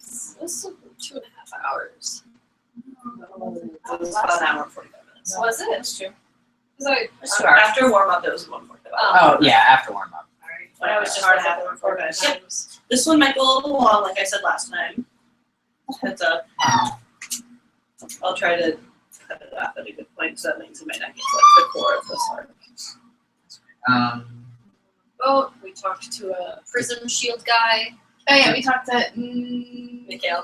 It was 2.5 hours. It was about an hour and 45 minutes. Was it? That's true. Because After warm up, it was 1:45. Oh yeah, after warm up. When I was just hard hard to half have 1:45 times. This one might go a little long, like I said last time. Heads up. I'll try to cut it off at a good point, so that means it might not get to like the core of this arc. well, we talked to a prism shield guy. Oh yeah, we talked to Mikhail.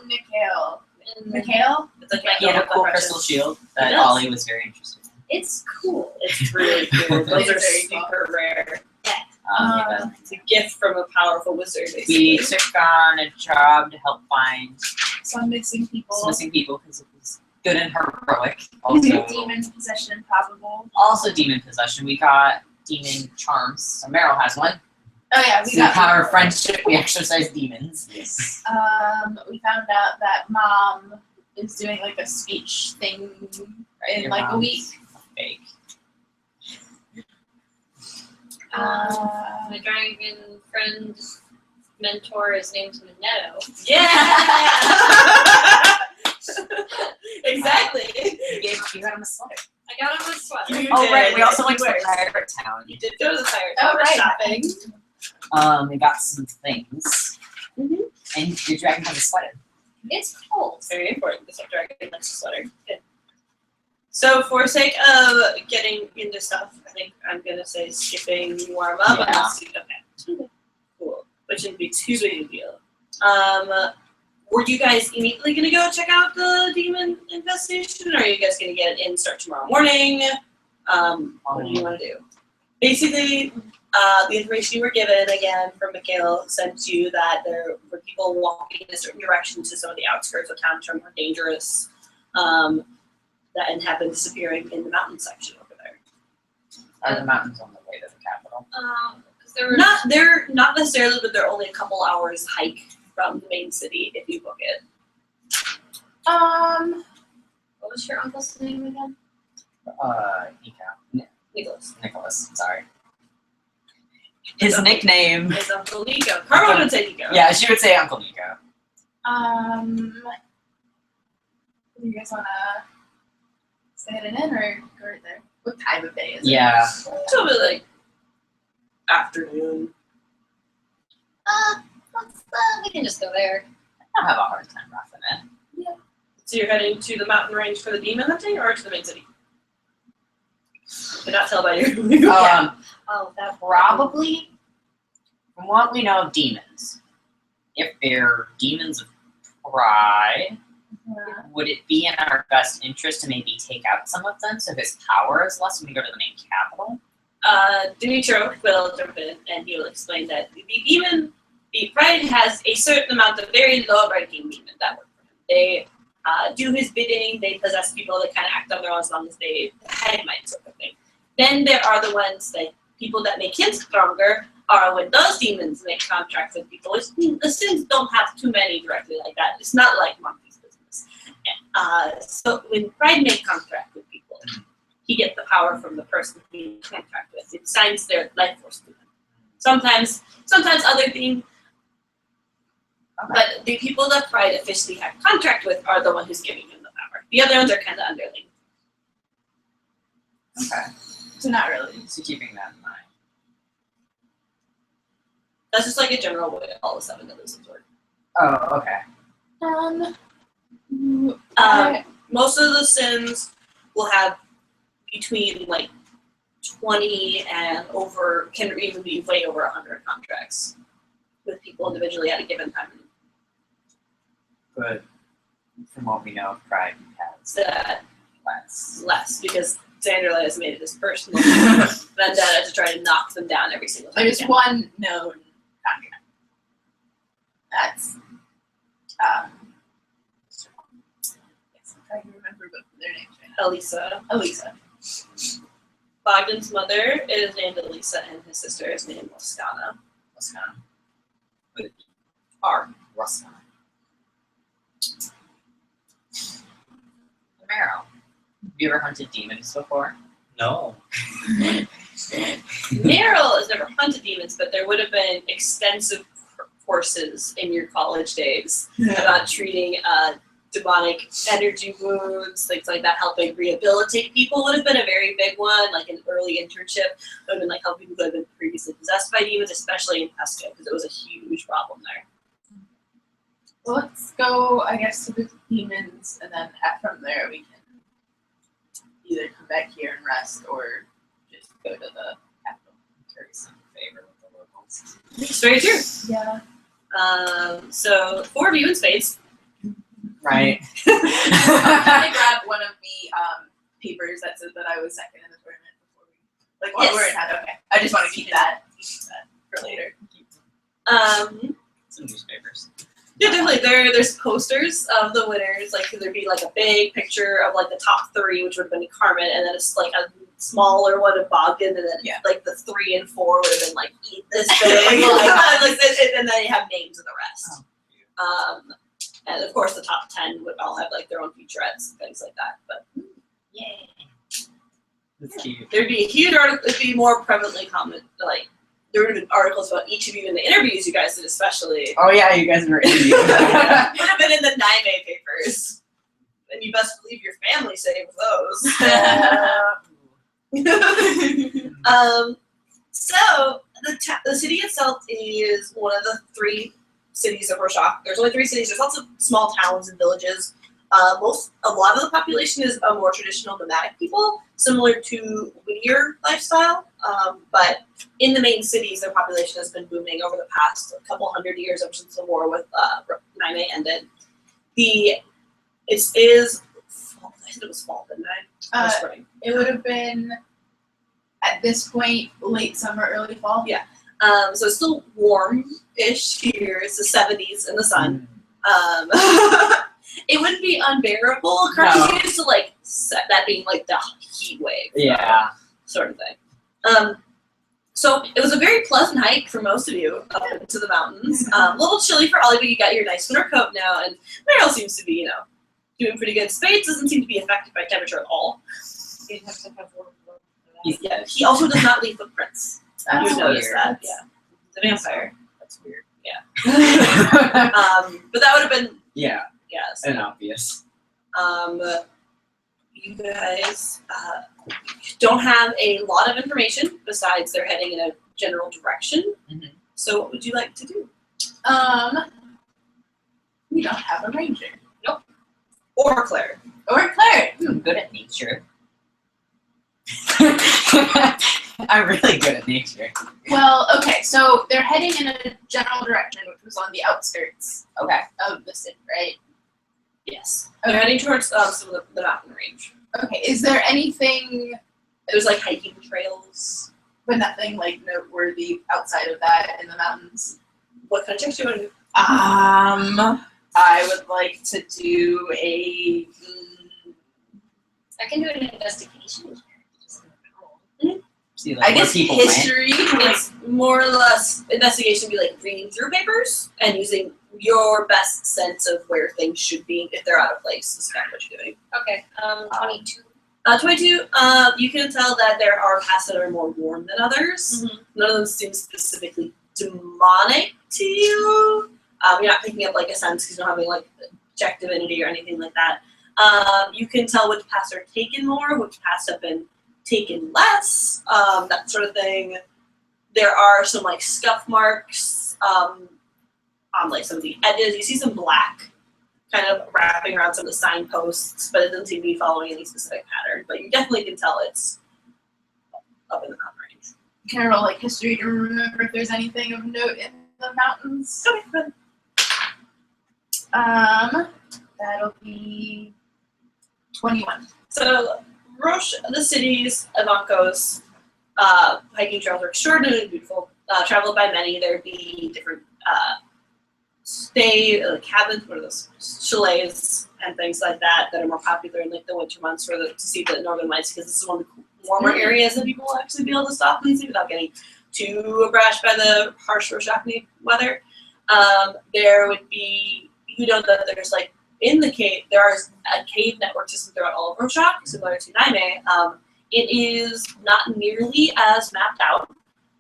And Mikhail? It's like He had a cool precious. crystal shield that He does. Ollie was very interested in. it's cool. It's really cool. Those are Very cool. super rare. Yeah. It's a gift from a powerful wizard, basically. We took on a job to help find Some missing people. some missing people because it was good and heroic. Also, Demon possession improbable. also demon possession. We got demon charms. So Meryl has one. Oh yeah, we Through the got power of friendship, we exercise demons. Yes. we found out that mom is doing like a speech thing in Your like a mom's week. Fake. My dragon friend mentor, his name's Minetto. Yeah! Exactly. You got him a sweater. I got him a sweater. You Oh right, did. we also went to You the pirate town. You did go to the pirate Oh, town right. shopping. We got some things. Mhm. And your dragon has a sweater. It's cold. Very important. This dragon likes the sweater. Good. So for sake of getting into stuff, I think I'm gonna say skipping warm up. Yeah. Unless you, okay. Cool. Which shouldn't be too big a deal. Were you guys immediately gonna go check out the demon infestation, or are you guys gonna get it in start tomorrow morning? What do you want to do? Basically, the information you were given again from Mikhail sent you that there were people walking in a certain direction to some of the outskirts of town, which are more dangerous, and have been disappearing in the mountain section over there. Are the mountains on the way to the capital? Because there were They're not necessarily, but they're only a couple hours hike from the main city if you book it. what was your uncle's name again? Nicholas. Sorry. His nickname. His Uncle Nico. Carmen would say Nico. Yeah, she would say Uncle Nico. Do you guys wanna stay at an inn or go right there? What time of day is it? Yeah. So it'll be like afternoon. We can just go there. I don't have a hard time roughing it. So you're heading to the mountain range for the demon hunting or to the main city? I cannot tell by your Oh, that Probably, from what we know of demons, if they're demons of pride, would it be in our best interest to maybe take out some of them so his power is less when we go to the main capital? Dimitro will jump in and he will explain that the pride has a certain amount of very low-ranking demons that work for him. They do his bidding, they possess people, they kind of act on their own as long as they head might sort of thing. Then there are the ones that people that make him stronger are when those demons make contracts with people. The Sims don't have too many directly like that. It's not like Monkey's business. So when Pride make contract with people, he gets the power from the person he contract with. It signs their life force to them. Sometimes other things. But the people that Pride officially have contract with are the one who's giving him the power. The other ones are kind of underling. Okay. So not really. So keeping that in mind. That's just like a general way all the 7 of those work. Oh, okay. Most of the Sims will have between like 20 and over, can even be way over 100 contracts with people individually at a given time. But from what we know of Pride, he has That less. because Xanderley has made it his personal vendetta to try to knock them down every single time. There's again. one known contract. That's yes, I'm trying to remember both of their names right Elisa. now. Elisa. Bogdan's mother is named Elisa and his sister is named Laskana. Laskana. R. Laskana. Meryl, have you ever hunted demons before? No. Meryl has never hunted demons, but there would have been extensive courses in your college days about treating demonic energy wounds, things like that, helping rehabilitate people would have been a very big one, like an early internship would have been like helping people who had been previously possessed by demons, especially in Pesco, because it was a huge problem there. Well, let's go, I guess, to the demons, and then from there we can either come back here and rest, or just go to the capital. Carry some favor with the locals. It's very true. Yeah. So 4 of you in spades. Right. I grabbed one of the papers that said that I was second in the tournament before we, like, while Yes. we're in that. Okay. I just want to keep that for later. Some newspapers. Yeah, definitely. There's posters of the winners. Like, there'd be like a big picture of like the top 3, which would have been Carmen, and then it's like a smaller one of Bogdan, and then like the 3 and 4 would have been like eat this big, and then you have names of the rest. And of course, the top 10 would all have like their own featurettes and things like that. But Yay. That's cute. there'd be a huge article. It'd be more prevalently common. Like, there would have been articles about each of you in the interviews you guys did, especially. Oh yeah, you guys were interviewed. Would have been in the Naime papers. And you best believe your family saved those. So the city itself is one of the 3 cities of Roshak. There's only 3 cities. There's lots of small towns and villages. A lot of the population is a more traditional nomadic people, similar to Whittier lifestyle. But in the main cities, their population has been booming over the past couple hundred years ever since the war with Naime ended. It is fall. I said it was fall, didn't I? Or spring. It would have been, at this point, late summer, early fall. Yeah. So it's still warm-ish here. It's the 70s in the sun. It wouldn't be unbearable. Currently, used to like set that being like the heat wave, Yeah. sort of thing. So it was a very pleasant hike for most of you up into the mountains. A little chilly for all of you. You got your nice winter coat now, and Meryl seems to be, doing pretty good. Spades doesn't seem to be affected by temperature at all. Yeah. He also does not leave footprints. That's You noticed weird. that? Yeah. He's a vampire. That's weird. But that would have been Yeah, yes. and obvious. You guys don't have a lot of information besides they're heading in a general direction. Mhm. So what would you like to do? We don't have a ranger. Or Claire. Or Claire. I'm good at nature. I'm really good at nature. Well, okay, so they're heading in a general direction, which was on the outskirts Okay. of the city, right? Yes. They're heading towards some of the mountain range. Okay, is there anything, There's like hiking trails. but nothing like noteworthy outside of that in the mountains? What kind of checks do you want to do? I would like to do a. I can do an investigation. See, like, I guess what people went. history. It's more or less investigation be like reading through papers and using your best sense of where things should be if they're out of place. Is kind of what you're doing. Okay, 22. 22, you can tell that there are paths that are more warm than others. Mhm. None of them seem specifically demonic to you. You're not picking up like a sense because you don't have any like check divinity or anything like that. You can tell which paths are taken more, which paths have been taken less, that sort of thing. There are some like scuff marks on like some of the edges. You see some black kind of wrapping around some of the signposts, but it doesn't seem to be following any specific pattern. But you definitely can tell it's up in the mountain range. Can I roll like history to remember if there's anything of note in the mountains? Okay, good. That'll be 21. So Roche, the cities, Ivankos, hiking trails are extraordinarily beautiful. Traveled by many, there'd be different cabins, what are those, chalets and things like that that are more popular in like the winter months to see the northern lights, because this is one of the warmer areas that people will actually be able to stop and see without getting too abashed by the harsh Roshakni weather. There would be, that there's like in the cave, there is a cave network system throughout all of Roshak, similar to Naime. It is not nearly as mapped out.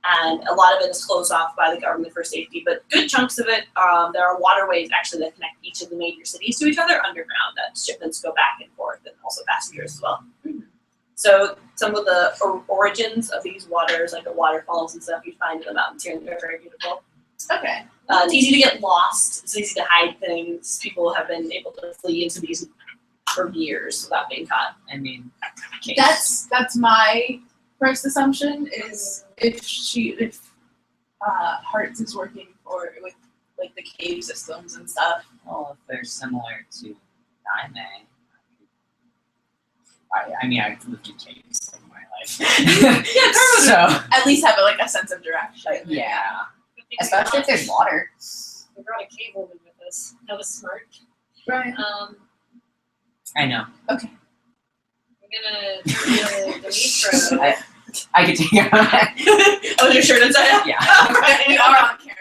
and a lot of it is closed off by the government for safety. But good chunks of it, there are waterways actually that connect each of the major cities to each other underground. That shipments go back and forth, and also passengers as well. So some of the origins of these waters, like the waterfalls and stuff, you find in the mountains here, and they're very beautiful. Okay. It's easy to get lost. It's easy to hide things. People have been able to flee into these for years without being caught. I mean, That's my first assumption is if Hearts is working with like the cave systems and stuff. well, if they're similar to Daime, I mean, I've lived in caves all my life. Yeah, so At least have like a sense of direction. yeah, especially if there's water. We brought a cave woman with us. That was smart. Right. I know. I'm gonna turn to Demetro. I could take it. Oh, your shirt inside out? Yeah. Right, we are on camera.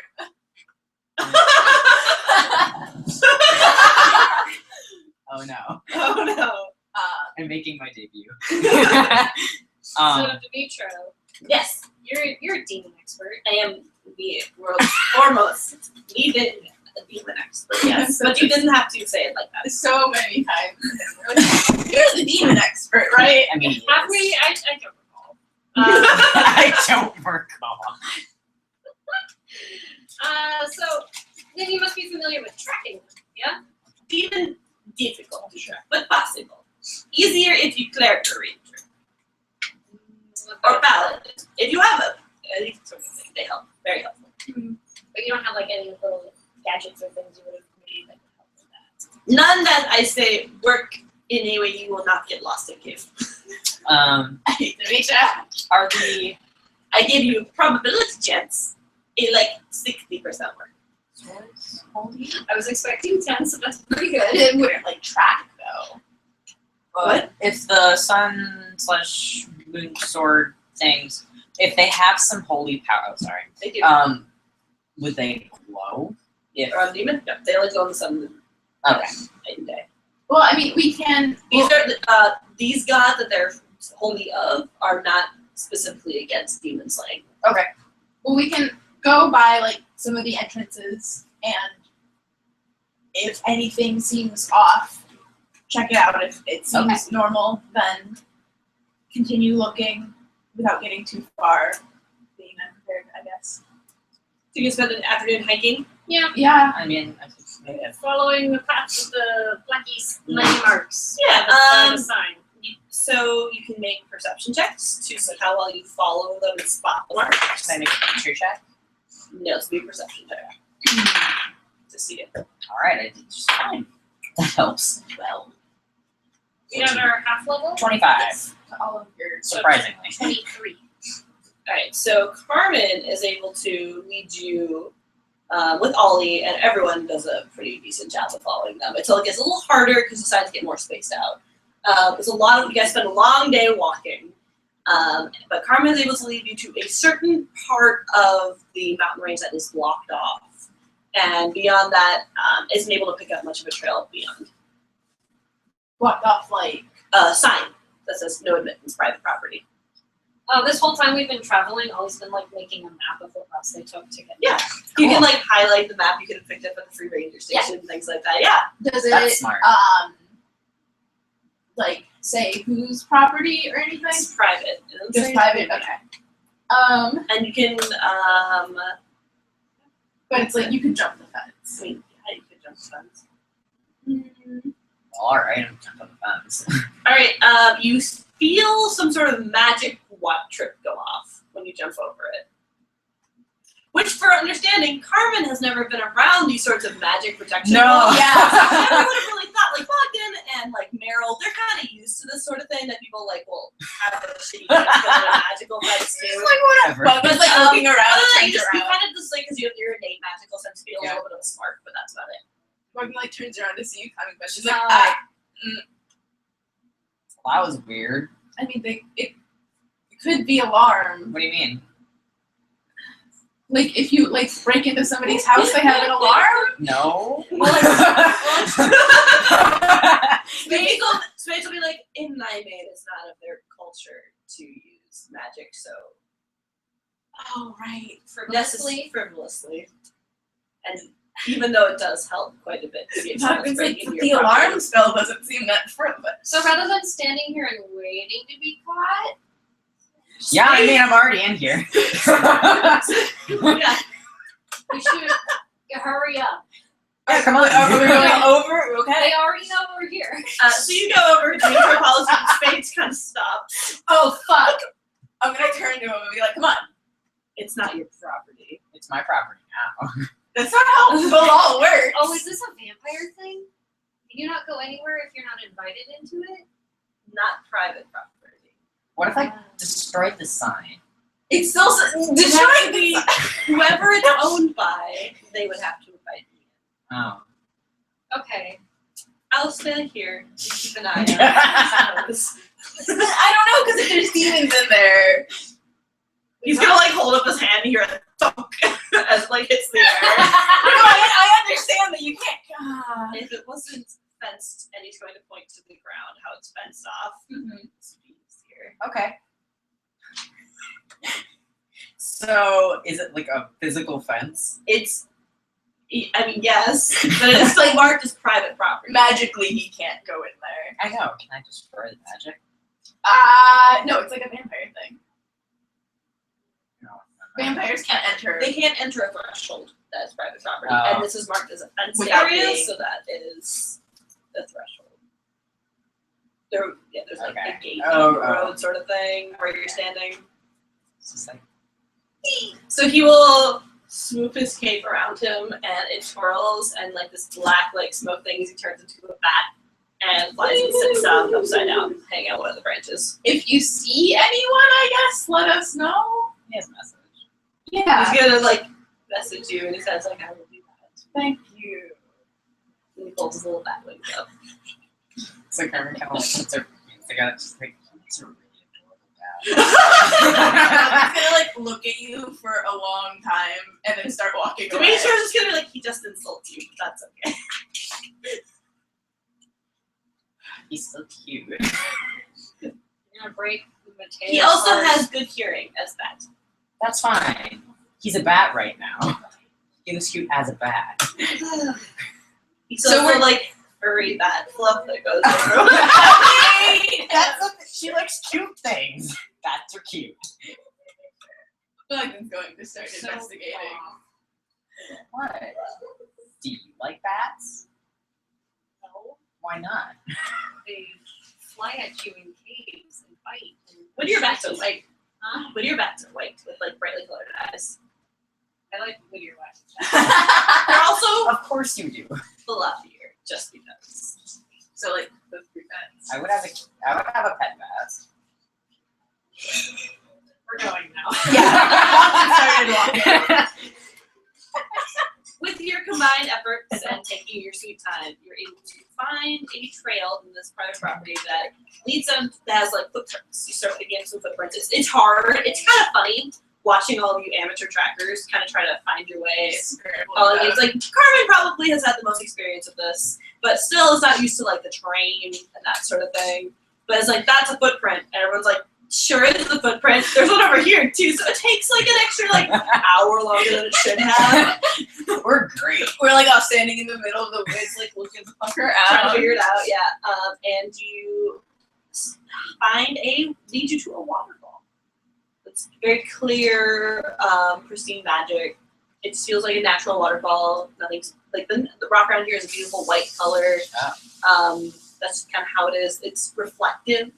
Oh no, Oh no. I'm making my debut. So Demetro, Yes, you're a demon expert. I am the world's foremost demon expert. Yes, but you didn't have to say it like that. So many times. You're the demon expert, right? I mean, Have we? I don't recall. I don't recall. So then you must be familiar with tracking them, yeah? Even difficult to track, but possible. Easier if you cleric ranger or paladin. If you have a sort of thing, they help. Very helpful. But you don't have like any little gadgets or things you would have made that would help with that. None that I say work in a way you will not get lost in cave. I hate to reach out. Are the I give you probability chance in like 60% work. swords holy? I was expecting 10, so that's pretty good. It wouldn't like track though. What? If the sun/moon sword things, if they have some holy power, They do. would they glow? If Or on demon? No, they only go on the sun okay, night and day. Well, I mean, we can. These are these gods that they're holy of are not specifically against demon slaying. Well, we can go by like some of the entrances, and if anything seems off, check it out. If it seems normal, then continue looking without getting too far. Being unprepared, I guess. So you can spend an afternoon hiking. Yeah, Yeah. I mean, I think if following the path of the Blackie's landmarks. Yeah, By the sign. So you can make perception checks to see how well you follow them and spot the marks. can I make a nature check? No, it's be a perception check to see it. All right, I did just fine. That helps. Well, We have our half level. 25, All of your. surprisingly. 23. Alright, so Carmen is able to lead you with Ollie, and everyone does a pretty decent job of following them until it gets a little harder because the sides get more spaced out. There's a lot of you guys spend a long day walking, but Carmen is able to lead you to a certain part of the mountain range that is blocked off, and beyond that, isn't able to pick up much of a trail beyond. Blocked off like. A sign that says no admittance, private property. This whole time we've been traveling, Ollie's been like making a map of what routes they took to get. Yeah. You Cool. can like highlight the map. You could have picked up at the free ranger station, things like that. Yeah. Does it That's smart. like say whose property or anything? It's private. It doesn't Just say private. anything. Okay. And you can, But it's like you can jump the fence. I mean, yeah, you could jump the fence. All right, I'm jumping the fence. All right. You feel some sort of magic trip go off when you jump over it. Which, for understanding, Carmen has never been around these sorts of magic protection. No. laws. Yeah. I never would have really thought, like, Bogdan and, like, Meryl, they're kind of used to this sort of thing that people, like, will have a shitty chance going in magical fights, too. Whatever. But it's like looking around, Other than turns you around. kind of just, like, because you have your innate magical sense, feel a Yeah. little bit of a spark, but that's about it. Morgan like turns around to see you coming, but she's like, Well, that was weird. I mean, it could be alarm. What do you mean? Like if you like break into somebody's house, they have an alarm. No. Spades will be like, in Nightmare, it's not of their culture to use magic, so Oh, right. frivolously. And even though it does help quite a bit to see if someone's breaking But your the property. alarm spell doesn't seem that frivolous. So rather than standing here and waiting to be caught, Yeah, I mean, I'm already in here. Yeah. we should hurry up. Yeah, come on. Are we going over? Okay. They already know we're here. So you go over, Dimitri follows you, his face kind of stops. Oh, fuck. I'm gonna turn to him and be like, come on. It's not your property. It's my property now. That's not how the law works. Oh, is this a vampire thing? Can you not go anywhere if you're not invited into it? Not private property. What if I destroyed the sign? It's still It has to be whoever it's owned by, they would have to invite me in. Oh. Okay. I'll stand here. You keep an eye on it. I don't know, because if there's demons in there. He's gonna like hold up his hand and hear a thunk as like hits the air. I understand that you can't. If it wasn't fenced, and he's going to point to the ground, how it's fenced off. It's easier. Okay. So, is it like a physical fence? It's, I mean, yes, but it's still marked as private property. Magically, he can't go in there. I know. Can I destroy the magic? No, it's like a vampire thing. No. Vampires can't enter. They can't enter a threshold that is private property, Oh. and this is marked as a fenced Without area, being- so that is the threshold. There's like Okay. a gate Oh, on the oh. road sort of thing where you're standing. It's just like, So he will swoop his cape around him, and it twirls, and like this black like smoke thing, he turns into a bat and flies and sits down upside down, hanging out one of the branches. If you see anyone, I guess, let us know. he has a message. Yeah. He's gonna like message you, and he says like, "I will do that." Thank you. And he pulls his little bat wings up. So Carmen kind of like puts her hands together, just like, he's a really adorable I'm gonna like look at you for a long time and then start walking away. Dimitri's just gonna be like, he just insults you, but that's okay. He's so cute. You're gonna break Mateo's He also heart. has good hearing as that. That's fine. He's a bat right now. He looks cute as a bat. He's So also we're- like furry bat fluff that goes over. She likes cute things. Bats are cute. I feel like I'm going to start So investigating. What? Do you like bats? No, Why not? they fly at you in caves and fight. And When your bats are white, Huh? when your bats are white with like brightly colored eyes. I like Whittier wax. They're also Of course you do. fluffier, just because. So like those three beds. I would have a pet bat. We're going now. Yeah. With your combined efforts and taking your sweet time, you're able to find a trail in this private property that leads them, that has like footprints. You start picking up some footprints. It's hard. It's kind of funny watching all of you amateur trackers kind of try to find your way. All of these, like Carmen probably has had the most experience with this, but still is not used to like the terrain and that sort of thing. But it's like, that's a footprint, and everyone's like, sure, it's a footprint. There's one over here too, so it takes like an extra like hour longer than it should have. We're great. We're like all standing in the middle of the woods, like looking the fucker Trying to out. figure it out, yeah. And you find lead you to a waterfall. It's very clear, pristine magic. It feels like a natural waterfall. Nothing's like the rock around here is a beautiful white color. That's kind of how it is. It's reflective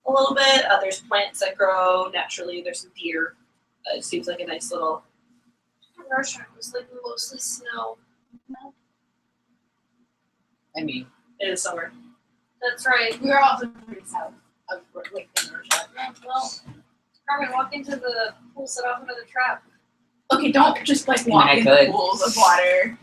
a little bit. There's plants that grow naturally. There's some deer. It seems like a nice little. Rorschach was like mostly snow. I mean, It is summer. That's right. We were also pretty south of like in Rorschach. Well, Carmen, walk into the pool, set off into the trap. Okay, don't just like walk I into could. pools of water.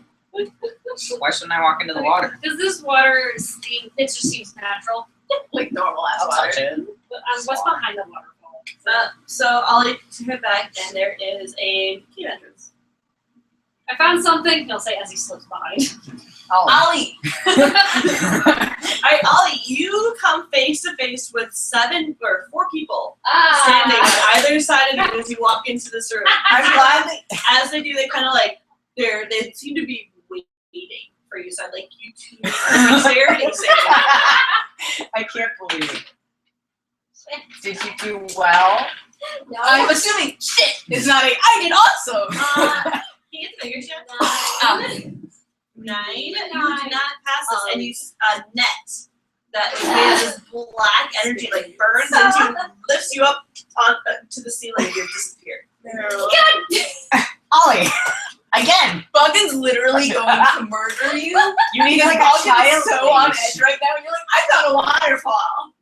why shouldn't I walk into the water? Does this water seem? It just seems natural. Like normal ass I'll water. touch it. But what's behind the waterfall? So I'll lead you to her back, and there is a cave entrance. I found something. He'll say as he slips behind. Oh. Ollie! Alright, Ollie, you come face to face with 4 people standing on either side of you as you walk into this room. I'm glad that As they do, they kind of like they seem to be waiting for you. So I'd like you to dexterity save. I can't believe it. Did you do well? No. I'm assuming shit is not a. I did awesome. Can you get the figure check? 9. You do not pass this, and you net that is made of this black energy like burns into, lifts you up on to the ceiling. You disappear. Ollie, again, Buggin's literally going to murder you. you need like a Buggin's child. so on edge right now. You're like, I found a waterfall.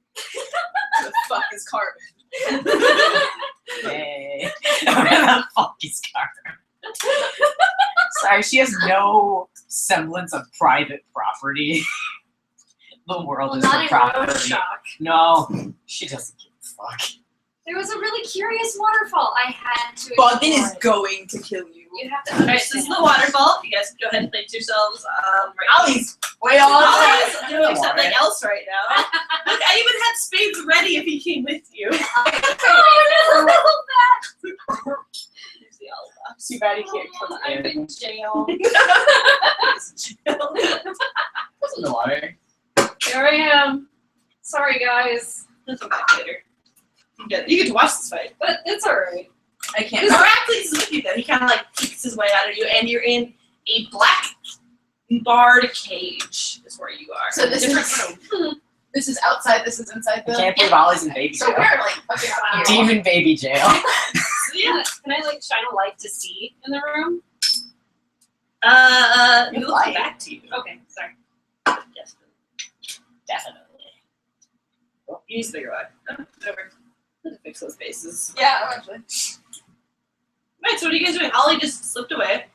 The fuck is Carmen? Hey. Where the fuck is Carmen? Sorry, she has no semblance of private property. The world Well, is not her in property. Rorschach. No, she doesn't give a fuck. There was a really curious waterfall. I had to. Buggin explore is it. going to kill you. You have to Alright, so this is understand. the waterfall. You guys can go ahead and place yourselves right Ollie's way on Ollie's it. doing something else right now. Look, I even had spades ready if he came with you. Oh, Here's the olive box. Too bad he can't cook I'm in jail. What's in the water? Here I am. Sorry, guys, He'll come back later. You get to watch this fight. but it's alright. I can't. This Heracles is with you though. He kind of like kicks his way out of you, and you're in a black barred cage. Is where you are. So this Different is- room. This is outside. This is inside I the. can't believe Ollie's in baby So jail. we're like fucking out here. Demon baby jail. So yeah. Can I like shine a light to see in the room? He'll come light. back to you. Okay, sorry. Yes. Definitely. You need to figure out. Whatever. Fix those faces. Yeah, actually. Right. So what are you guys doing? Ollie just slipped away.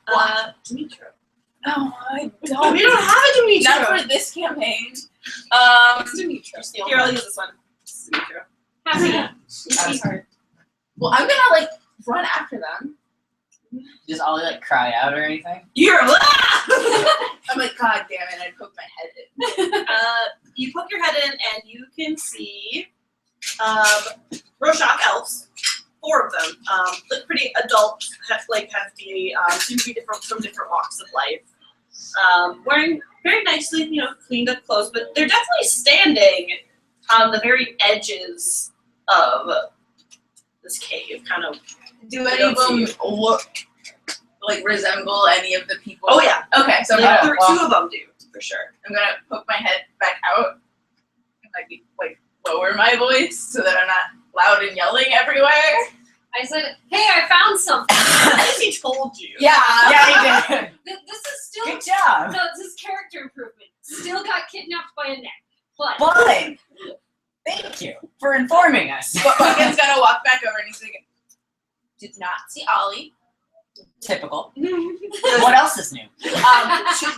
Dimitro. No, I We don't have a Dimitro. Not for this campaign. Dimitro. Just the old Here, I'll one. use this one. This is Dimitro. Happy. Sweetheart. Well, I'm gonna like run after them. Does Ollie like cry out or anything? You're I'm like, God damn it! I poked my head in. You poke your head in and you can see Rorschach elves, 4 of them. Look pretty adult, hefty, seem to be different from different walks of life. Wearing very nicely, cleaned up clothes, but they're definitely standing on the very edges of this cave, kind of. Do any of them look like resemble any of the people? Oh yeah, Okay, so I'm Yeah. gonna, 2 of them do for sure. poke my head back out and like lower my voice so that I'm not loud and yelling everywhere. I said, hey, I found something. I think he told you. Yeah. Yeah, he did. This is still Good job. no, this is character improvement. Still got kidnapped by a neck, but But thank you for informing us. But Buggin's gonna walk back over and he's like, did not see Ollie. Typical. What else is new?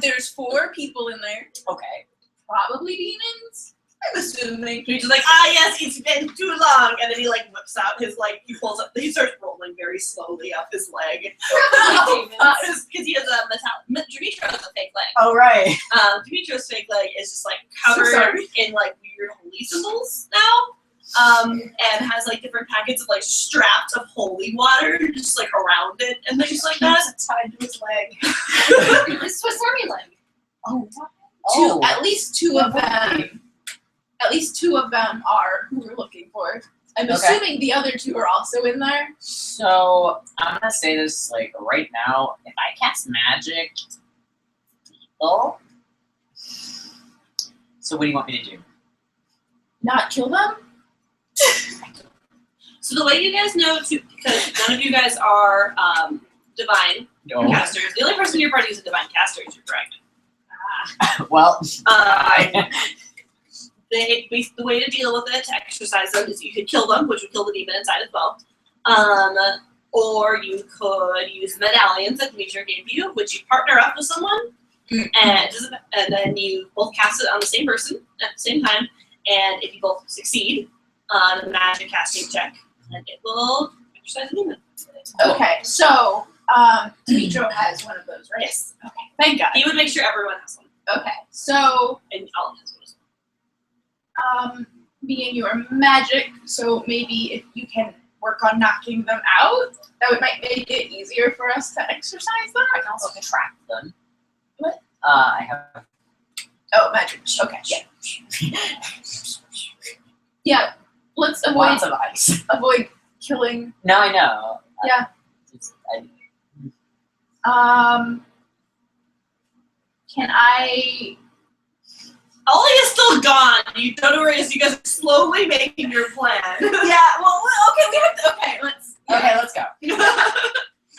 There's 4 people in there, Okay. probably demons. I'm assuming. He's just like, yes, it's been too long, and then he whips out his he pulls up, he starts rolling very slowly up his leg, because he has a Dimitro has a fake leg. Oh right. Dimitro's fake leg is just So covered sorry. in weird holy symbols now, and has different packets of straps of holy water just around it and things like that. It's tied to his leg. it's Swiss Army leg. Oh, Oh. At least two of them. At least 2 of them are who we're looking for. I'm Okay. assuming the other 2 are also in there. So I'm gonna say this right now. If I cast magic, people. So what do you want me to do? Not kill them? So the way you guys know, because none of you guys are divine No. casters, the only person in your party who's a divine caster is your dragon. Well. The way to deal with it, to exercise them, is you could kill them, which would kill the demon inside as well. Or you could use medallions that Demetra gave you, which you partner up with someone, and then you both cast it on the same person at the same time. And if you both succeed on a magic casting check, then it will exercise the demon. Okay, so Demetro has one of those, right? Yes. Okay, thank God. He would make sure everyone has one, Okay, so and Alan has one as well. me and you are magic, so maybe if you can work on knocking them out, that would might make it easier for us to exercise them. I can also trap them. What? I have. Oh, magic. Okay, yeah. Yeah, let's Lots of ice. avoid killing. No, I know. Yeah. Can I? Ollie is still gone. You don't know where he is. You guys are slowly making your plan. Yeah. Well, okay. We have to. Okay, let's. Okay, let's go.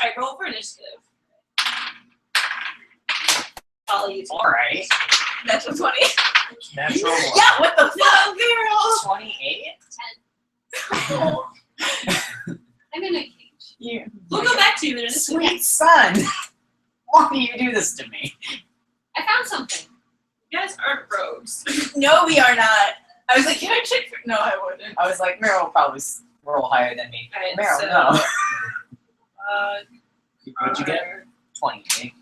Alright, roll for initiative. Ollie, you All right. That's a 20. Natural one. Yeah. What the fuck? No, girl! 28. I'm in a cage. You. We'll go back to you in a minute. Sweet son. Why do you do this to me? I found something. You guys aren't rogues. No, we are not. I was like, can I check? No, I wouldn't. I was like, Meryl will probably roll higher than me. Alright, Meryl, so, no. What'd you get? 28.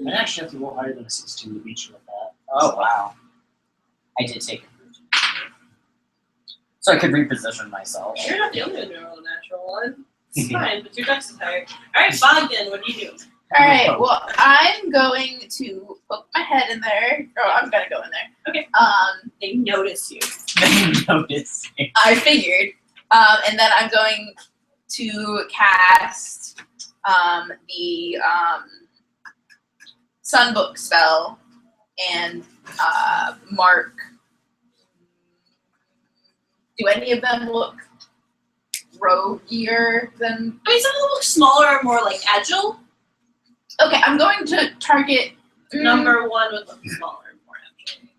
I actually have to roll higher than a 16 to beat you with that. Oh wow. I did take it. So I could reposition myself. You're not the only one who rolled a natural one. It's fine, but your dex is higher. Alright, Bogdan, what do you do? All right. Well, I'm going to poke my head in there. Oh, I'm gonna go in there. Okay. They notice you. They notice. I figured. And then I'm going to cast the Sunbook spell and mark. Do any of them look roguier than? I mean, some of them look smaller and more like agile. Okay, I'm going to target. Number one would look smaller and more agile.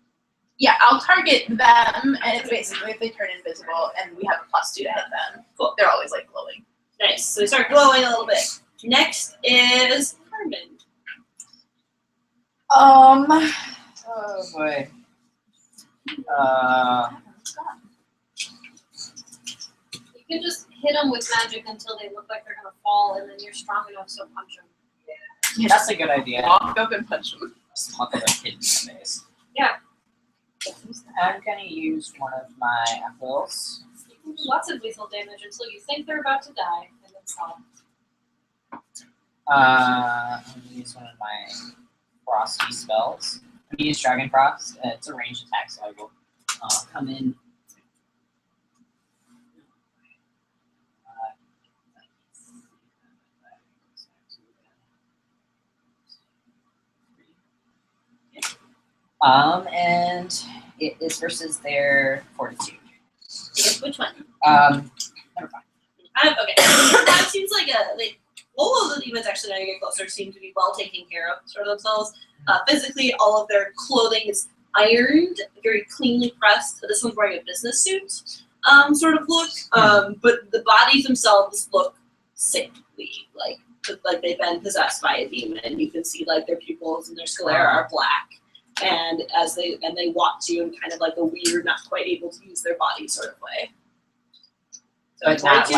Yeah, I'll target them, and it's basically if they turn invisible, and we have a +2 to hit them. Cool. They're always like glowing. Nice. So they start glowing a little bit. Next is Carmen. Oh boy. You can just hit them with magic until they look like they're gonna fall, and then you're strong enough so punch them. That's a good idea. Walk up and punch them. Just talk about hidden in the face. Yeah. I'm gonna use one of my apples. You can do lots of lethal damage until you think they're about to die, and then stop. I'm gonna use one of my frosty spells. I'm gonna use Dragon Frost. It's a ranged attack, so I will come in. And it is versus their fortitude. Which one? Never mind. Okay. That seems like all of the demons actually, now you get closer, seem to be well taken care of sort of themselves. Physically, all of their clothing is ironed, very cleanly pressed. This one's wearing a business suit sort of look. But the bodies themselves look sickly, like they've been possessed by a demon. You can see like their pupils and their sclera are black. And they watch you in kind of like a weird, not quite able to use their body sort of way. So But it's not 19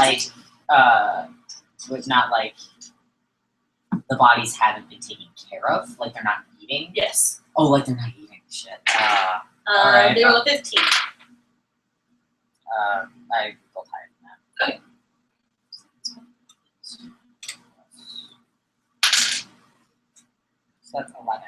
like the bodies haven't been taken care of, like they're not eating. Yes. Oh, like they're not eating. Shit. Alright. They roll a 15. I rolled higher than that. Okay. So that's 11.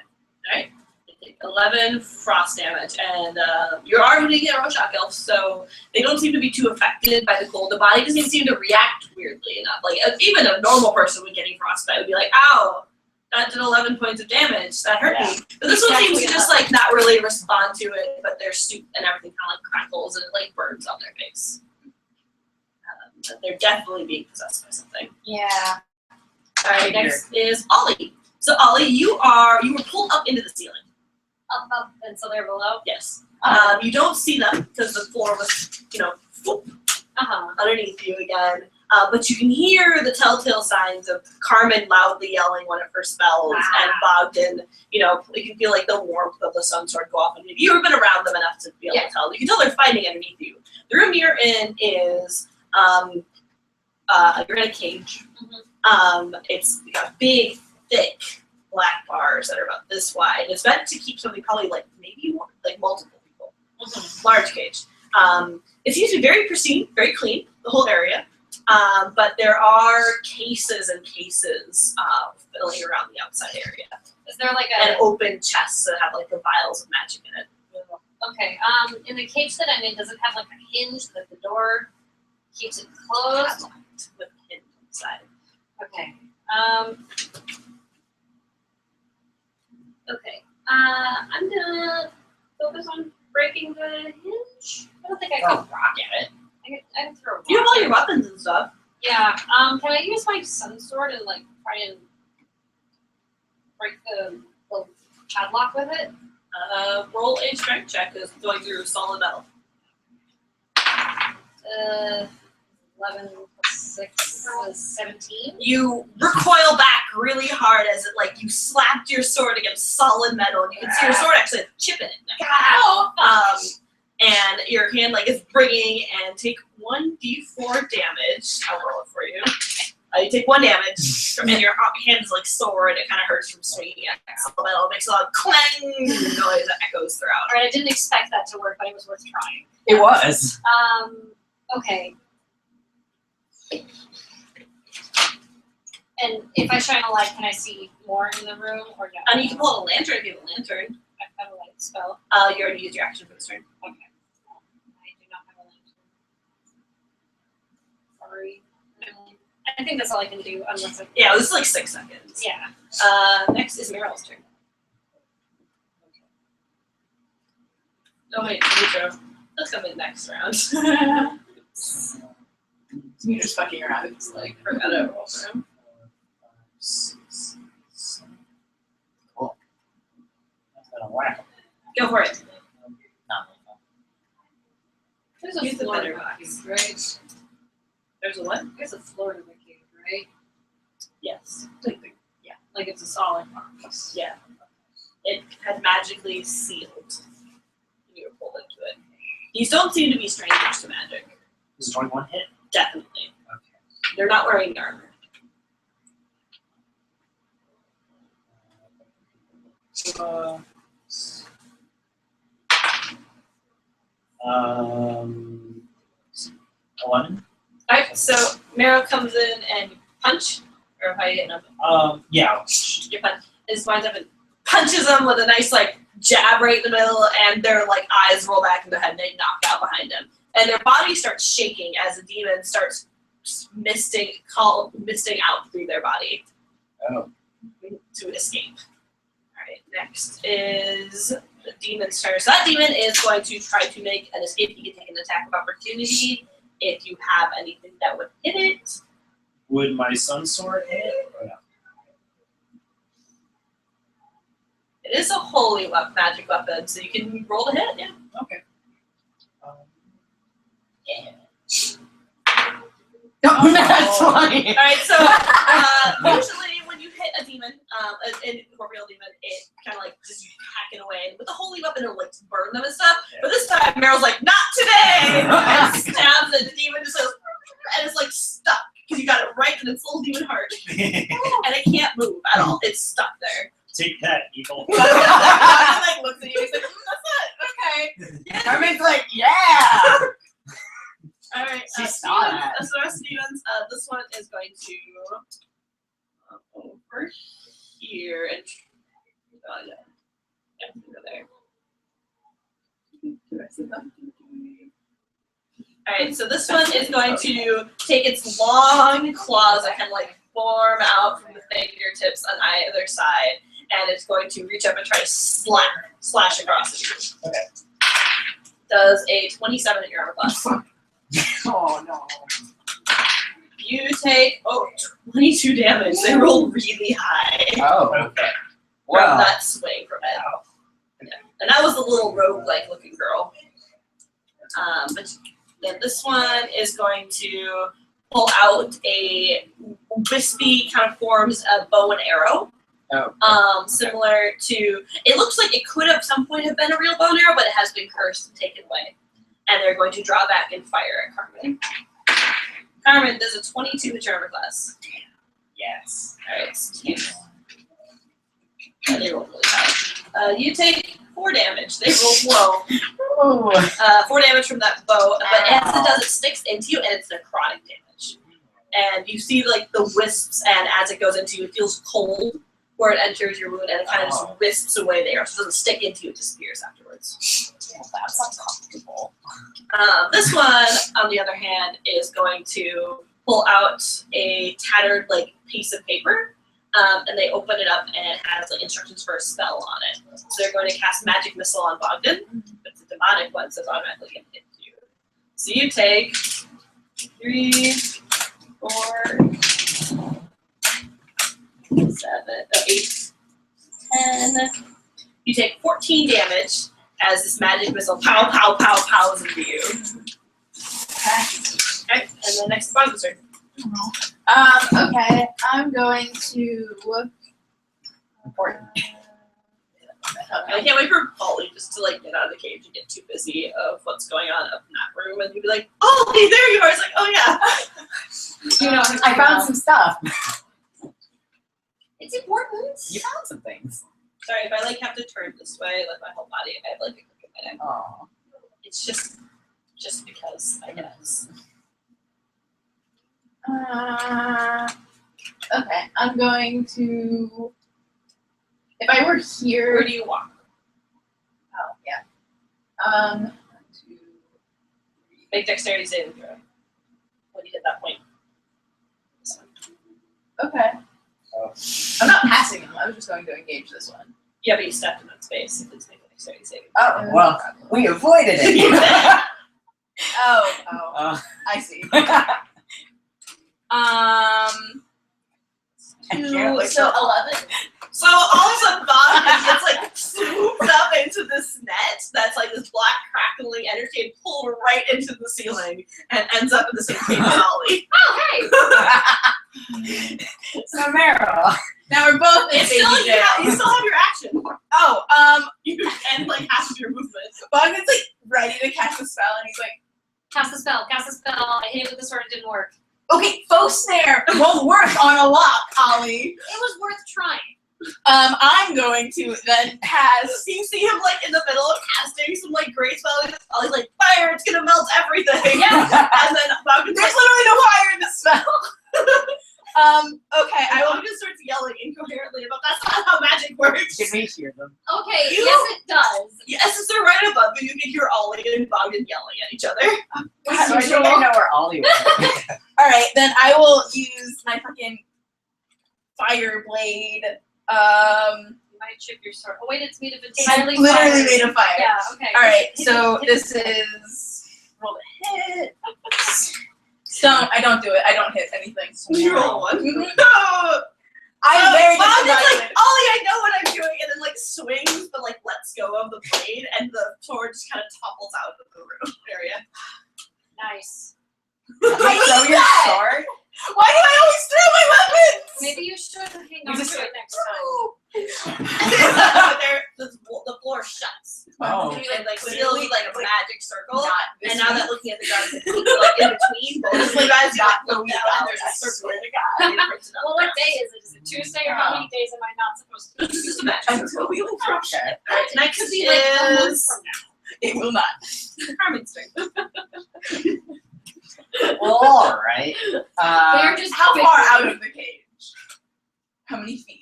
Alright. They take 11 frost damage, and you're already getting a Rorschach elf, so they don't seem to be too affected by the cold. The body doesn't seem to react weirdly enough. Like, even a normal person would getting frostbite would be like, ow, that did 11 points of damage, that hurt me. But this one seems to just, like, not really respond to it, but their suit and everything kind of, like, crackles and it, like, burns on their face. But they're definitely being possessed by something. Yeah. Alright, next is Ollie. So, Ollie, you were pulled up into the ceiling. Up, and so they're below. Yes. You don't see them because the floor was, whoop, underneath you again. But you can hear the telltale signs of Carmen loudly yelling one of her spells, and Bogdan, you can feel like the warmth of the sun sword go off. And you've been around them enough to be able to tell. You can tell they're fighting underneath you. The room you're in is, you're in a cage. It's got big, thick black bars that are about this wide. It's meant to keep something probably like maybe more like multiple people. Large cage. It seems to be very pristine, very clean, the whole area. But there are cases and cases filling around the outside area. Is there like And a open chests that have like the vials of magic in it. okay? In the cage that I'm in, does it have like a hinge that the door keeps it closed? Padlocked with a pin inside. Okay. Okay. I'm gonna focus on breaking the hinge. I don't think I Throw can. a rock at it. I can throw a rock. You have all your weapons and stuff. Yeah. Can I use my sun sword and like try and break the padlock with it? Roll a strength check is going through solid metal. 11 plus 6 is 17. You recoil back really hard as it like you slapped your sword against solid metal, and you can see your sword actually has a chip in it. And your hand like is bringing, and take 1d4 damage. I'll roll it for you. You take 1 damage, and your hand is like sore, and it kind of hurts from swinging at solid metal. It makes a lot of clang noise that echoes throughout. Alright, I didn't expect that to work, but it was worth trying. It was. Okay. And if I shine a light, can I see more in the room or no? And you can pull out a lantern if you have a lantern. I have a light spell. You already used your action for this turn. Okay. I do not have a lantern. Sorry. I think that's all I can do unless I. Yeah, this is like 6 seconds. Yeah. Next is Meryl's turn. Oh wait, Demetro. Let's come in next round. You're just fucking around. It's like, Forgot to roll for him. 4, 5, 6, 7. Cool. That's gonna whack. Go for it. Not There's a Use the floor better in the box. cage, right? There's a what? There's a floor in the cage, right? Yes. Like it's a solid box. Yeah. It had magically sealed when you were pulled into it. These don't seem to be strangers to magic. Is 21 hit? Definitely. Okay. They're not wearing armor. Um, 11. Alright, so Meryl comes in and you punch, or how you hit him? Yeah. Your punch is winds up and punches them with a nice like jab right in the middle, and their like eyes roll back in their head and they knock out behind them. And their body starts shaking as the demon starts misting out through their body Oh. to escape. Alright, next is the demon's turn. So that demon is going to try to make an escape. You can take an attack of opportunity if you have anything that would hit it. Would my sun sword hit it? Or no? It is a holy magic weapon, so you can roll to hit, yeah. Okay. Yeah. oh, that's funny. Alright, so usually when you hit a demon, an incorporeal demon, it kind of like just hacking away. And with the holy weapon, it'll like burn them and stuff. Yeah. But this time, Meryl's like, not today! And stabs it, the demon just goes, and it's like stuck. Because you got it right in its little demon heart. And it can't move at all. It's stuck there. Take that, evil. It like looks at you and says, that's it, okay. Everybody's like, yeah. Alright, She saw Stevens, that. so Stevens, this one is going to over here and go there. Alright, so this one is going to take its long claws that kind of like form out from the fingertips on either side, and it's going to reach up and try to slash across it. Okay. Does a 27 at your armor class. Oh no. You take 22 damage. They roll really high Oh. Okay. from Well. that swing from it. Yeah. And that was the little rogue-like looking girl. But then this one is going to pull out a wispy kind of forms a bow and arrow. Oh. Similar to, it looks like it could at some point have been a real bow and arrow, but it has been cursed and taken away. And they're going to draw back and fire at Carmen. Carmen, does a 22 hit your armor class? Yes. Alright, Steve. And they roll really high. You take 4 4 damage. They roll low. Ooh. 4 damage from that bow, but as it does, it sticks into you, and it's necrotic damage. And you see like the wisps, and as it goes into you, it feels cold where it enters your wound, and it kind of just wisps away there, so it doesn't stick into you; it disappears afterwards. Well, that's uncomfortable. This one, on the other hand, is going to pull out a tattered like piece of paper, and they open it up, and it has like instructions for a spell on it. So they're going to cast Magic Missile on Bogdan. It's a demonic one, so it's automatically going to hit you. So you take 3, 4, 7, 8, 10. You take 14 damage as this magic missile pow, pow, pow, pows into you. Okay, and then next Bogdan's turn. Okay, I'm going to. Important. I can't wait for Polly just to like get out of the cage and get too busy of what's going on up in that room, and you'd be like, "Polly, there you are!" It's like, "Oh yeah." You know, I found some stuff. It's important. You found some things. Sorry, if I like have to turn this way, like my whole body, I have like a click in my neck. Oh. It's just because I guess. Okay, I'm going to. If I were here. Where do you walk? Oh yeah. 1, 2. Make dexterity saving throw. When you hit that point. This one. Okay. Oh. I'm not passing him. I was just going to engage this one. Yeah, but you stepped in that space. If it's making dexterity saving. Oh, well, we avoided it. Oh, I see. So 11. So all of a sudden, Bogdan gets like swooped up into this net that's like this black crackling energy and pulled right into the ceiling and ends up in the same cage as Ollie. Oh, hey! So Meryl. Now we're both in It's still, baby jail. you still have your action. Oh, You end like half of your movement. Bogdan's like ready to cast a spell, and he's like, Cast the spell. Cast the spell. I hit it with the sword. It didn't work. "Okay, faux snare won't work on a lock, Ollie." It was worth trying. I'm going to then cast. You see him like in the middle of casting some like great spell. Ollie's like, fire, it's gonna melt everything. Yeah. And then Bogdan's There's like, literally no fire in this spell. Okay, I will. Bogdan starts yelling incoherently about that's not how magic works. Can we hear them? Okay, You- yes it does. Yes, it's right above, but you can hear Ollie and Bogdan yelling at each other. I think I know where Ollie was. All right, then I will use my freaking fire blade. You might chip your sword. Oh wait, it's made of entirely It's literally fire. made of fire. Yeah, okay. All right, Hit so it, hit this is roll to hit. I don't do it. I don't hit anything. You roll one. I'm very Bogdan's like, disappointed. Ollie, I know what I'm doing, and then like swings, but like lets go of the blade, and the sword just kind of topples out of the room area. Nice. You throw your sword? Why do I always throw my weapons? Maybe you should hang on You to just- it next time. The floor shuts. Oh. And like seals like a magic circle. Not this And now week. that looking at the guards, like in between both of you guys, you like look Not down and there's I a circle. swear to God. Well, what day is it? Is it Tuesday or how many days am I not supposed to It's do? just a magic circle. Until we will crush it. Alright, It next could be like a month is from now. It will not. Harmon String. Well, alright. They're just How big far ones. out of the cage? How many feet?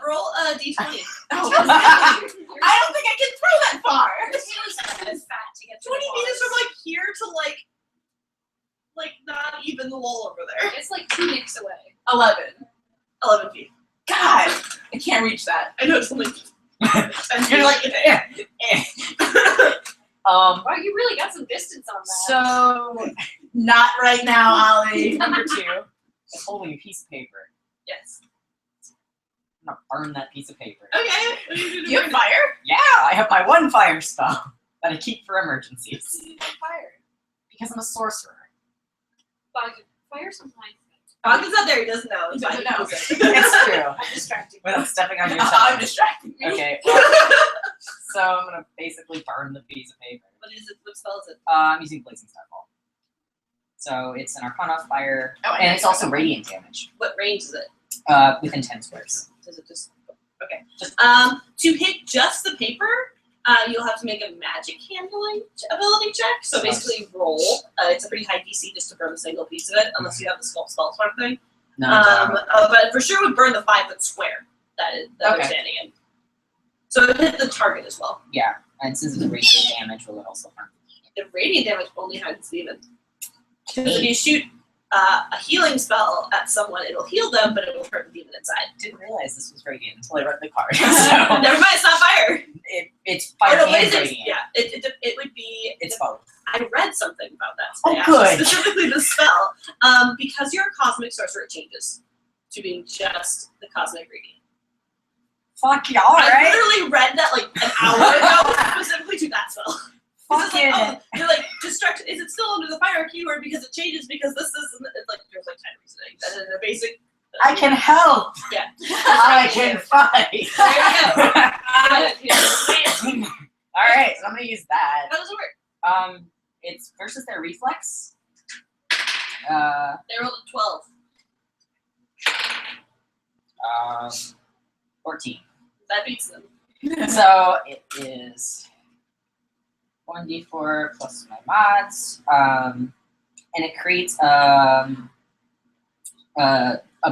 Roll a d20. Oh, I don't think I can throw that far. It's fat to get to 20 the feet is bars. from like here to like not even the wall over there. It's like 2 nicks away. 11. 11 feet. God, I can't reach that. I know it's only. And You're like, Wow, you really got some distance on that. So, not right now, Ollie. Number 2 is holding a piece of paper. yes. I'm gonna burn that piece of paper. Okay. You have fire? Yeah, I have my one fire spell that I keep for emergencies. Fire. Because I'm a sorcerer. Fire sometimes. Bogdan's not there. He doesn't know. He It's fine. doesn't know. It's true. I'm distracted. Without stepping on your I'm toes. distracting me. Okay, well, so I'm gonna basically burn the piece of paper. What is it? What spell is it? I'm using Blazing Starfall. So it's an Arcana fire, Oh, I and know. it's also radiant damage. What range is it? Within 10 squares. Does it just okay? To hit just the paper, You'll have to make a magic handling ability check. So basically roll. It's a pretty high DC just to burn a single piece of it, unless you have the spell sort of thing. No. But for sure would burn the 5-foot square that Okay. they're standing in. So it hit the target as well. Yeah, and since it's radiant damage, will it also harm? The radiant damage only harms demon. Because if you shoot a healing spell at someone, it'll heal them, but it will hurt the demon inside. Didn't realize this was radiant until I read the card. Never So mind, it's not fire. it's fire no, and what is it? radiant. Yeah, it would be. It's both. I read something about that Oh, today, actually, good. specifically the spell. Because you're a cosmic sorcerer, it changes to being just the cosmic radiant. Fuck yeah, I alright. literally read that like an hour ago, specifically to that spell. It's just Fucking. like, oh, you're like, destruction, is it still under the fire keyword because it changes because this is, it's like, there's like 10 reasoning. And then the basic. I can help. Yeah. I can fight. There you go. Alright, so I'm gonna use that. How does it work? It's versus their reflex. They rolled a 12. 14. That beats them. So it is 1d4 plus my mods, and it creates a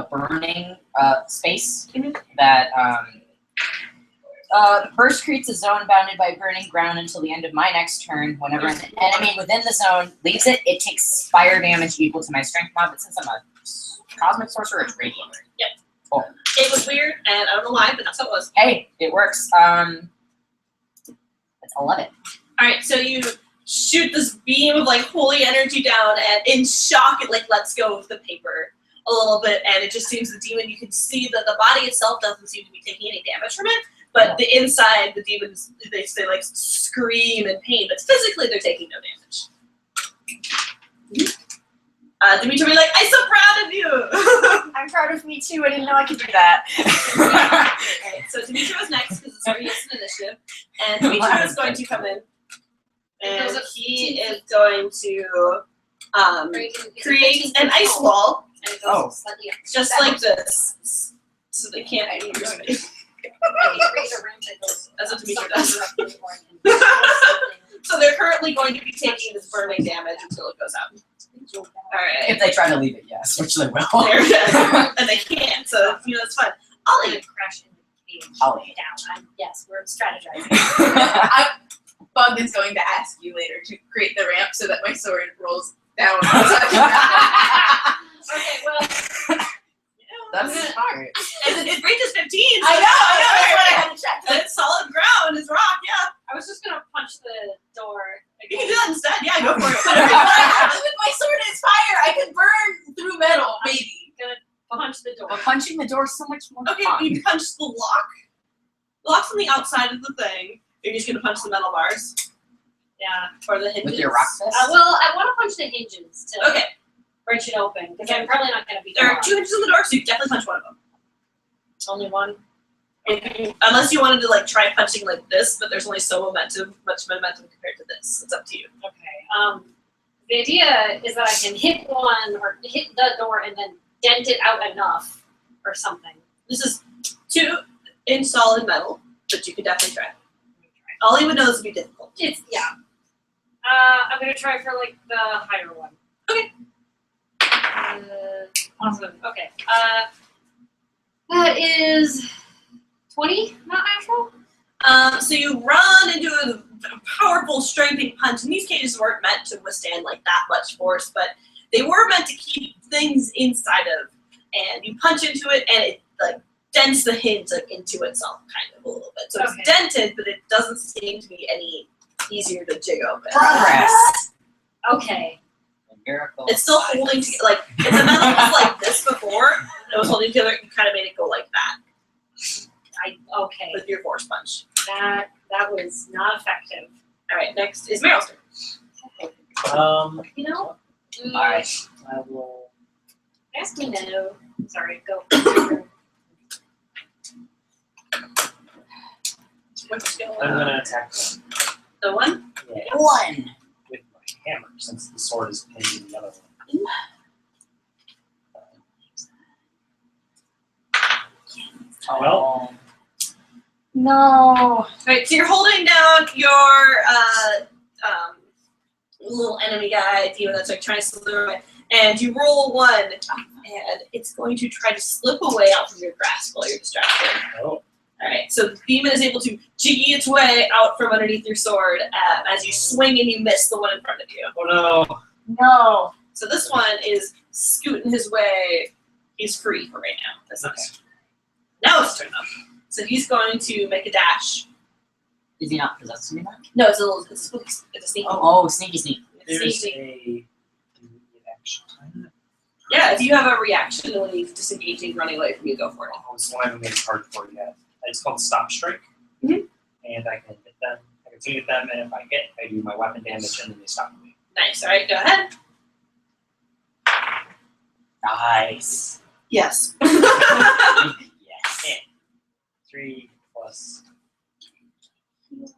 burning space that the burst creates a zone bounded by burning ground until the end of my next turn. Whenever an enemy within the zone leaves it, it takes fire damage equal to my strength mod. But since I'm a cosmic sorcerer, it's radiant. Yep. Cool. It was weird, and I don't know why, but that's how it was. Hey, it works. It's 11. Alright, so you shoot this beam of like holy energy down, and in shock, it like lets go of the paper a little bit, and it just seems the demon, you can see that the body itself doesn't seem to be taking any damage from it, but the inside, the demons, they like scream in pain, but physically they're taking no damage. Dimitri will be like, I'm so proud of you! I'm proud of me too. I didn't know I could do that. Alright, so Dimitri was next because it's already an initiative, and Dimitri is going to come in, and he is going to create an ice wall, And it goes Oh. slightly up. just like this, so they can't enter your space. And you create a room that goes That's what Dimitri something does. directly So they're currently going to be taking this burning damage until it goes out. Alright. If they try to leave it, yes, which they will. And they can't, so it's fun. I'll even crash into the cage I'll eat. down. Yes, we're strategizing. Bug is going to ask you later to create the ramp so that my sword rolls down. Okay, well, That's smart. And it reaches 15. I know, that's what I had to check. And it's solid ground, it's rock, yeah. I was just gonna punch the door You again. can do that instead, yeah, go for it. With my sword is fire. I can burn through metal, maybe. Punch the door. But punching the door is so much more Okay, fun. you punch the lock. The lock's on the outside of the thing. You're just gonna punch the metal bars. Yeah. Or the hinges. With your rock fist? Well, I want to punch the hinges to Okay, wrench it open because I'm probably not gonna be there are gone. 2 hinges on the door, so you can definitely punch one of them. Only one. Unless you wanted to like try punching like this, but there's only much momentum compared to this. It's up to you. Okay. The idea is that I can hit one or hit the door and then dent it out enough or something. This is 2 in solid metal, but you could definitely try. All you would know is it'd be difficult. It's I'm gonna try for like the higher one. Okay. Awesome. Okay. That is 20, not natural. So you run into a powerful, strengthening punch, and these cages weren't meant to withstand like that much force, but they were meant to keep things inside of. And you punch into it, and it like dents the hinge like into itself, kind of a little bit. So Okay. it's dented, but it doesn't seem to be any easier to jig open. Progress. Okay. A miracle. It's still holding together. Like if the metal was like this before, and it was holding together, you kind of made it go like that Okay. with your force punch. That was not effective. All right, next is Meryl's turn. You know? Alright. I will. Ask me no. Sorry, go. What's skill? I'm gonna attack them. The one? Yeah, 1. with my hammer, since the sword is pinned in the other one. Well. No. Right, so you're holding down your little enemy guy, demon that's like trying to slither away, and you roll a 1, and it's going to try to slip away out from your grasp while you're distracted. Oh. Alright, so the demon is able to jiggy its way out from underneath your sword as you swing and you miss the one in front of you. Oh no. No. So this one is scooting his way. He's free for right now. That's okay. Now it's turn up. So he's going to make a dash. Is he not possessed anymore? No, it's a sneak. Oh, sneaky sneak. There's Sneak. a action time. Yeah, if you have a reaction when he's disengaging, running away from you, go for it. Oh, it's the one I haven't made a card for yet. It's called Stop Strike. Mhm. And I can hit them. I can swing at them, and if I hit, I do my weapon damage, and then they stop me. Nice. All right, go ahead. Nice. Yes. Yes. 3 plus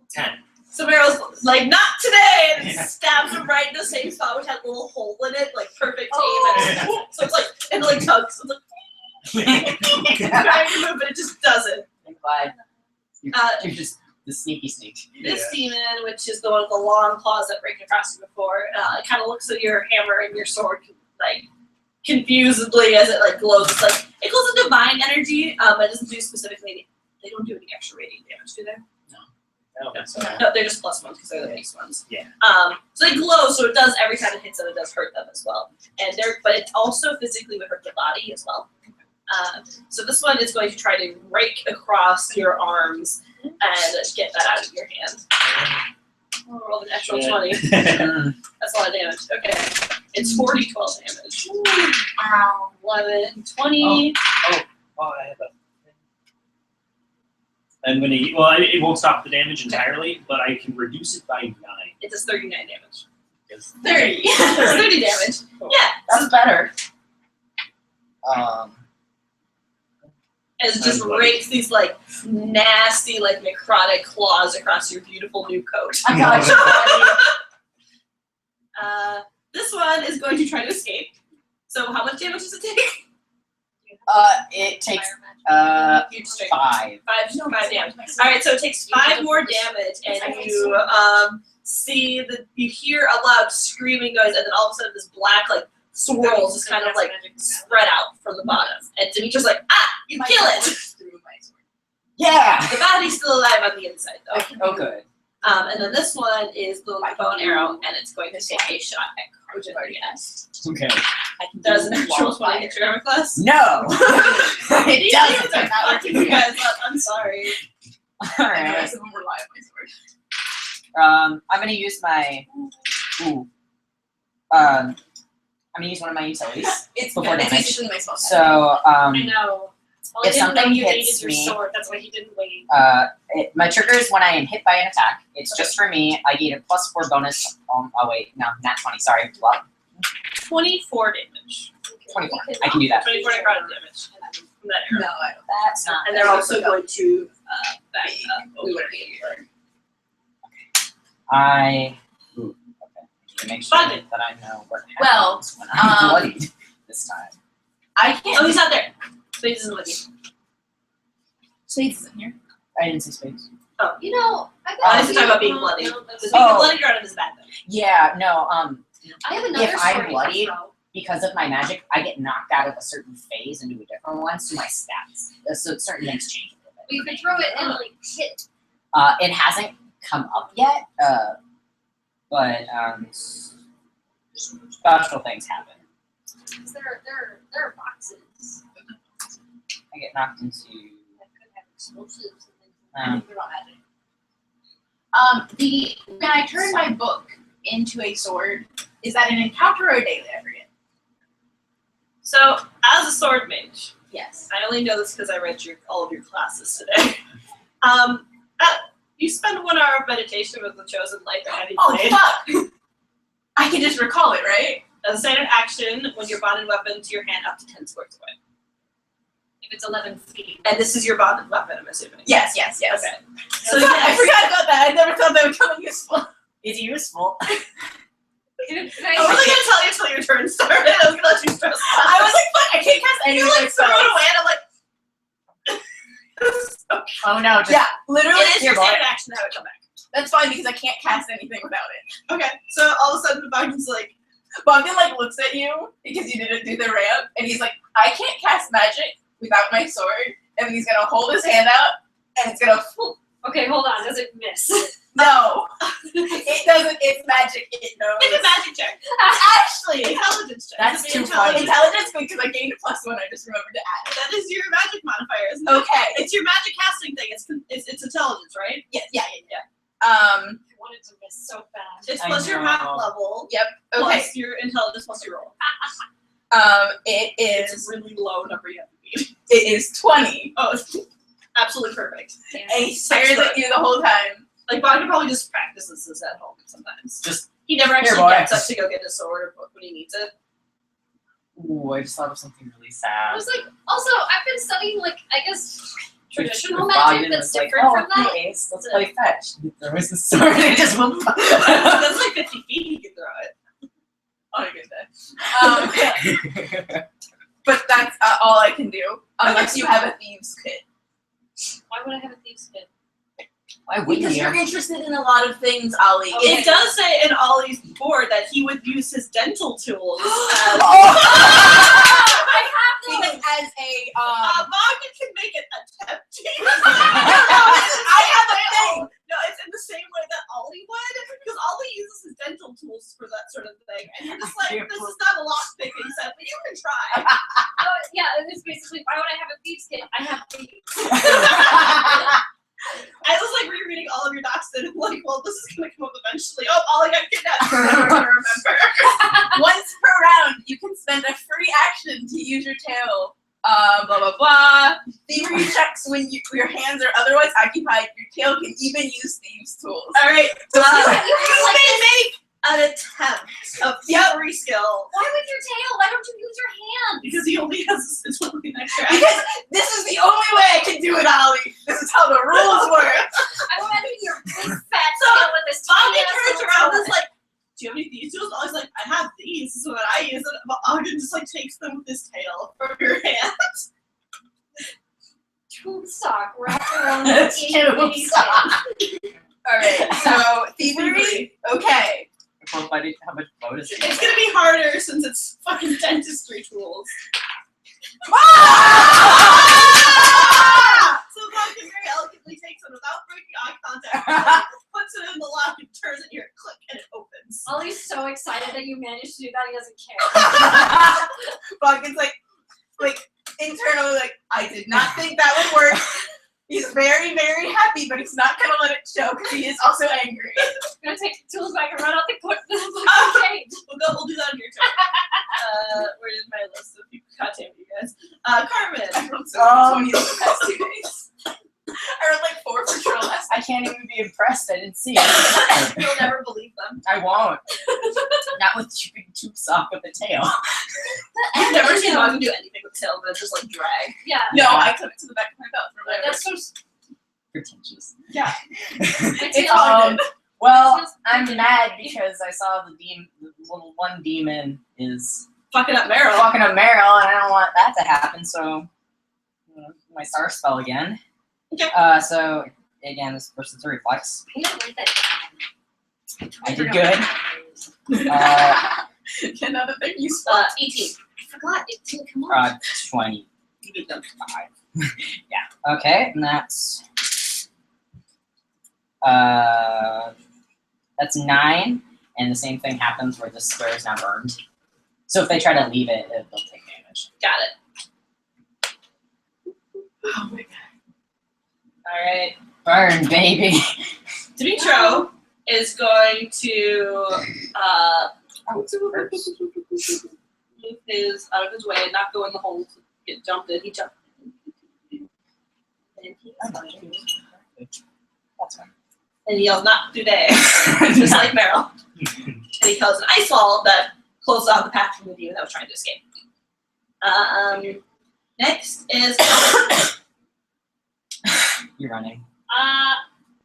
10. So Meryl's like, not today, and Yeah. stabs him right in the same spot, which had a little hole in it, like perfect aim. Oh. And so it's like, and it like tugs. It's like, trying to move, but it just doesn't. I'm glad. You're just the sneaky sneak. This Yeah. demon, which is the one with the long claws that break across you before, it kind of looks at your hammer and your sword, like, confusedly as it, like, glows. It's like, it glows with divine energy, but it doesn't do specifically, they don't do any extra radiant damage, do they? I don't think so. No, they're just +1s because they're the base ones. Yeah. So they glow, so it does every time it hits them, it does hurt them as well. And but it also physically would hurt the body as well. So this one is going to try to rake across your arms and get that out of your hand. Oh, roll an extra 20. That's a lot of damage. Okay. It's 4d12 damage. Ow. 11, 20. Oh, I have a. I'm gonna. Well, it won't stop the damage entirely, but I can reduce it by 9. It does 39 damage. Yes. 30. It's 30 damage. Oh. Yeah. That's better. As it just I'm bloody. rakes these like nasty, like necrotic claws across your beautiful new coat. I got This one is going to try to escape. So how much damage does it take? It takes You just take 5. 5 damage. All right, so it takes 5 more damage, and you see that you hear a loud screaming noise, and then all of a sudden this black like swirls just kind of like spread out from the bottom, and Demetra's like, you kill it. Yeah. The body's still alive on the inside though. Oh, good. And then this one is the bow and arrow, and it's going to take a shot at Carmen. Yes. Okay. Does an actual 20 hit your armor class? No. It These doesn't. demons are not looking you guys up. I'm sorry. All right. Of them rely on my sword. I'm gonna use my. I'm gonna use one of my utilities. It's Before good. It's damage. basically my spell. So I know. Well, If I didn't know something you hits hated your me- sword. That's why he didn't wait. my trigger is when I am hit by an attack. It's just for me. I get a +4 bonus. Oh wait, no, not 20. Sorry, what? 24 damage. 24. I can do that. 24 necrotic damage from that arrow. No, I don't. That's not. And they're also going to back up over here. I. Ooh, okay. I need to make sure Fine. that I know what happens Well, when I'm bloodied this time. I can't. Oh, he's not there. So he doesn't with you. Spades is in here. I didn't see space. You know, I I was talking about being bloody. No, Because Oh. being bloody around is bad thing. Yeah, no. I have another If I'm story. bloodied- so- Because of my magic, I get knocked out of a certain phase into a different one, so my stats, so certain things change a little bit. We could throw it and like hit. It hasn't come up yet, but special things happen. Cause there are boxes I get knocked into. that could have explosives and things. Um, They're not magic. When I turn my book into a sword, is that an encounter or a daily? I forget. So, as a sword mage, Yes. I only know this because I read all of your classes today. You spend 1 hour of meditation with the chosen light that Abby Oh played. fuck! I can just recall it, right? As a standard action, when your bonded weapon to your hand up to 10 squares away. If it's 11 feet. And this is your bonded weapon, I'm assuming. Yes. Okay. So I forgot about that. I never thought that would come in useful. It's useful. I wasn't gonna tell you until your turn started. I was gonna let you stress out. I was like, fuck! I can't cast any You of like my throw it spells. away, and I'm like, this is so Oh no, just Yeah, literally. It is your Here, boy. standard action to have it come back. That's fine because I can't cast anything without it. Okay, so all of a sudden Bogdan's like, Bogdan like looks at you because you didn't do the ramp, and he's like, I can't cast magic without my sword. And then he's gonna hold his hand out, and it's gonna. Okay, hold on. Does it miss? No, it doesn't. It's magic. It knows. Make a magic check. Actually, intelligence check. That's It's an too funny. intelligence because I gained a +1. I just remembered to add it. That is your magic modifier, isn't it? Okay. It's your magic casting thing. It's intelligence, right? Yeah. I wanted to miss so bad. It's I plus your know. half level. Okay. Plus your intelligence plus your roll. It It's is. a really low number you have to beat. It is 20, Oh, it's absolutely perfect. Damn. and he stares at you the whole time. Like Bogdan probably just practices this at home sometimes. just. He never actually boy. gets up to go get his sword or book when he needs it. Ooh, I just thought of something really I sad. was like, also, I've been studying, like, I guess, traditional Bogdan magic that's was like, different oh, from that. hey, Ace, let's play fetch. He throws his sword and it just whoop. That's like 50 feet he can throw it. On a good day. But that's all I can do, unless you have a thieves' kit. Why would I have a thieves' kit? Why wouldn't Because you? you're interested in a lot of things, Ollie. Okay. It does say in Ollie's board that he would use his dental tools as I have Because those! as a Bogdan can make an attempt to I have a thing. No, it's in the same way that Ollie would, because Ollie uses his dental tools for that sort of thing. And you're just like, this is not a lock picking set, but you can try. Yeah, it's basically, why would I have a thieves' kit? I have thieves. I was like rereading all of your docs and I'm like, well, this is gonna come up eventually. Oh, Ollie got kidnapped. I never gonna remember. Once per round, you can spend a free action to use your tail. Blah blah blah. Thievery checks when your hands are otherwise occupied. Your tail can even use thieves' tools. All right, So you you may make an attempt of thievery skill Why with your tail? Why don't you use your hands? because he only has it's only an extra. because this is the only way I can do it, Ollie. This is how the rules work. I want to your big fat So, tail with this Bogdan tiny turns ass around little and is like, do you have any thieves tools? Ollie's like, I have these. This is what I use. And Bogdan just like takes them with his tail from your hand. tube sock wrapped around That's the tube itty sock. All right. So thievery. Okay. Well, I didn't- how much bonus? It's gonna be harder since it's fucking dentistry tools. So Bogdan very elegantly takes them without breaking eye contact, puts it in the lock and turns it here, click, and it opens. Ollie's so excited that you managed to do that, he doesn't care. Bogdan's like internally like, I did not think that would work. He's very, very happy, but he's not gonna let it show because he is also angry. I'm gonna take the tools back and run out the cage. We'll do that on your turn. Where is my list of people? God damn you guys. Carmen. I rolled so many 20s in the past 2 days. I rolled like 4 for troll last I can't even be impressed. I didn't see it. You'll never believe them. I won't. Not with big tube sock with a tail. You've never seen Bogdan do anything with tail but just like drag. Yeah, No, I took it to the back of my belt. Remember? that's so. Pretentious. Yeah. My It's tail. all good. Well, I'm mad because I saw the little one demon is Fucking up Meryl. fucking a Meryl, and I don't want that to happen. So, my star spell again. Okay. So again, this person's a reflex. I didn't write that down. I did good. Another thing you 18. I forgot. It didn't come up. 20. You beat them. Okay, and that's 9, and the same thing happens where this square is now burned. So if they try to leave it, they'll take damage. Got it. Oh my god. Alright. Burn, baby. Dimitro is going to First. move his out of his way and not go in the hole to get jumped in. He jumped in. And he's going to That's fine. and he yells, "Not today," just like Meryl. And he calls an ice wall that closes off the path from the demon that was trying to escape. Next is You're running.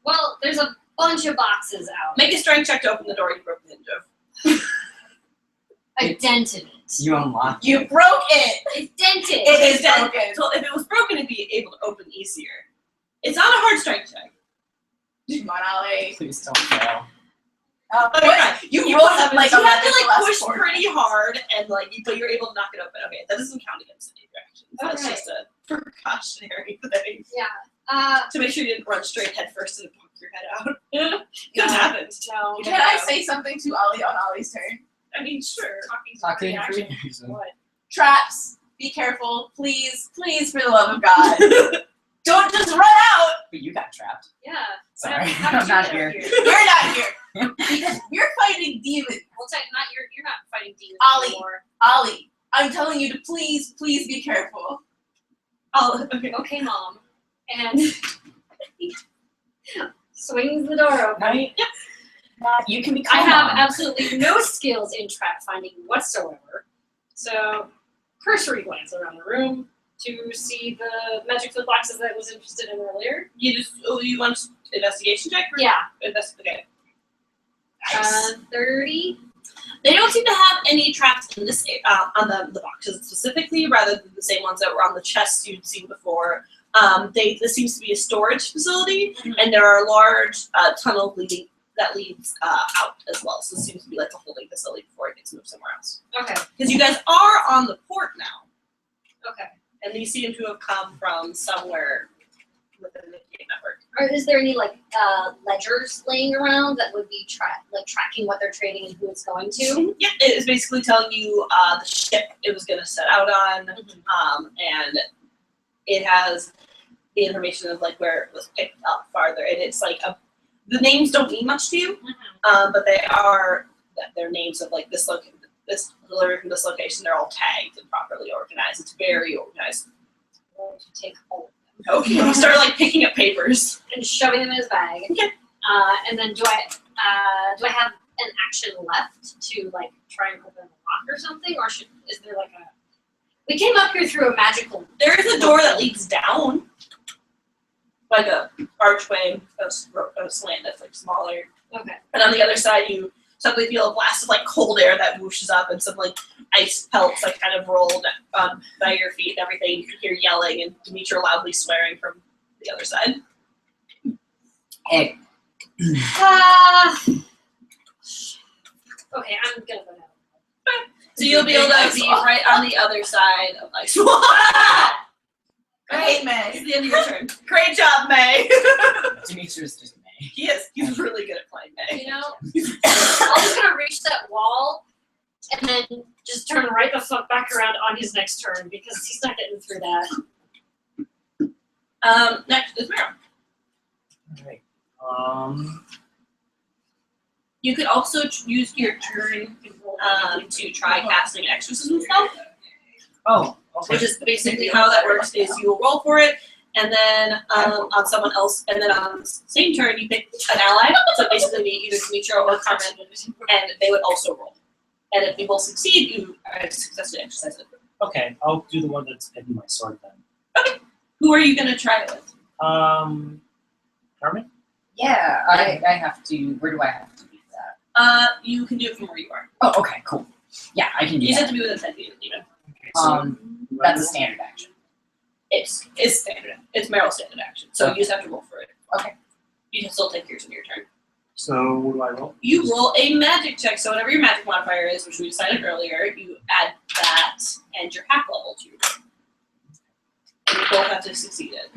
Well, there's a bunch of boxes out. make a strength check to open the door you broke the hinge of. I dented it. You unlock. You broke it. I dented It is Then- broken. So if it was broken, it'd be able to open easier. It's not a hard strength check. Come on, Ollie. Please don't fail. Okay, fine. You You rolled have, like you a have to magical like last push four. pretty hard and like but you're able to knock it open. Okay, that doesn't count against any of your actions. That's Okay. just a precautionary thing Yeah. to make sure you didn't run straight head first and pop your head out. Could No. happen. No. You Can never I know. say something to Ollie on Ollie's turn? I mean, sure. Talking for reaction. reason. What? Traps. Be careful, please, please, for the love of God. Don't just run out. But you got trapped. Yeah. Sorry, How did I'm you not get here. up here? You're not here because we're fighting demons. Well, not you're not fighting demons Ollie. anymore. Ollie, I'm telling you to please, please be careful. Oh, okay. Okay, Mom. And swings the door open. Right? You can be I calm. have absolutely no skills in trap finding whatsoever. So, cursory glance around the room to see the magic foot boxes that I was interested in earlier. You want investigation check? Or Yeah. Okay. 30. They don't seem to have any traps in this on the boxes specifically, rather than the same ones that were on the chests you'd seen before. This seems to be a storage facility, and there are large tunnels that leads out as well. So it seems to be like a holding facility before it gets moved somewhere else. Okay. Because you guys are on the port now, Okay. and these seem to have come from somewhere within the game network. Or is there any ledgers laying around that would be tracking what they're trading and who it's going to? Yeah, it is basically telling you the ship it was going to set out on, and it has the information of like where it was picked up farther. And it's like the names don't mean much to you, but they're names of like this delivery from this location. They're all tagged and properly organized. It's very organized. I'm going to take hold Okay, you start like picking up papers. and shoving them in his bag. Okay. And then do I have an action left to like try and open the lock or something, or is there like a? We came up here through a magical. There is a door that leads down, like a archway, a slant that's like smaller. Okay. And on the other side, you suddenly feel a blast of like cold air that whooshes up, and some like ice pelts like kind of rolled by your feet and everything. You can hear yelling and Demetra loudly swearing from the other side. Hey, Okay, I'm gonna go now. So you'll be able to be right on the other side of Ice Wall. Great, It's May. the end of your turn. Great job, May. Demetrius just May. He's really good at playing May. You know, I'm just gonna reach that wall and then just turn right the fuck back around on his next turn because he's not getting through that. Next is Meryl. Alright. You could also use your turn to try casting an exorcism spell, Oh, okay. which is basically how that works. Is you will roll for it, and then on someone else, and then on the same turn you pick an ally. So basically, be either Demetra or Carmen, and they would also roll. And if you both succeed, you successfully exercise it. Okay, I'll do the one that's picking my sword then. Who are you gonna try it with? Carmen? Yeah, I have to. Where do I have to beat that? You can do it from where you are. Oh, okay, cool. Yeah, I can do You just that. have to be within 10 feet of the demon. Okay, so That's a standard action. It's standard. It's Meryl's standard action. So you just have to roll for it. Okay. You can still take yours in your turn. So what do I roll? You roll a magic check. So whatever your magic modifier is, which we decided earlier, you add that and your hack level to your roll. And you both have to succeed it.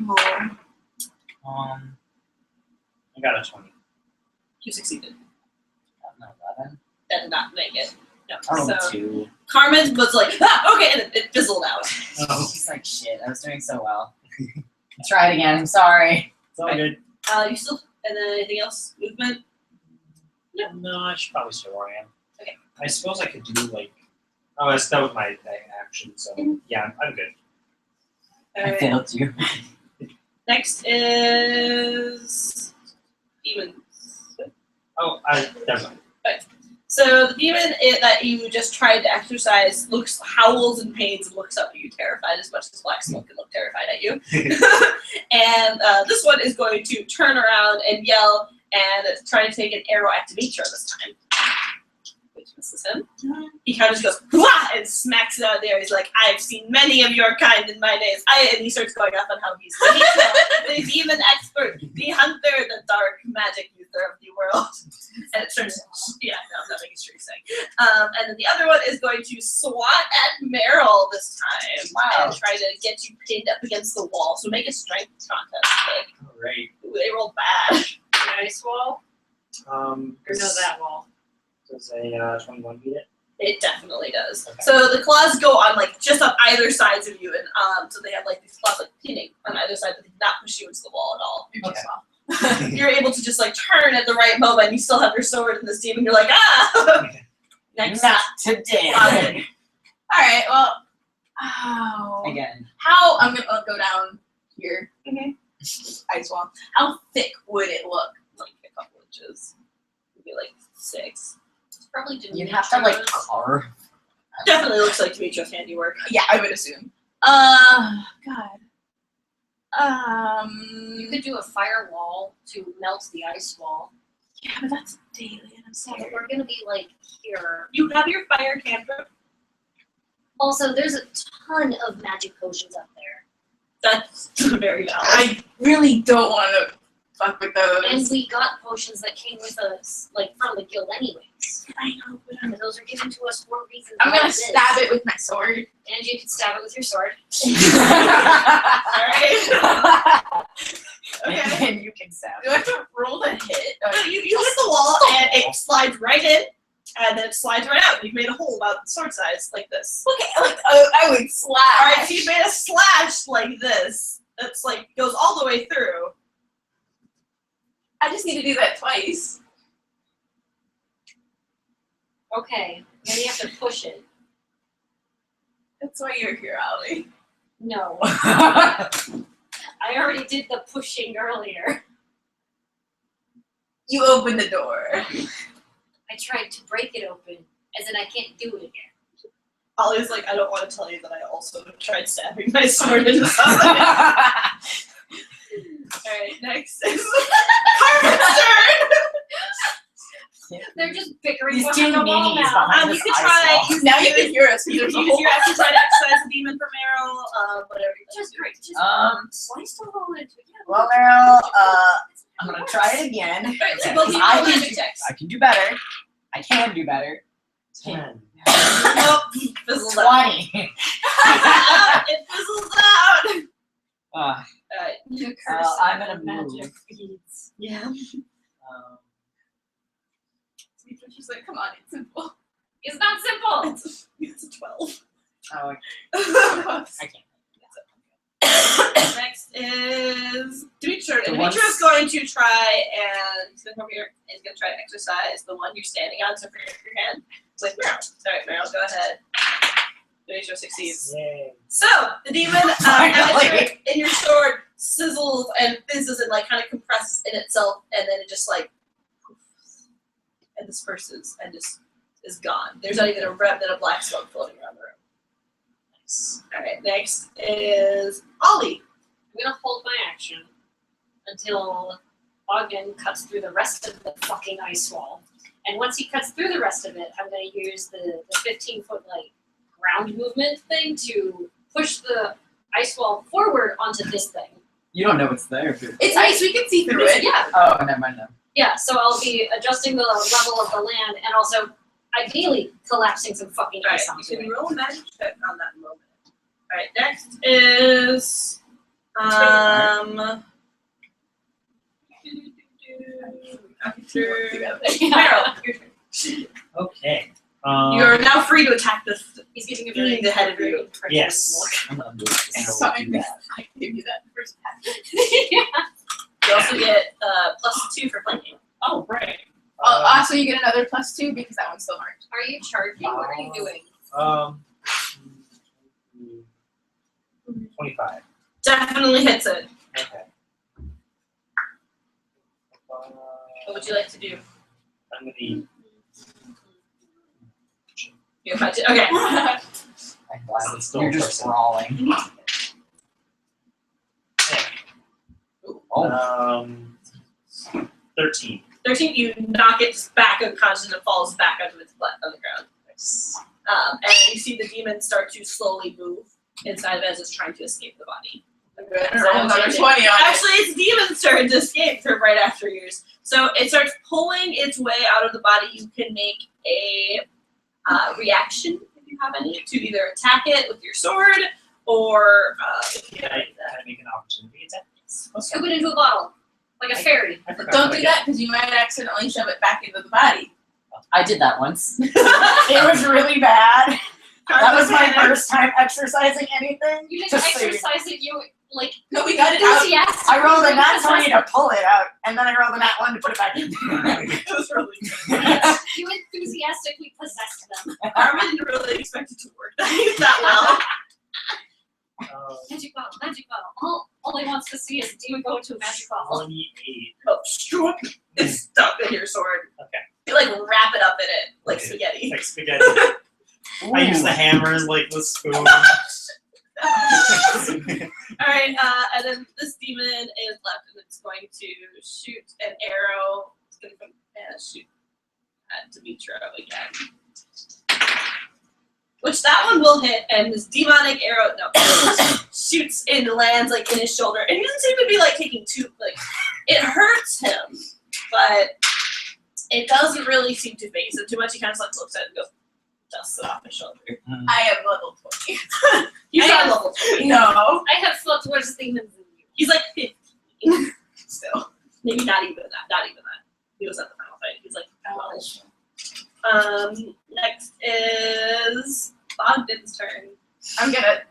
I got a 20. You succeeded. Got an 11. That did not make it. No. I rolled So a 2. Carmen was like, okay, and it fizzled out. Oh, She's like, shit, I was doing so well. Try it again, I'm sorry. it's all good. You still, and then anything else? Movement? No, I should probably stay where I am. Okay. I suppose I could do like. Oh, that was my action, so yeah, I'm good. I Alright. failed you. Next is demons. Oh, never mind. So the demon that you just tried to exorcise howls in pains and looks up at you terrified as much as Black Smoke can look terrified at you. And this one is going to turn around and yell and try to take an arrow at Demetra this time. Which misses him. He kind of just goes, "Wah!" and smacks it out of the air. He's like, I've seen many of your kind in my days. And he starts going off on how he's the demon expert, the hunter, the dark magic user of the world. And it starts, yeah, no, I'm not making sure he's saying. And then the other one is going to swat at Meryl this time. Wow. And try to get you pinned up against the wall. So make a strength contest. Great. Ooh, they rolled bad. The ice wall? Or no, that wall? Does a 21 beat it? It definitely does. Okay. So the claws go on like just on either sides of you, and so they have like these claws like pinning on either side, but they do not push you into the wall at all. You're too Okay. small. You're able to just like turn at the right moment. You still have your sword in this demon. You're like, ah. Next, Not today. Robin. All right. Well, ow. Again. How I'm gonna go down here. Mhm. Ice wall. How thick would it look? Like a couple inches, maybe like 6. It's probably You'd have to like Dimitrios. carve. Definitely looks like Dimitrios' handiwork. Yeah, I would assume. God. You could do a firewall to melt the ice wall. Yeah, but that's daily, and I'm Yeah, but scared. we're gonna be like here. You have your fire cantrip. Also, there's a ton of magic potions up there. That's very valid. I really don't want to fuck with those. And we got potions that came with us, like from the guild anyways. I know, but And those are given to us for reasons. I'm gonna like this. stab it with my sword. And you can stab it with your sword. Alright. Okay. And you can sound. Do I have to roll to hit? No, you hit the wall and it slides right in, and then it slides right out. You've made a hole about sword size like this. Okay, like I would slash. All right, so you've made a slash like this. That's like goes all the way through. I just need to do that twice. Okay. Then you have to push it. That's why you're here, Ollie. No. I already did the pushing earlier. You opened the door. I tried to break it open, as in I can't do it again. Ollie's like, I don't want to tell you that I also tried stabbing my sword into something. Alright, next is Carmen's turn! They're just bickering These behind two the wall meanies now. behind You this could ice try. wall. Now you can hear us. You There's a use whole your action to try to exercise the demon for Meryl, whatever. Just great. Just why still hold it together? Well, Meryl, I'm gonna try it again. Alright, so Okay, both of you I roll can magic do- checks. I can do better. I can do better. 10. Nope, fizzles out. 20. It fizzles out! Uh, Alright. The I'm gonna magic move. beads. Yeah. She's like, come on, it's simple. It's not simple. It's a 12. oh, I can't. Next is Demetrius. The Demetrius ones- is going to try and he's going to come here and he's going to try to exercise the one you're standing on. So for your hand, it's like Meryl. Sorry, Meryl, go ahead. Demetrius succeeds. Yay. So the demon Finally. in your sword sizzles and fizzes and like kind of compresses in itself, and then it just like poofs and disperses and just is gone. There's not even a remnant of black smoke floating around the room. Nice. All right, next is Ollie. I'm gonna hold my action until Ogden cuts through the rest of the fucking ice wall. And once he cuts through the rest of it, I'm gonna use the 15-foot like ground movement thing to push the ice wall forward onto this thing. You don't know what's there, dude. It's nice. We can see through it. Yeah, Oh, never mind. No. yeah. So I'll be adjusting the level of the land and also ideally collapsing some fucking All right, ice you onto can it. roll a magic check on that moment. All right, next is Meryl. Your turn. Okay. You're now free to attack this. He's giving a Being very the head of you. incredulous Yes. look. I'm gonna move this. It's So we'll fine. do that. I gave you that first attack. Yeah. You also get +2 for flanking. Oh, right. Also, you get another +2 because that one's still marked. Are you charging? What are you doing? 25. Definitely hits it. Okay. What would you like to do? I'm gonna You have to, okay. I'm glad It's still you're a just person. brawling. Oh, 13. 13, you knock it just back unconscious and it falls back onto its butt on the ground. And you see the demon start to slowly move inside of it as it's trying to escape the body. Roll another 20 on it. Actually, it's demon's turn to escape from right after yours. So it starts pulling its way out of the body. You can make a reaction, if you have any, to either attack it with your sword or Can I make an opportunity attack? Scoop it into a bottle, like a fairy. I forgot Don't how do to that because you might accidentally shove it back into the body. I did that once. It was really bad. That was my Carmen, first time exercising anything. You didn't Just so you know. exercise it, you like No, we got it out. enthusiastic. I rolled a nat 20 to pull it out, and then I rolled a nat 1 to put it back in. It was really good. You enthusiastically possessed them. Carmen didn't really expect it to work that well. Magic bottle, magic bottle. All he wants to see is a demon go into a magic bottle. 28. Oh, stroke. It's stuck in your sword. Okay. You like wrap it up in it like spaghetti. Like spaghetti. I use the hammers like the spoon. Alright, and then this demon is left and it's going to shoot an arrow. It's going to shoot at Dimitro again. Which that one will hit, and this demonic arrow shoots and lands like in his shoulder. And he doesn't seem to be like taking too it hurts him, but it doesn't really seem to phase him too much. He kind of like looks at it and goes, dusts it off his shoulder. I have level 20. He's I not have- level 20. No. I have flipped worse demons than you. He's like 15 still. Maybe not even that. Not even that. He was at the final fight. He's like 12. Next is Bogdan's turn. I'm gonna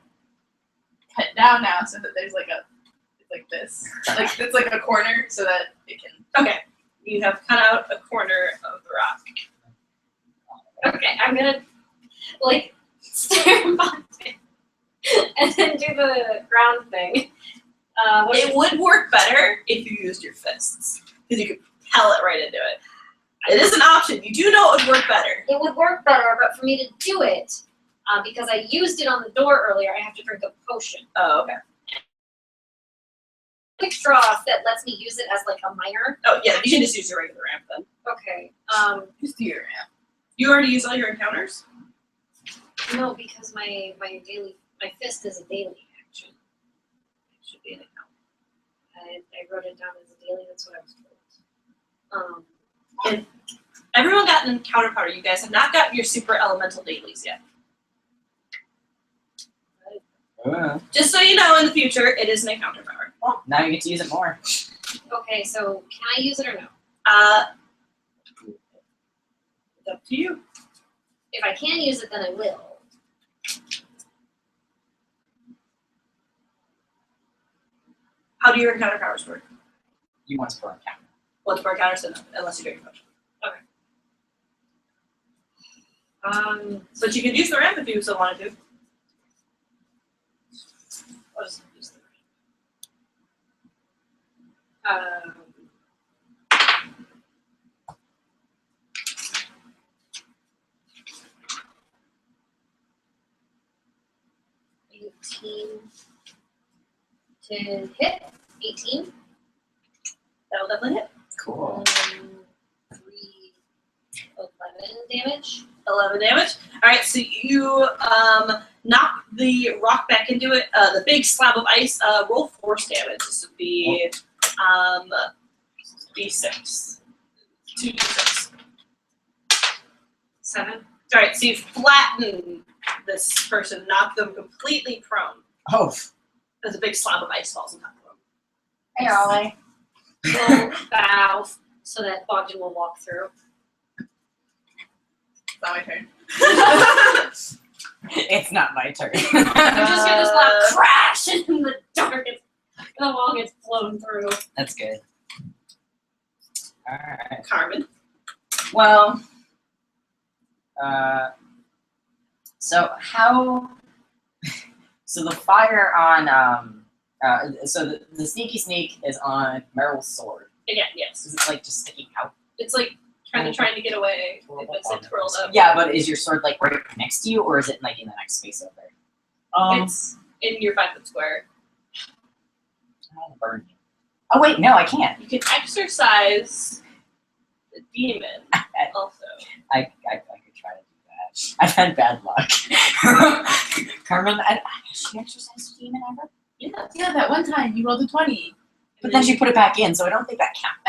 cut down now so that there's like it's like this. Like it's like a corner so that it can. Okay. You have cut out a corner of the rock. Okay, I'm gonna like stare on it and then do the ground thing. What It would work better if you used your fists. Because you could propel it right into it. It is an option. You do know it would work better. it would work better, but for me to do it, because I used it on the door earlier, I have to drink a potion. Oh, okay. Quick draw that lets me use it as like a minor. Oh, yeah, you can just use your regular ramp then. Okay. Just do your ramp. You already used all your encounters? No, because my fist is a daily action. It should be an account. I wrote it down as a daily. That's what I was told. Everyone got an encounter power. You guys have not gotten your super elemental dailies yet. Just so you know, in the future, it is an encounter power. Well, now you get to use it more. Okay, so can I use it or no? It's up to you. If I can use it, then I will. How do your encounter powers work? You once per encounter. Once per encounter, so no, unless you drink a potion. But you can use the ramp if you so wanted to. I'll just use the ramp. 18 to hit. 18. That'll definitely hit. Cool. 3, 11 damage. 11 damage. Alright, so you knock the rock back into it. The big slab of ice, roll force damage. This would be D6. 2d6. 7. Alright, so you flatten this person, knock them completely prone. Oh, As a big slab of ice falls on top of them. Hey, Ollie. We'll bow so that Bogdan will walk through. It's not my turn. it's not my turn. You just hear this loud crash in the dark. The wall gets blown through. That's good. Alright. Carmen. Well, so how? So the fire on so the sneaky sneak is on Meryl's sword. Again, yes. Is it like just sticking out? It's like trying to get away. If it's like twirled up. Yeah, but is your sword like right next to you, or is it like in the next space over? It's in your 5-foot square. I don't wanna burn you. Oh wait, no, I can't. You can exercise demon also. I could try to do that. I've had bad luck. Carmen, has she exercised a demon ever? Yeah. Yeah, that one time you rolled a 20. But then she put it back in, so I don't think that counts.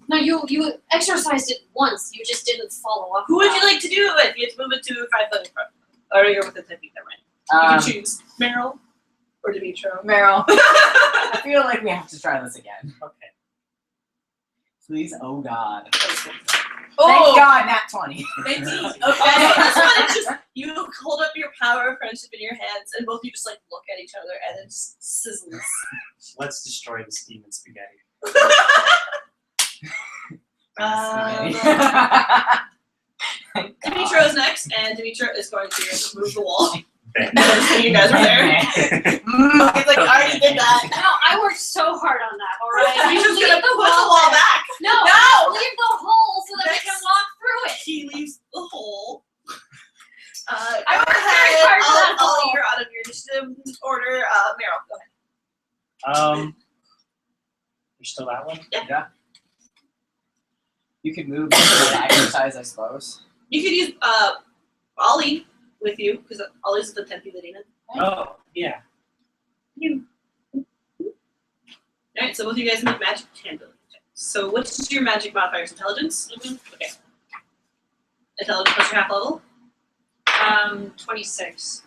No, you exercised it once. You just didn't follow up. Who would with you like to do it with? You have to move it to 5 foot in front. Or you're within 10 feet, never mind. You can choose Meryl or Demetro. Meryl, I feel like we have to try this again. Okay. Please, oh god. Oh! Thank God, nat 20. 19. Okay. Okay. This one is just you hold up your power of friendship in your hands, and both of you just like look at each other, and it just sizzles. Let's destroy this demon spaghetti. Demetro is next, and Demetro is going to move the wall. Ben. So you guys are there. He's like, I already did that. No, I worked so hard on that. All right. Demetro's Leave gonna the push the wall back. No, No! leave the hole so that we can walk through it. He leaves the hole. I Go worked very ahead. hard for that I'll hole. you're out of your initiative order. Meryl, go ahead. There's still that one? Yeah. You could move into exercise, I suppose. You could use Ollie with you, because Ollie's the 10 feet demon. Oh, yeah. Alright, so both of you guys make magic handling checks. So what's your magic modifiers? Intelligence? Okay. Intelligence plus your half level. 26.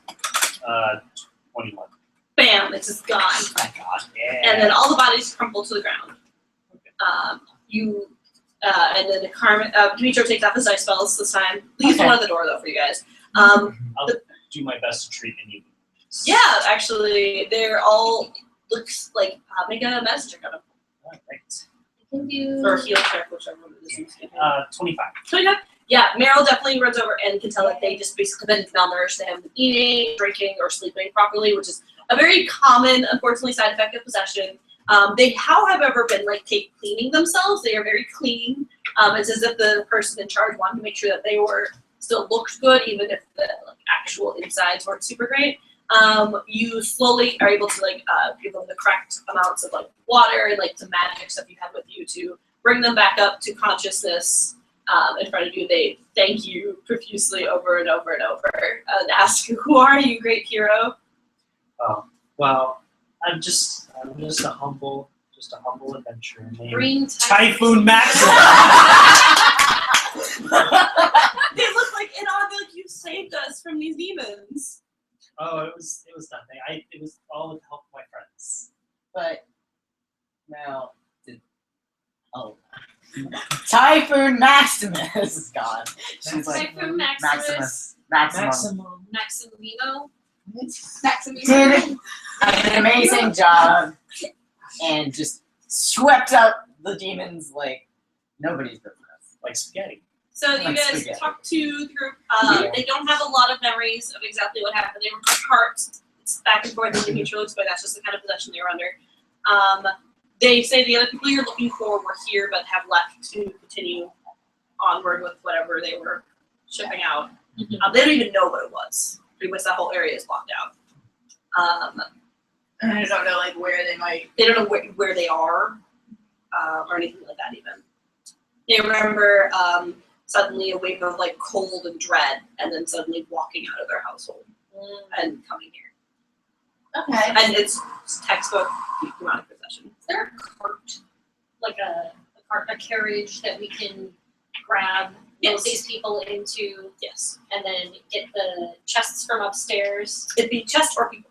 21. Bam, it's just gone. Thank God. Yeah. And then all the bodies crumple to the ground. And then Carmen, Demetro takes off his ice spells this time. Leaves Okay. one at the door though for you guys. I'll do my best to treat any of them. Yeah, actually, they're all looks like make a medicine check on them. Alright, thanks. You can do. Or a heal check, whichever one it is. 25. So yeah, Meryl definitely runs over and can tell that they just basically been malnourished. They haven't been eating, drinking, or sleeping properly, which is a very common, unfortunately, side effect of possession. They however been cleaning themselves. They are very clean. It's as if the person in charge wanted to make sure that they were still looked good, even if the actual insides weren't super great. You slowly are able to give them the correct amounts of water and some magic stuff you have with you to bring them back up to consciousness. In front of you, they thank you profusely over and over and over and ask, "Who are you, great hero?" Well, I'm just a humble adventurer named Green Typhoon Maximum. They look like you saved us from these demons. Oh, it was nothing. It was all with the help of my friends. But, well, Typhoon Maximus is gone. She's like, Typhoon Maximus. Maximum. Maximino. Did an amazing job and just swept up the demons like nobody's business. Like spaghetti. So you Like guys spaghetti. talk to the group. Yeah. They don't have a lot of memories of exactly what happened. They were carts back and forth, and Demetri looks, but that's just the kind of possession they were under. They say the other people you're looking for were here, but have left to continue onward with whatever they were shipping out. They don't even know what it was, because that whole area is blocked out. And I don't know where they might. They don't know where they are, or anything like that even. They remember suddenly a wave of cold and dread, and then suddenly walking out of their household and coming here. Okay. And it's textbook demonic possession. Is there a cart, a carriage that we can grab Yes. these people into, Yes. and then get the chests from upstairs? It'd be chest or people.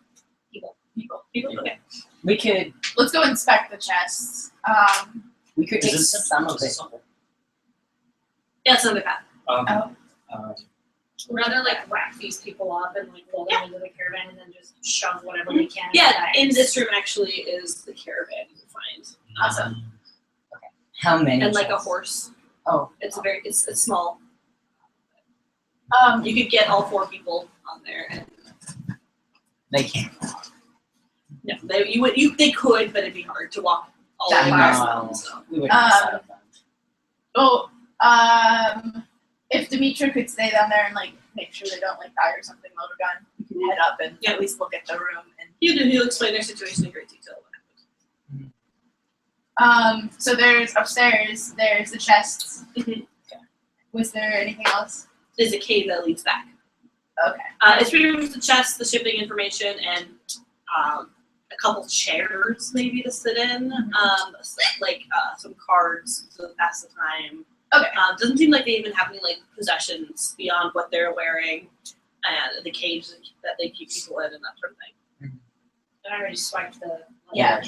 People. Okay. We could Let's go inspect the chests. take Is this some of it. simple? Yeah, it's another path. Rather wrap these people up and roll them into the caravan and then just shove whatever we can. Yeah, in in the bags. this room actually is the caravan you find. Awesome. Okay. How many? And a chests? horse. Oh. It's small. Um, You could get all 4 people on there, and They can't. no, they could, but it'd be hard to walk all That the way far. by yourself. So. We would have set up them. oh, if Demetri could stay down there and make sure they don't die or something, load a gun, we can head up and at least look at the room and. He'll explain their situation in great detail. So there's upstairs, there's the chests. Mhm. Was there anything else? There's a cave that leads back. Okay. It's pretty much the chest, the shipping information, and a couple chairs maybe to sit in. Some cards to pass the time. Okay. Doesn't seem like they even have any like possessions beyond what they're wearing, and the cage that they keep people in and that sort of thing. And I already swiped the. Yeah.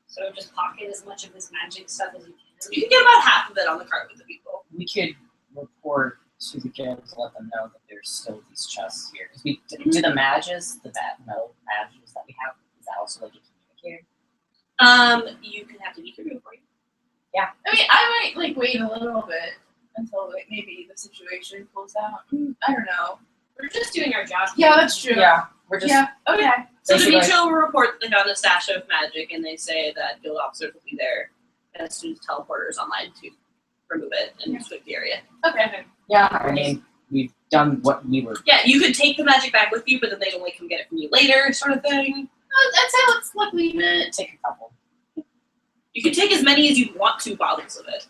So just pocket as much of this magic stuff as you You can. can get about half of it on the cart with the people. We could report to the guild to let them know that there's still these chests here. Because we do the mages, the metal mages that we have, is that also like a communicator? You can have to be removed for you. I mean, I might like wait a little bit until like maybe the situation pulls out. I don't know. We're just doing our job. Yeah, that's true. Yeah, we're just Yeah. Okay. So the Basically- Mitchell will report that they found a stash of magic, and they say that guild officers will be there as soon as teleporters online to remove it and sweep the area. Okay. yeah. I mean, we've done what we were. Yeah, you could take the magic back with you, but then they'd only come get it from you later, sort of thing. I'd say let's leave it. Take a couple. You can take as many as you want to bottles of it.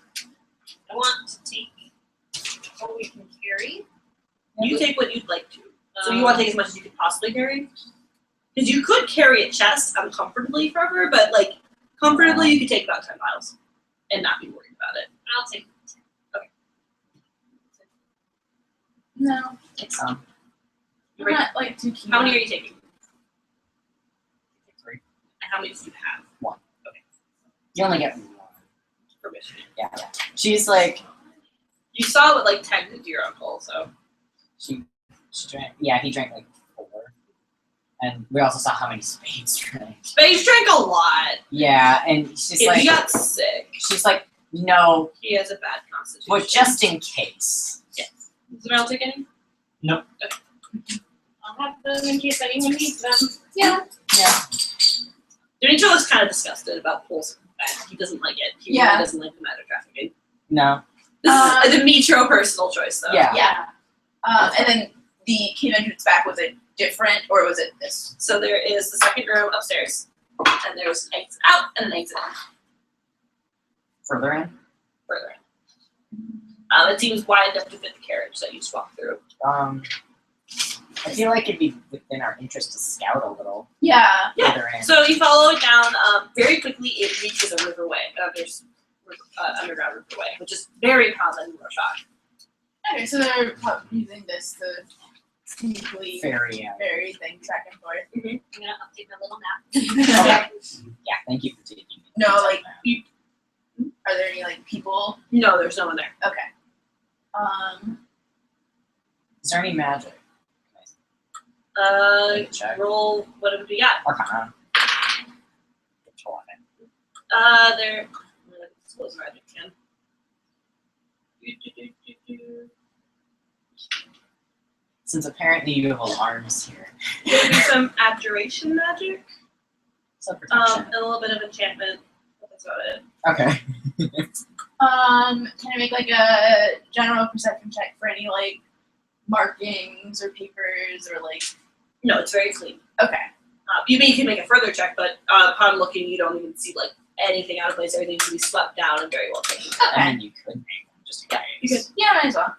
I want to take what we can carry. You take what you'd like to. So you want to take as much as you could possibly carry? Because you could carry a chest uncomfortably forever, but like comfortably you could take about 10 vials and not be worried about it. I'll take. No, Take some. I'm not like too keen. How many are you taking? Take 3. And how many do you have? You only get 1. Permission. Yeah. She's like You saw what like 10 did to your uncle, so. she drank. Yeah, he drank like 4. And we also saw how many spades drank. Space drank a lot. Yeah, and she's If like, he got sick, she's like, no, he has a bad constitution. but just in case. Does Mel take any? I'll have them in case anyone needs them. Yeah. Yeah. Demetrio looks kind of disgusted about Pulse. He doesn't like it. He Yeah. really doesn't like the matter trafficking. No. This is a Demetrio personal choice, though. Yeah. Yeah. And then the cave entrance back, was it different or was it this? So there is the second room upstairs, and there's an exit out and an exit in, Further in. further in. It seems wide enough to fit the carriage that you just walk through. I feel like it'd be within our interest to scout a little Yeah. Yeah. further in. So you follow it down. Very quickly, it reaches a riverway. There's underground riverway, which is very common in Rorschach. Okay, so they're probably using this to sneakily Very. ferry things back and forth. I'm gonna update my little map. Okay. Yeah. Thank you for taking it. No, like, are there any like people? No, there's no one there. Okay. Is there any magic? Check. Roll whatever we got. Arcana. 20. There. Close magic again. Since apparently you have alarms here. Maybe some abjuration magic. So protection. And a little bit of enchantment. But that's about it. Okay. Can I make like a general perception check for any like markings or papers or like? No, it's very clean. Okay. You can make a further check, but upon looking, you don't even see like anything out of place. Everything can be swept down and very well taken care of. I mean, you could make them just in You case. could. Yeah, might as well.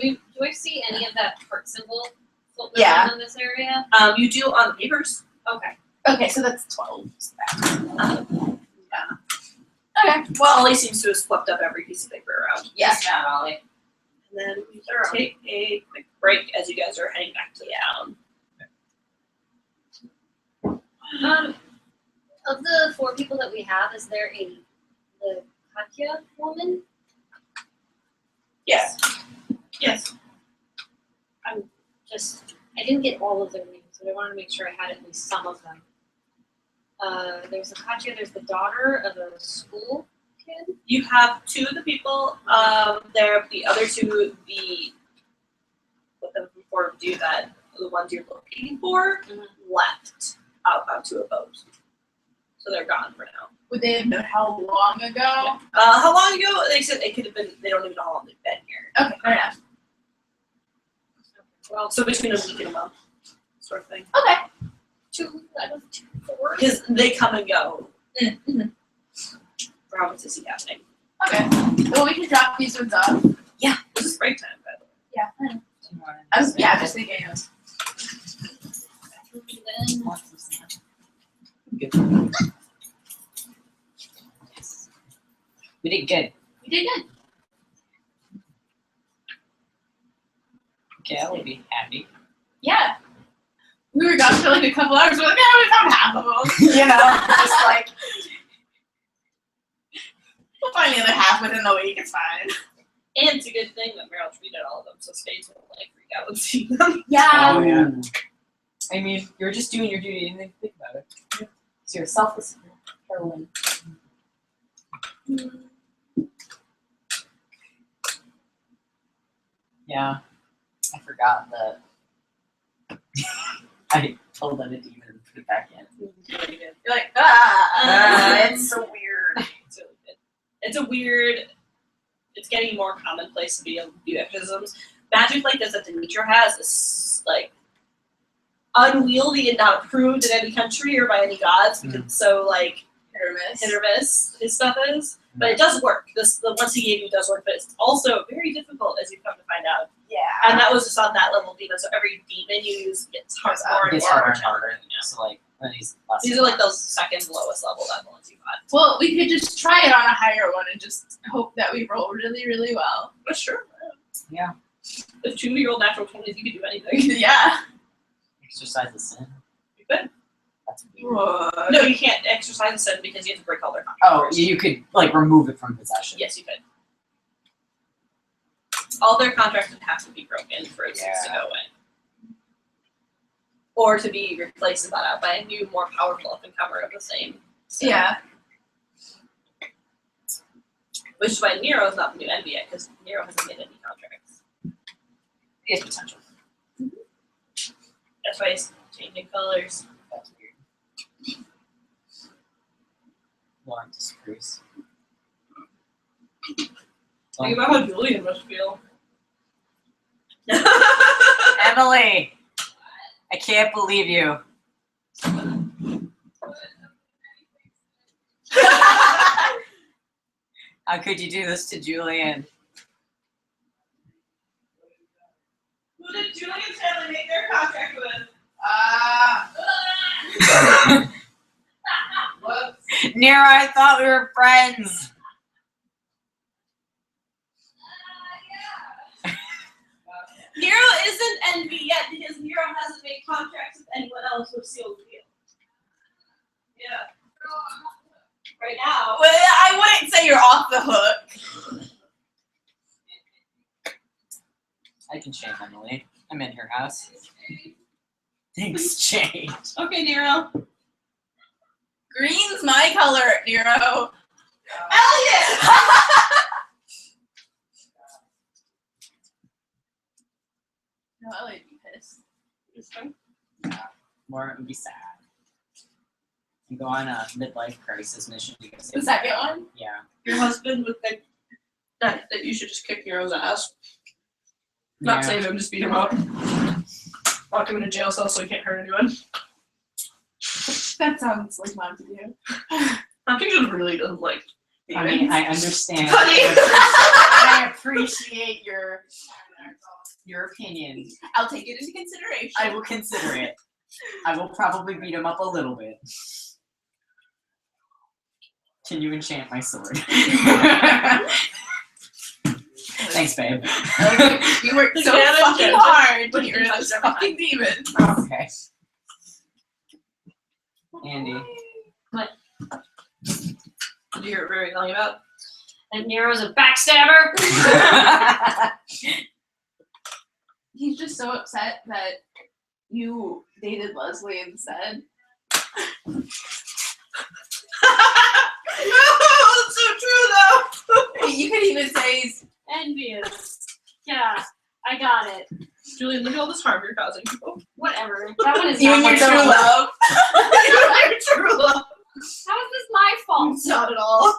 Do I see any of that heart symbol floating Yeah. around in this area? You do on the papers. Okay. Okay, so that's 12. Okay. Okay. Well, Ollie seems to have swept up every piece of paper around. Yeah. Not Ollie. And then we can take a quick break as you guys are heading back to the town. Of the 4 people that we have, is there the Katya woman? Yes. Yes. I didn't get all of their names, but I wanted to make sure I had at least some of them. There's the Katya, there's the daughter of a school kid. You have 2 of the people there. The other 2, what them before do that, the ones you're looking for, left out onto a boat. So they're gone for now. Would they have known how long ago? How long ago? They said it could have been, they don't even know how long they've been here. Okay, fair enough. Well, So between a week and a month, sort of thing. Okay. 2 out of 2, 4. Because they come and go For all to see happening. Okay. Well, we can drop these ones off. This is break time, by the way. Yeah. I was just thinking. We did good. We did good. Okay, I will be happy. Yeah. We were gone for like a couple hours. We're like, yeah, we found half of them. You know, just like We'll find the other half within the week. It's fine. And it's a good thing that Meryl tweeted all of them, so Spades will like freak out and see them. yeah. yeah. I mean, you're just doing your duty and then think about it. So you're selfless heroine. Yeah. I forgot that I pulled out a demon and put it back in. Really good. You're like, ah. It's so weird. It's really good. It's a weird. It's getting more commonplace to be able to do exorcisms. Magic like this that Demetra has is like unwieldy and not approved in any country or by any gods because it's so like Hit or miss. hit or miss his stuff is. But it does work. The ones he gave you does work, but it's also very difficult as you come to find out. Yeah. And that was just on that level demon. So every demon you use gets more It and gets more harder and harder. challenging, yeah. So like when these last These are like those second lowest level ones you got. Well, we could just try it on a higher one and just hope that we roll really, really well. But sure. Yeah. With 2-year-old natural 20s, you could do anything. Yeah. exercise the sin. You could. That's weird. No, you can't exercise the sin because you have to break all their contracts. Oh, you could like remove it from possession. Yes, you could. All their contracts would have to be broken for it to go away. Or to be replaced by a new, more powerful up and comer of the same. sin. Yeah. Which is why Nero's not the new envy yet, because Nero hasn't made any contracts. He has potential. That's why he's changing colors. That's weird. Lauren disagrees. Think about how Julian must feel. Emily, I can't believe you. How could you do this to Julian? Who did Julian's family make their contract with? Nero, I thought we were friends. Nero isn't envy yet because Nero hasn't made contracts with anyone else with sealed deal. Yeah. Right now. Well, I wouldn't say you're off the hook. I can shame Emily. I'm in her house. Things change. Okay, Nero. Green's my color, Nero. Elliot! No, Elliot would be pissed. Lauren would be sad. You go on a midlife crisis mission to go save The second one? Yeah. Your husband would think that you should just kick Nero's ass. Not Yeah. save him, just beat him up. Lock him in a jail cell so he can't hurt anyone. That sounds like mom to do. I think he really doesn't like I mean, I understand. Honey. I appreciate your opinion. I'll take it into consideration. I will consider it. I will probably beat him up a little bit. Can you enchant my sword? Thanks, babe. You worked so Yeah, fucking yeah. hard to But get rid of you this touched fucking demon. Okay. Andy. Did you hear very long about? And Nero's a backstabber. He's just so upset that you dated Leslie instead. No, that's so true though. You could even say he's Envious. Yeah, I got it. Julian, look at all this harm you're causing people. Whatever. That one is you not and your my true fault. love. Your true love. How is this my fault? It's not at all.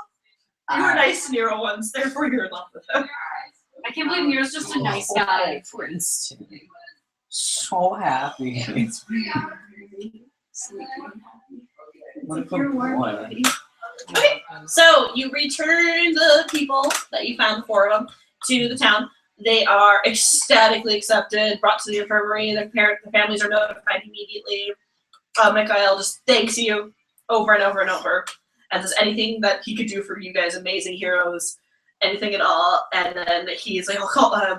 You were Alright. nice to Nero once, therefore you're in love with him. I can't believe Nero's just a nice guy. Princeton. So happy. What a good boy. Okay. So you return the people that you found, the 4 of them, to the town. They are ecstatically accepted, brought to the infirmary. Their families are notified immediately. Mikhail just thanks you over and over and over, and does anything that he could do for you guys, amazing heroes, anything at all. And then he's like,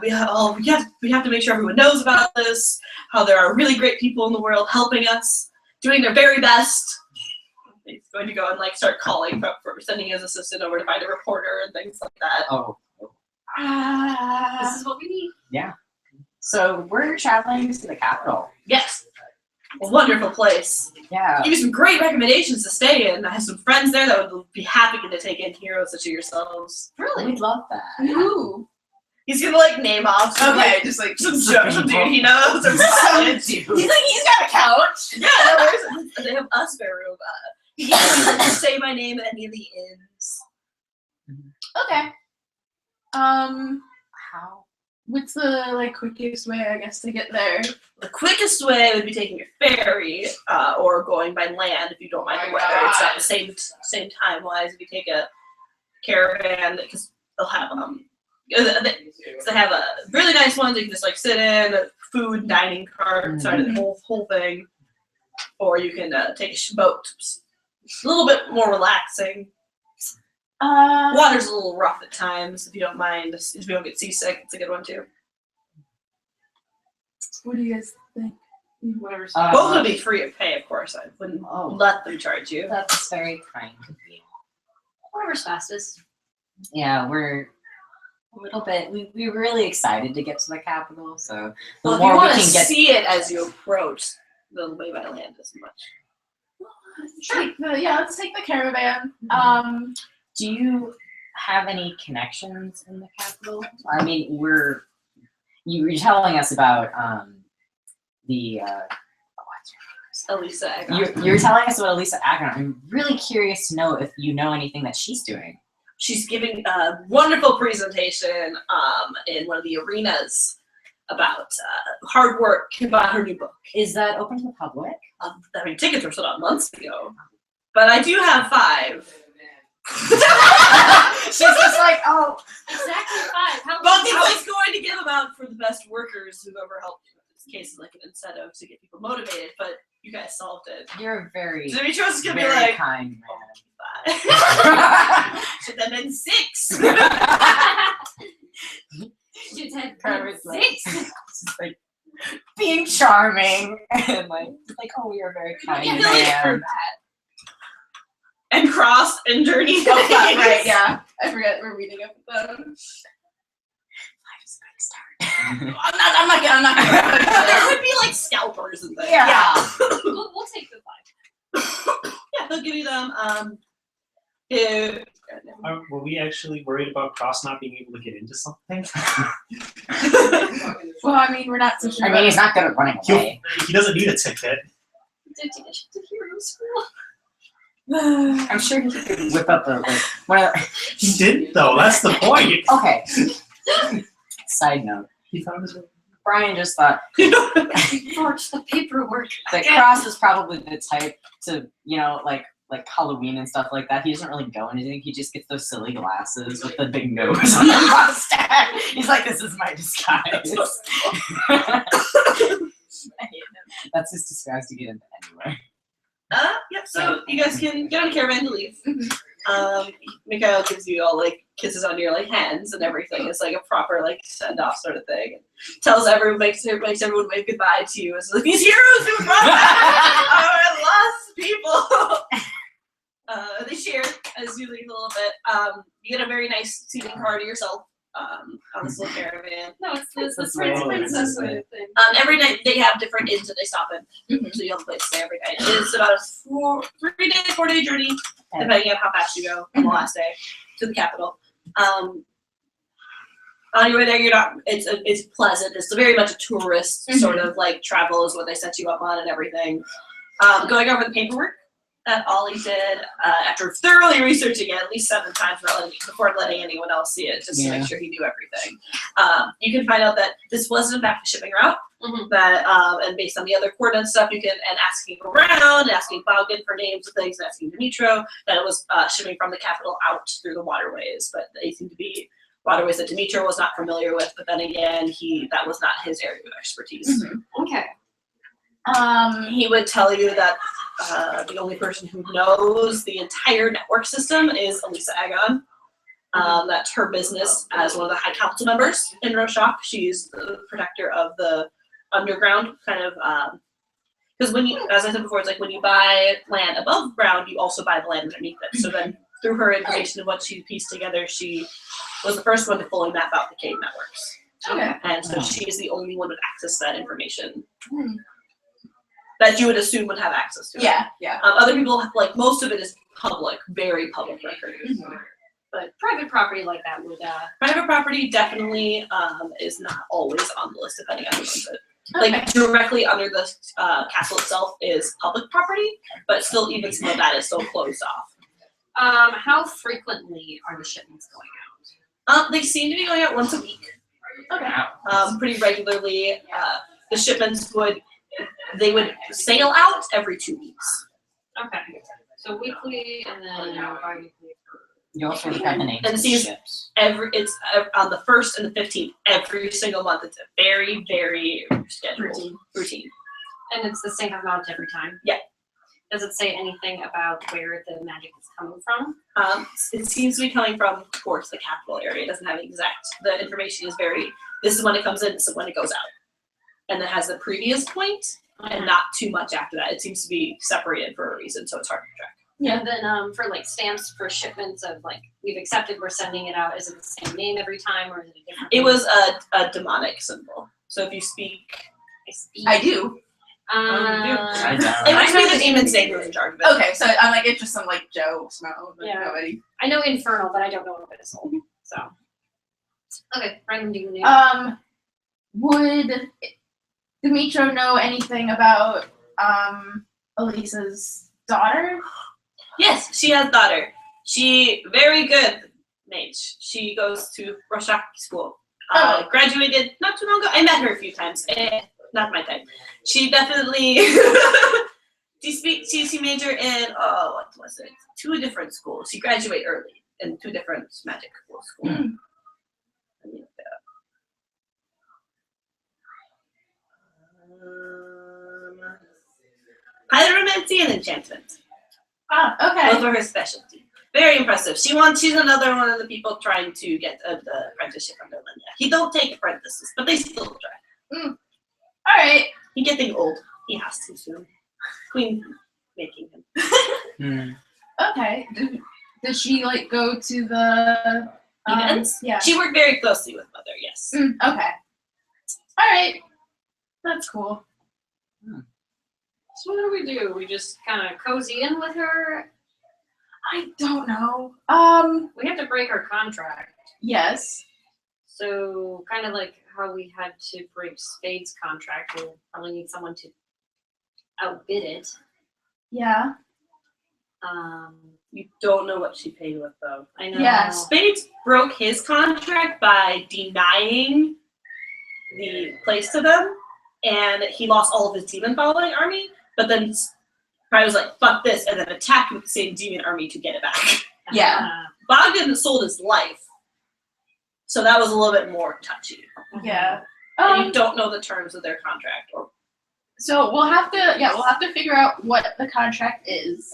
we have to make sure everyone knows about this. How there are really great people in the world helping us, doing their very best. He's going to go and start calling for sending his assistant over to find a reporter and things like that. Oh. This is what we need. Yeah. So we're traveling to the capital. Yes, a wonderful place. Yeah. Give you some great recommendations to stay in. I have some friends there that would be happy to take in heroes such as yourselves. We'd love that. Ooh. He's gonna name off some, Okay, just some dude he knows. Or something. He's got a couch. Yeah, no worries. They have a spare room. You can say my name at any of the inns. Okay. How? What's the quickest way, I guess, to get there? The quickest way would be taking a ferry or going by land if you don't mind the weather. It's not the same time wise. If you take a caravan, because they'll have they have a really nice ones you can just sit in, a food dining cart, sort of the whole thing, or you can take a boat. It's a little bit more relaxing. Water's a little rough at times, if you don't mind. If you don't get seasick, it's a good one too. What do you guys think? Whatever's Both would be free of pay, of course. I wouldn't Oh. let them charge you. That's very kind of you. Whoever's fastest. Yeah, we're a little bit. We're really excited to get to the capital. So the Well, if you more we want to can get. see it as you approach, the way by land isn't much. Let's take the caravan. Do you have any connections in the capital? I mean, you're telling us about the. Elisa Agon. You're telling us about Elisa Agon. I'm really curious to know if you know anything that she's doing. She's giving a wonderful presentation in one of the arenas about hard work about her new book. Is that open to the public? I mean, tickets were sold out months ago, but I do have 5. She's just like, oh, Exactly 5. How But I was going to give them out for the best workers who've ever helped you. In this case, like an incentive to get people motivated, but you guys solved it. You're very, Demetrios is gonna be very like, kind man. 5. Should have been 6. Should have Carver's been like- 6. Just like being charming and like oh, you're a very kind Yeah, really for man. And Cross and Journey. Oh, that's right, yeah. I forget we're reading up with them. I'm not There would be like scalpers and things. Yeah. We'll take the 5. Yeah, they'll give you them. Were we actually worried about Cross not being able to get into something? Well, I mean, we're not so sure. I mean, he's not good at running away. He doesn't need a ticket. Did you get to hero school? I'm sure he could whip up a like one of He didn't though. That's the point. okay. Side note. He found his way. Brian just thought Forge the paperwork. that Cross is probably the type to, like Halloween and stuff like that. He doesn't really go anything. He just gets those silly glasses with the big nose on the mustache. He's like, this is my disguise. That's his disguise to get into anywhere. Yeah, so you guys can get on a caravan to leave. Mikhail gives you all kisses on your hands and everything. It's like a proper send off sort of thing. Tells everyone, makes everyone wave goodbye to you. It's like these heroes who brought back our lost people. They cheer as you leave a little bit. You get a very nice seating car to yourself on this little caravan. No, it's the That's Prince right. Princess thing. Every night they have different inns that they stop in, so you have a place to stay every night. It's about a 4-day journey, depending on how fast you go on the last day to the capital. On your way there, you're not. It's pleasant. It's very much a tourist sort of travel is what they set you up on and everything. Going over the paperwork that Ollie did after thoroughly researching it at least 7 times before letting anyone else see it, just to make sure he knew everything. You can find out that this wasn't in fact a shipping route. Mhm. That and based on the other coordinate stuff, you can and asking around, asking Bogdan for names of things, and asking Dimitro that it was shipping from the capital out through the waterways, but they seem to be waterways that Dimitro was not familiar with. But then again, that was not his area of expertise. Okay. He would tell you that the only person who knows the entire network system is Elisa Agon. That's her business as one of the High Council members in Roshak. She's the protector of the underground, kind of, because when you, as I said before, it's like when you buy land above ground, you also buy the land underneath it. So then, through her information and what she pieced together, she was the first one to fully map out the cave networks. Okay. And so she is the only one with access to that information that you would assume would have access to it. Yeah. Other people, like most of it is public, very public record. But private property like that would, Private property definitely is not always on the list depending on who owns it. Like directly under the castle itself is public property, but still even some of that is still closed off. how frequently are the shipments going out? They seem to be going out once a week. Okay. Pretty regularly. The shipments would sail out every 2 weeks. Okay. So weekly and then bi-weekly for. You also look at the names And of see the if- ships. It's on the 1st and the 15th every single month. It's a very, very scheduled routine. And it's the same amount every time? Yeah. Does it say anything about where the magic is coming from? It seems to be coming from towards the capital area. It doesn't have exact. The information is very. This is when it comes in. This is when it goes out, and it has the previous point and not too much after that. It seems to be separated for a reason, so it's hard to track. Yeah. And then for like stamps for shipments of like we've accepted, we're sending it out. Is it the same name every time or is it a different? It name? was a demonic symbol. So if you speak, I do. I it don't. must be the demon's name who's in charge of it. Okay, so I'm like, it's just some like Joe Snow, but Yeah. nobody. I know Infernal, but I don't know if it's sold. So. Okay, random do you name? Would Dimitro know anything about Elisa's daughter? Yes, she has a daughter. She very good mage. She goes to Roshak school. Graduated not too long ago. I met her a few times. Not my type. She definitely. She major in what was it? 2 different schools. She graduated early in 2 different magic schools. Let me look that up. Pyromancy and enchantment. Okay. Those were her specialty. Very impressive. She's another one of the people trying to get the apprenticeship under Linda. He don't take apprentices, but they still try. All right. He getting old. He has to soon. Queen making him. Okay. Does she like go to the Events? Yeah. She worked very closely with Mother, yes. Okay. All right. That's cool. So what do? We just kind of cozy in with her. I don't know. We have to break our contract. Yes. So kind of like how we had to break Spade's contract, we'll probably need someone to outbid it. Yeah. You don't know what she paid with, though. I know. Yeah. Spades broke his contract by denying the place to them, and he lost all of his demon following army, but then Pride was like, fuck this, and then attacked with the same demon army to get it back. Yeah. Bogdan sold his life, so that was a little bit more touchy. Yeah. And you don't know the terms of their contract, or So we'll have to figure out what the contract is.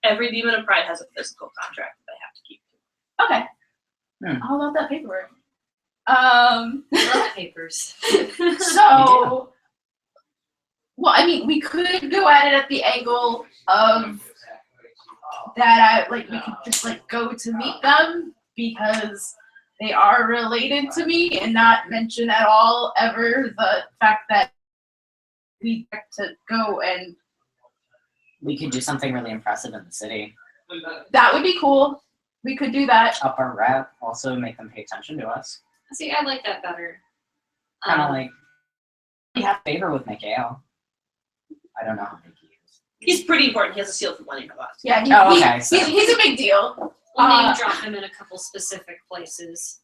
every demon of Pride has a physical contract that they have to keep. Okay. How about that paperwork? Love papers. So, well, I mean, we could go at it at the angle of that. We could just like go to meet them because they are related to me, and not mention at all ever the fact that we have to go, and We could do something really impressive in the city. that would be cool. We could do that. Up our rep, also make them pay attention to us. See, I like that better. Kind of like we have favor with Mikhail. I don't know how big he is. He's pretty important. He has a seal for one of us. Yeah, Oh, okay, so- he's a big deal. We'll name drop him in a couple specific places.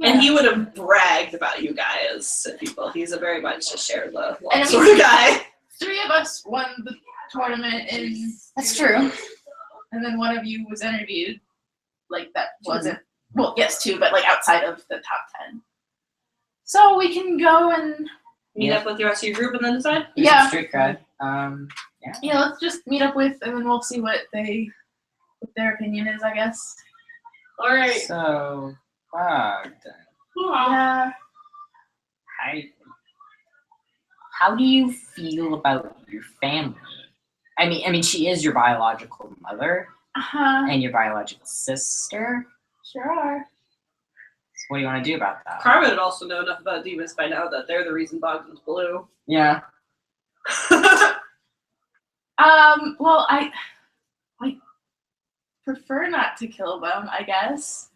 And he would have bragged about you guys to people. He's a very much a share the love And sort of guy. 3 of us won the tournament, That's true. and then one of you was interviewed. Like that wasn't. Well, yes, 2, but like outside of the top 10. So we can go and Meet up with the rest of your group and then decide. Do some Yeah. street cred. let's just meet up with, and then we'll see what their opinion is, I guess. Alright. So, Bogdan, Yeah. how do you feel about your family? I mean, she is your biological mother and your biological sister. Sure are. So what do you want to do about that? Carmen would also know enough about demons by now that they're the reason Bogdan's blue. Yeah. Well, I prefer not to kill them, I guess.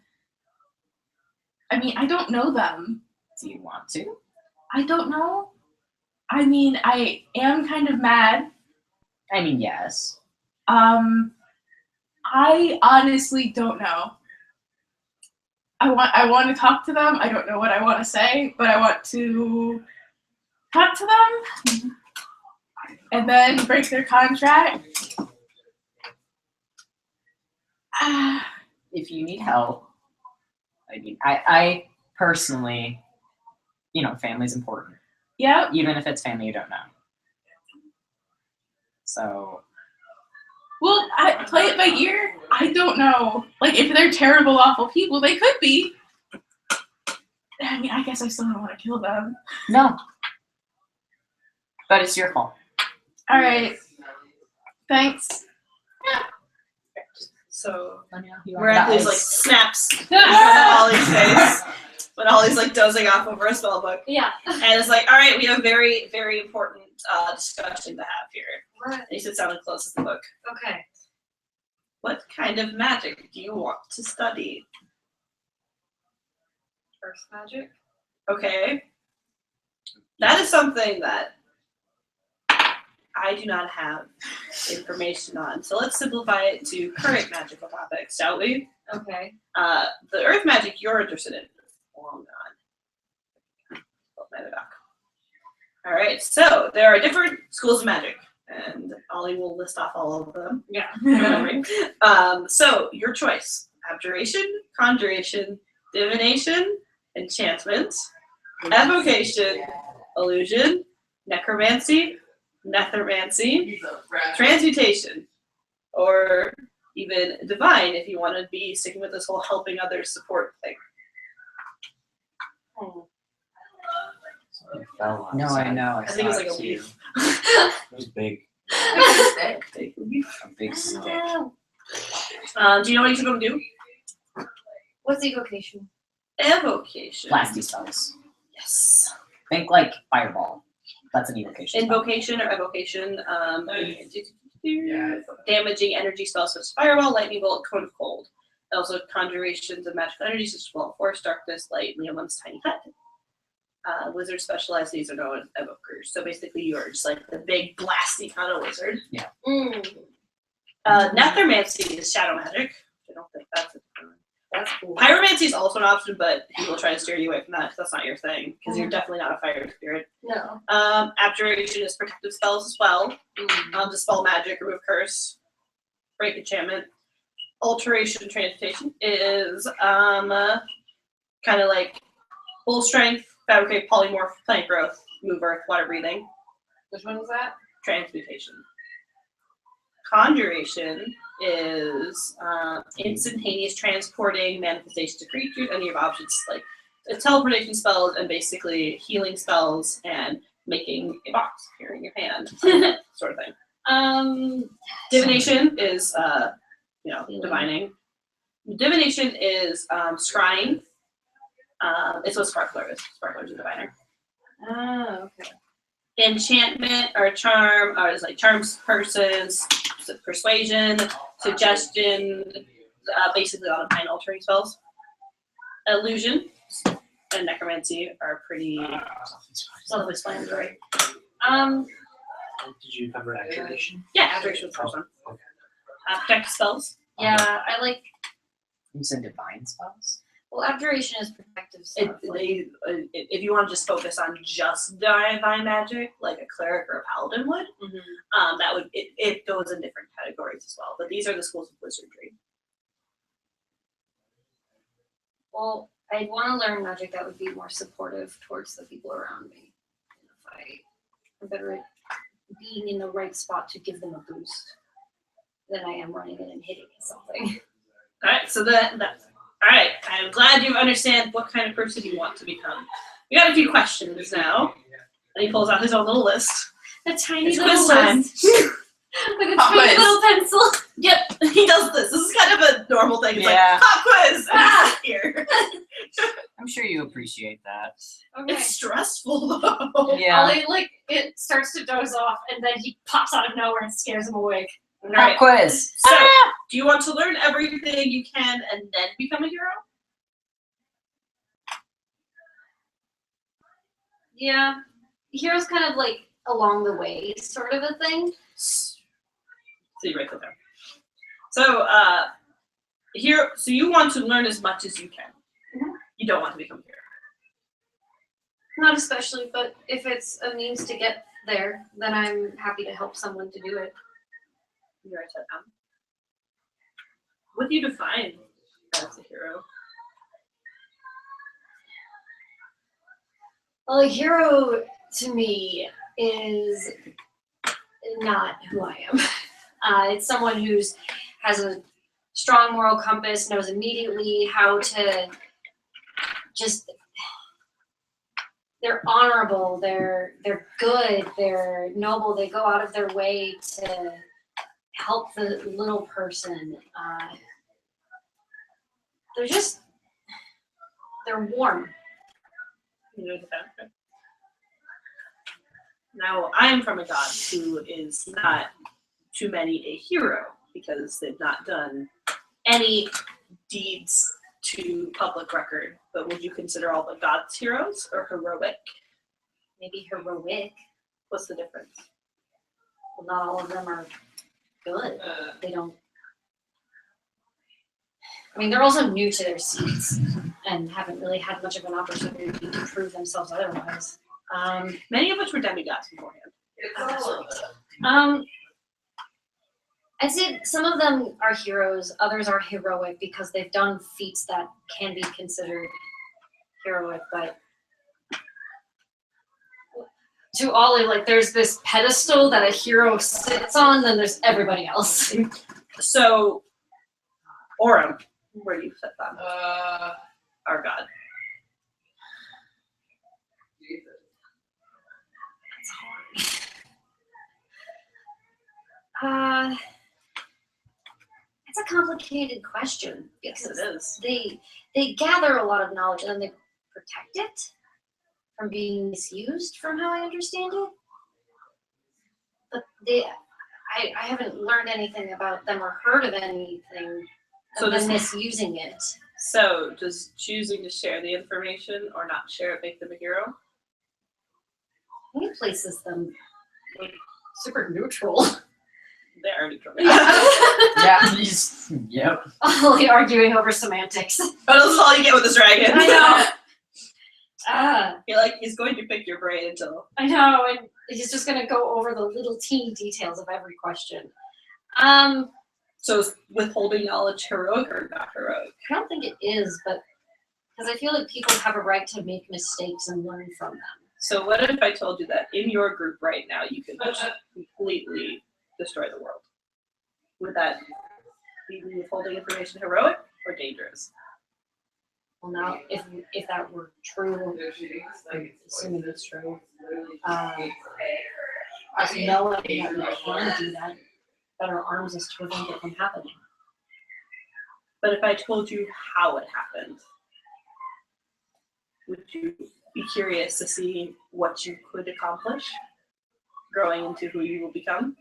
I mean, I don't know them. Do you want to? I don't know. I mean, I am kind of mad. I mean, yes. I honestly don't know. I want to talk to them. I don't know what I want to say, but I want to talk to them and then break their contract. If you need help, I mean, I personally, family's important. Yep. Even if it's family you don't know. So, Well, I play it by ear. I don't know. Like, if they're terrible, awful people, they could be. I mean, I guess I still don't want to kill them. no. But it's your fault. All right. Thanks. So Let me know if you want Miraculous that. like snaps in front of Ollie's face when Ollie's like dozing off over a spell book. Yeah. And it's like, all right, we have a very, very important discussion to have here. What? And he sits down and closes the book. Okay. What kind of magic do you want to study? Earth magic. Okay. That is something that I do not have information on. So let's simplify it to current magical topics, shall we? Okay. The earth magic you're interested in. Long on. All right, so there are different schools of magic, and Ollie will list off all of them. Yeah. So your choice: abjuration, conjuration, divination, enchantment, evocation, illusion, necromancy, nethermancy, transmutation, or even divine if you want to be sticking with this whole helping others support thing. No, I know. I think it was like a saw it leaf. It was big. A big stick. Do you know what you're going to do? What's evocation? Evocation. Blasty spells. Yes. Think like fireball. That's an evocation. spell. Invocation or evocation. Damaging energy spells such as fireball, lightning bolt, cone of cold. Also conjurations of magical energies such as wall, force, darkness, light, Leomund's tiny hut. Wizards specialize, these are known as evokers. So basically you're just like the big blasty kind of wizard. Nethermancy is shadow magic. I don't think that's That's cool. Pyromancy is also an option, but people try to steer you away from that because that's not your thing. Because you're definitely not a fire spirit. No. Abjuration is protective spells as well. Dispel magic, remove curse, break enchantment. Alteration, transmutation is kind of like full strength, fabricate, polymorph, plant growth, move earth, water breathing. Which one is that? Transmutation. Conjuration is instantaneous transporting manifestations of creatures, and you have options like teleportation spells and basically healing spells and making a box appear in your hand, sort of thing. Divination is divining. Divination is scrying. It's what Sparkler is. Sparkler's a diviner. Oh, okay. Enchantment or charm or is like charms, curses, persuasion, suggestion, basically all the mind altering spells. Illusion and necromancy are pretty self-explanatory. Did you cover activation? Yeah, abjuration was the first one. Protective spells. Yeah, I like. You said divine spells? Well, abjuration is protective stuff. If you want to just focus on just divine magic, like a cleric or a paladin would, that would it goes in different categories as well. But these are the schools of wizardry. Well, I'd want to learn magic that would be more supportive towards the people around me. And if I'm better at being in the right spot to give them a boost than I am running in and hitting something. All right, so that's all right. I'm glad you understand what kind of person you want to become. We got a few questions now, and he pulls out his own little list. A tiny It's little quiz time. list. With a Pop tiny quiz. little pencil. Yep, he does this. This is kind of a normal thing. It's Yeah. like pop quiz. And he's here. I'm sure you appreciate that. Okay. It's stressful though. Yeah. Ollie, it starts to doze off, and then he pops out of nowhere and scares him awake. All right. Quiz. So, do you want to learn everything you can and then become a hero? Yeah. Hero's kind of like along the way sort of a thing. So you write that down. So, so you want to learn as much as you can. You don't want to become a hero. Not especially, but if it's a means to get there, then I'm happy to help someone to do it. You write that down. What do you define as a hero? Well, a hero to me is not who I am. It's someone who's has a strong moral compass, knows immediately how to just. They're honorable. They're good. They're noble. They go out of their way to help the little person. They're warm. You know that. Now, I am from a god who is not to many a hero because they've not done any deeds to public record. But would you consider all the gods heroes or heroic? Maybe heroic. What's the difference? Well, not all of them are good. They don't. I mean, they're also new to their seats and haven't really had much of an opportunity to prove themselves otherwise. Many of which were demigods beforehand. I'd say some of them are heroes, others are heroic because they've done feats that can be considered heroic, but to Ollie, like there's this pedestal that a hero sits on, then there's everybody else. So, Orem, where do you set them? Our god. It's a complicated question Yes, because it is. they gather a lot of knowledge and then they protect it from being misused, from how I understand it. But I haven't learned anything about them or heard of anything So of them does- misusing it. So, does choosing to share the information or not share it make them a hero? I think it places them like super neutral. They are neutral. Yeah. Yep. Only arguing over semantics. But this is all you get with this dragon. I know. He's going to pick your brain until. I know, and he's just gonna go over the little teeny details of every question. So is withholding knowledge heroic or not heroic? I don't think it is, but because I feel like people have a right to make mistakes and learn from them. So what if I told you that in your group right now you could just completely destroy the world? Would that be withholding information heroic or dangerous? Well, now, if that were true, I'm assuming it's true. Us knowing that we can do that better arms us to prevent it from happening. But if I told you how it happened, would you be curious to see what you could accomplish growing into who you will become?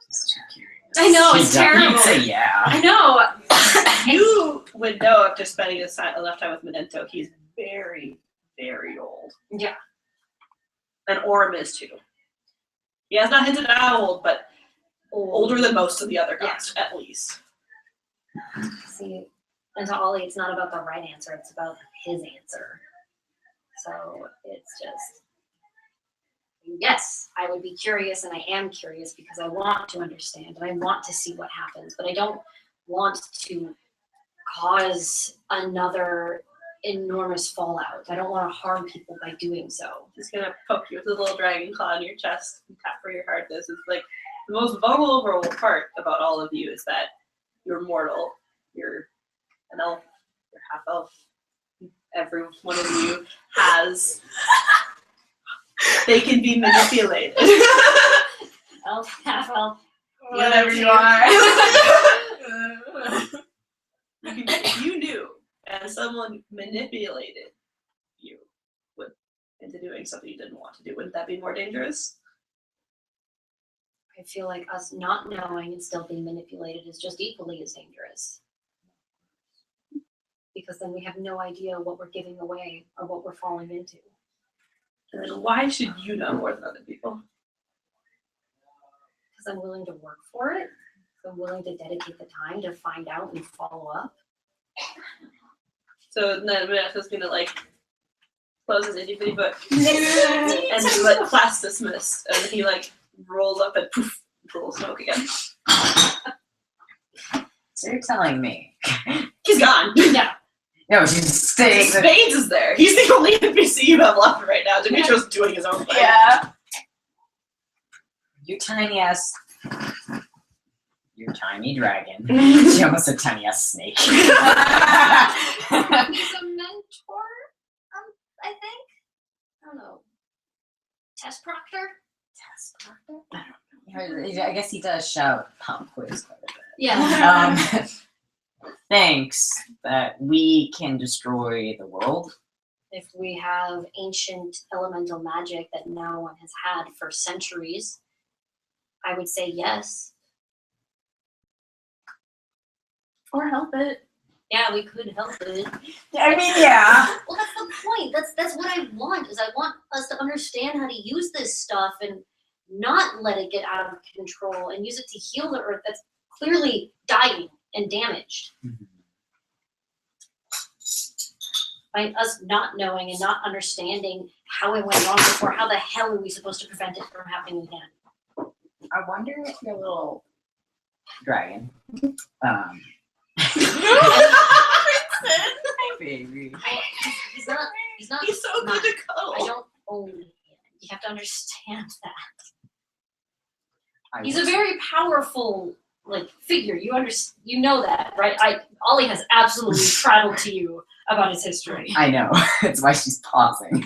Just too curious. I know, it's You'd terrible. say yeah. I know. You would know after spending enough time with Memento, he's very, very old. Yeah. And Orem is too. He has not hinted at how old, but older than most of the other gods, at least. See, and to Ollie, it's not about the right answer, it's about his answer. So it's just, yes, I would be curious, and I am curious because I want to understand and I want to see what happens, but I don't want to cause another enormous fallout. I don't want to harm people by doing so. He's gonna poke you with a little dragon claw in your chest and tap where your heart is. It's like the most vulnerable part about all of you is that you're mortal. You're an elf. You're half elf. Every one of you has. They can be manipulated. Elf, half elf. Whatever you are. If you knew and someone manipulated you into doing something you didn't want to do, wouldn't that be more dangerous? I feel like us not knowing and still being manipulated is just equally as dangerous. Because then we have no idea what we're giving away or what we're falling into. And then why should you know more than other people? Because I'm willing to work for it. I'm willing to dedicate the time to find out and follow up. So then Vanessa's gonna like close his itty bitty book and be like class dismissed, and he like rolls up and poof, pulls smoke again. So you're telling me? He's gone. Yeah. No, she's staying. Spades is there. He's the only NPC you have left right now. Dimitro's doing his own thing. Yeah. You tiny ass. You tiny dragon. She almost said tiny ass snake. He's a mentor, I think. I don't know. Test proctor? Test proctor? I don't know. I guess he does shout pump quiz quite a bit. Yeah. Thanks that we can destroy the world. If we have ancient elemental magic that no one has had for centuries, I would say yes. Or help it. Yeah, we could help it. I mean, yeah. Well, that's the point. That's what I want. Is I want us to understand how to use this stuff and not let it get out of control and use it to heal the earth that's clearly dying and damaged. By us not knowing and not understanding how it went wrong before, how the hell are we supposed to prevent it from happening again? I wonder if your little dragon, Hi, baby. He's not. He's so good to I cuddle. don't own him. You have to understand that. I He's a was- very powerful figure. You know that, right? Ollie has absolutely prattled to you about his history. I know. That's why she's pausing.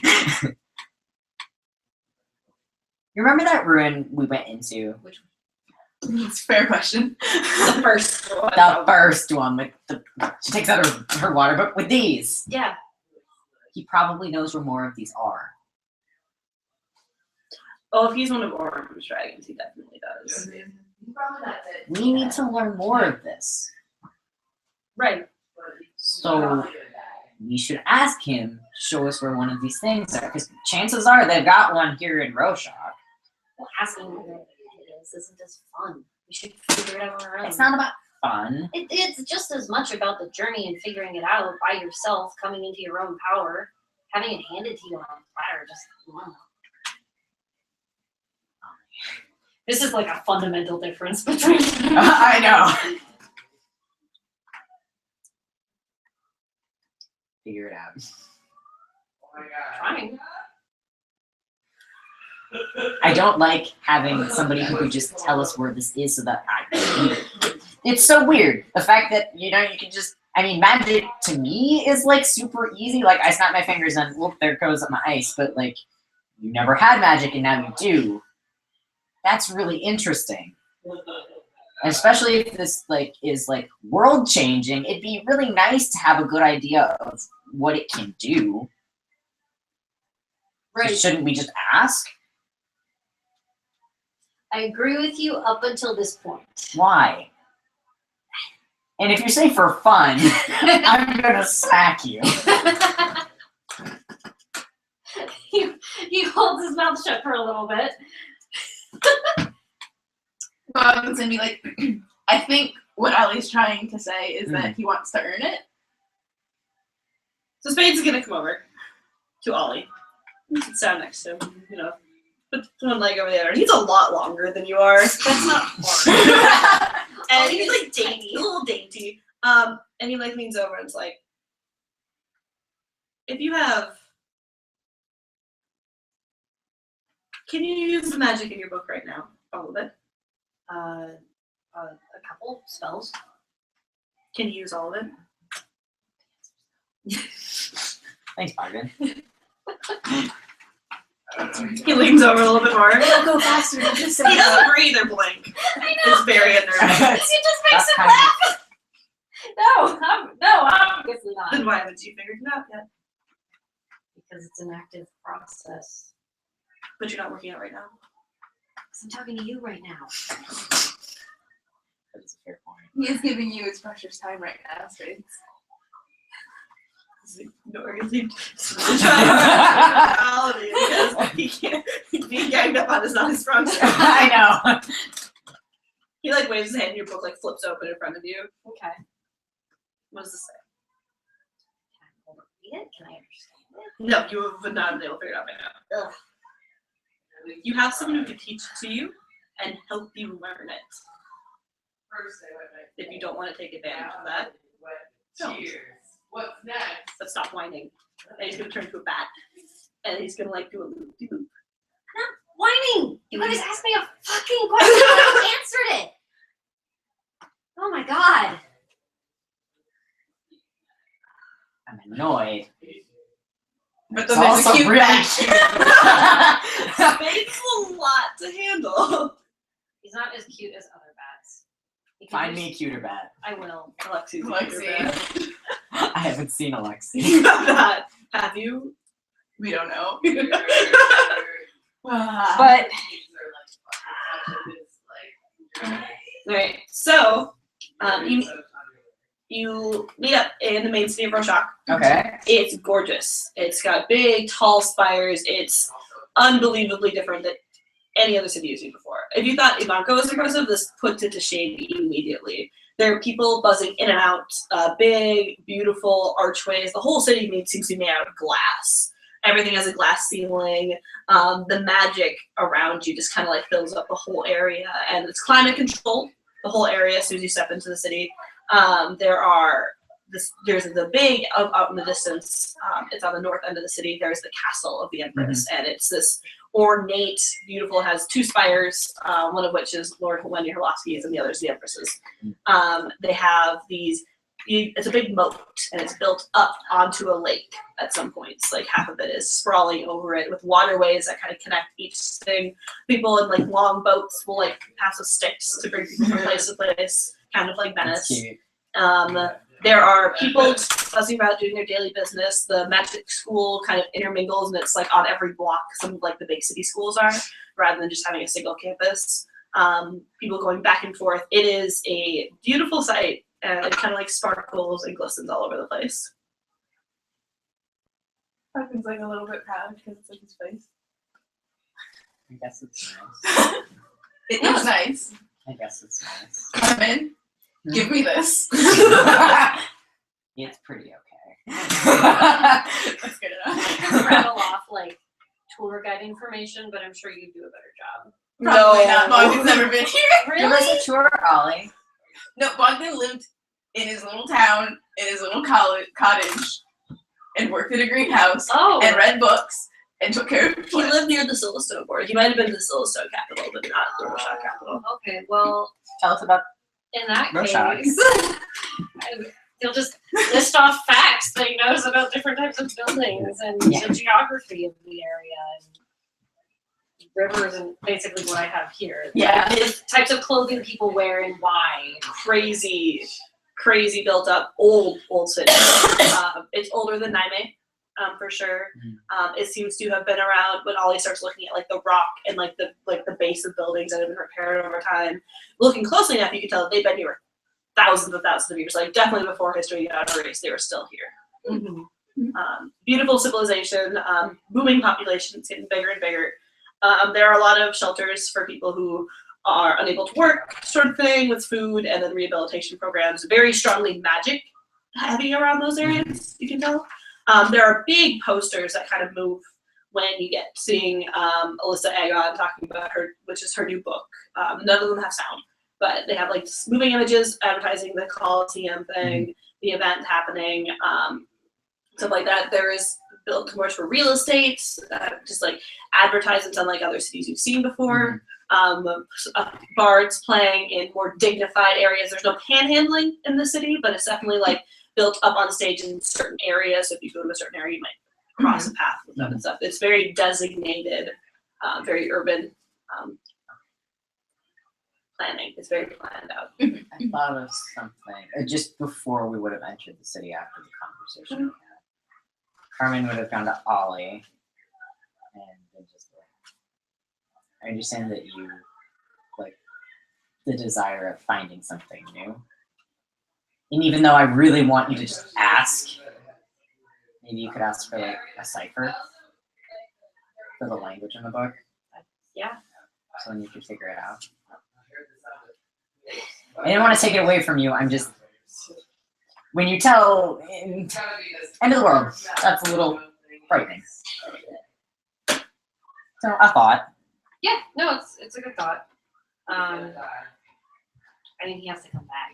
You remember that ruin we went into? Which It's a fair question. The first one. The first one with the. She takes out her water book with these. yeah. He probably knows where more of these are. Oh, if he's one of Orm's dragons, he definitely does. We need to learn more of this. Right. So we should ask him to show us where one of these things are, because chances are they've got one here in Rorschach. Well, asking where it is isn't as fun. We should figure it out on our own. It's not about fun. It's just as much about the journey and figuring it out by yourself, coming into your own power, having it handed to you on a platter. Just This is like a fundamental difference between. I know. Figure it out. Trying. I don't like having somebody who could just tell us where this is so that it's so weird. The fact that, you can just, magic to me is super easy. I snap my fingers and whoop, there goes my ice. But you never had magic and now you do. That's really interesting. And especially if this is world changing, it'd be really nice to have a good idea of what it can do. Right. Shouldn't we just ask? I agree with you up until this point. Why? And if you say for fun, I'm gonna smack you. He holds his mouth shut for a little bit. Ogden's gonna be like, I think what Ollie's trying to say is that he wants to earn it. So Spade's gonna come over to Ollie. Sit down next to him, you know. Put one leg over the other. He's a lot longer than you are. That's not hard. And he's like dainty, a little dainty. And he like leans over and is like, if you have, can you use the magic in your book right now? All of it. A couple spells. Can you use all of it? Thanks, Bargain. He leans over a little bit more. It'll go faster than just He doesn't breathe or blink. I know. It's very unnerving. It just makes That's him kind of- laugh. No, obviously not. Then why haven't you figured it out yet? Because it's an active process. But you're not working out right now. Because I'm talking to you right now. That's a fair point. He is giving you his precious time right now, Spades. He's trying to reality because he can't. Being ganged up on is not his strong suit. I know. He like waves his hand and your book like flips open in front of you. Okay. What does this say? Can I read it? Can I understand it? No, you would not be able to figure it out by now. Ugh. You have someone who can teach it to you and help you learn it. If you don't want to take advantage of that, don't. What's next? But stop whining. And he's gonna turn to a bat. And he's gonna like do a loop de loop. Whining! You guys asked me a fucking question and I answered it! Oh my god. I'm annoyed. But It's then there's a also cute really back. It's a lot to handle. He's not as cute as other bats. You can Find just- me a cuter bat. I will. Alexi's Lexi. I haven't seen Alexi. You have that. Have you? We don't know. But Alright, so you meet up in the main city of Rorschach. okay. It's gorgeous. It's got big, tall spires. It's unbelievably different than any other city you've seen before. If you thought Ivanko was impressive, this puts it to shame immediately. There are people buzzing in and out, big, beautiful archways. The whole city seems to be made out of glass. Everything has a glass ceiling. The magic around you just kind of like fills up the whole area, and it's climate controlled. The whole area as soon as you step into the city. There's the big out in the distance. It's on the north end of the city. There's the castle of the Empress, and it's this ornate, beautiful. Has two spires, one of which is Lord Wendy Herlovsky's, and the other is the Empress's. They have these. It's a big moat, and it's built up onto a lake at some points. Like half of it is sprawling over it with waterways that kind of connect each thing. People in like long boats will like pass with sticks to bring people from place to place, kind of like That's Venice. cute. There are people buzzing about doing their daily business. The magic school kind of intermingles, and it's like on every block. Some of like the big city schools are, rather than just having a single campus. People going back and forth. It is a beautiful sight. It kind of like sparkles and glistens all over the place. Pumpkin's like a little bit proud because it's like his face. I guess it's nice. It is nice. I guess it's nice. Come in. Give me this. It's pretty okay. That's good I enough. can rattle off like tour guide information, but I'm sure you do a better job. Probably not. Bogdan's never been here. Give us a tour, Ollie. No, Bogdan lived in his little town, in his little cottage, and worked in a greenhouse, Oh, and read books, and took care of He plants. lived near the Silverstone border. He might have been the Silverstone capital, but not the Rorschach capital. okay. Well, Tell us about in that Rorschach. case, you'll just list off facts that he knows about different types of buildings and Yeah. the geography of the area and rivers and basically what I have here. Yeah. The types of clothing people wear and why. Crazy built up, old city. It's older than Naime, for sure. It seems to have been around when Ollie starts looking at like the rock and like the base of buildings that have been repaired over time. Looking closely enough, you can tell that they've been here thousands of years. Like definitely before history got erased, they were still here. Beautiful civilization, booming population. It's getting bigger and bigger. There are a lot of shelters for people who are unable to work, sort of thing, with food, and then rehabilitation programs. Very strongly magic heavy around those areas, you can tell. There are big posters that kind of move when you get seeing Alyssa Agon talking about her, which is her new book. None of them have sound, but they have like moving images advertising the Coliseum thing, the event happening, stuff like that. There is built towards for real estate, just like advertisements unlike other cities you've seen before. Bards playing in more dignified areas. There's no panhandling in the city, but it's definitely like built up on stage in certain areas. So if you go to a certain area, you might cross a path with them and stuff. It's very designated, very urban planning. It's very planned out. I thought of something just before we would have entered the city after the conversation we had. Carmen would have gone to Ollie and been just like, I understand that you like the desire of finding something new. And even though I really want you to just ask, maybe you could ask for like a cipher for the language in the book. Yeah. So then you could figure it out. I didn't want to take it away from you. I'm just when you tell end of the world, that's a little frightening. So I thought. Yeah, no, it's a good thought. I think he has to come back.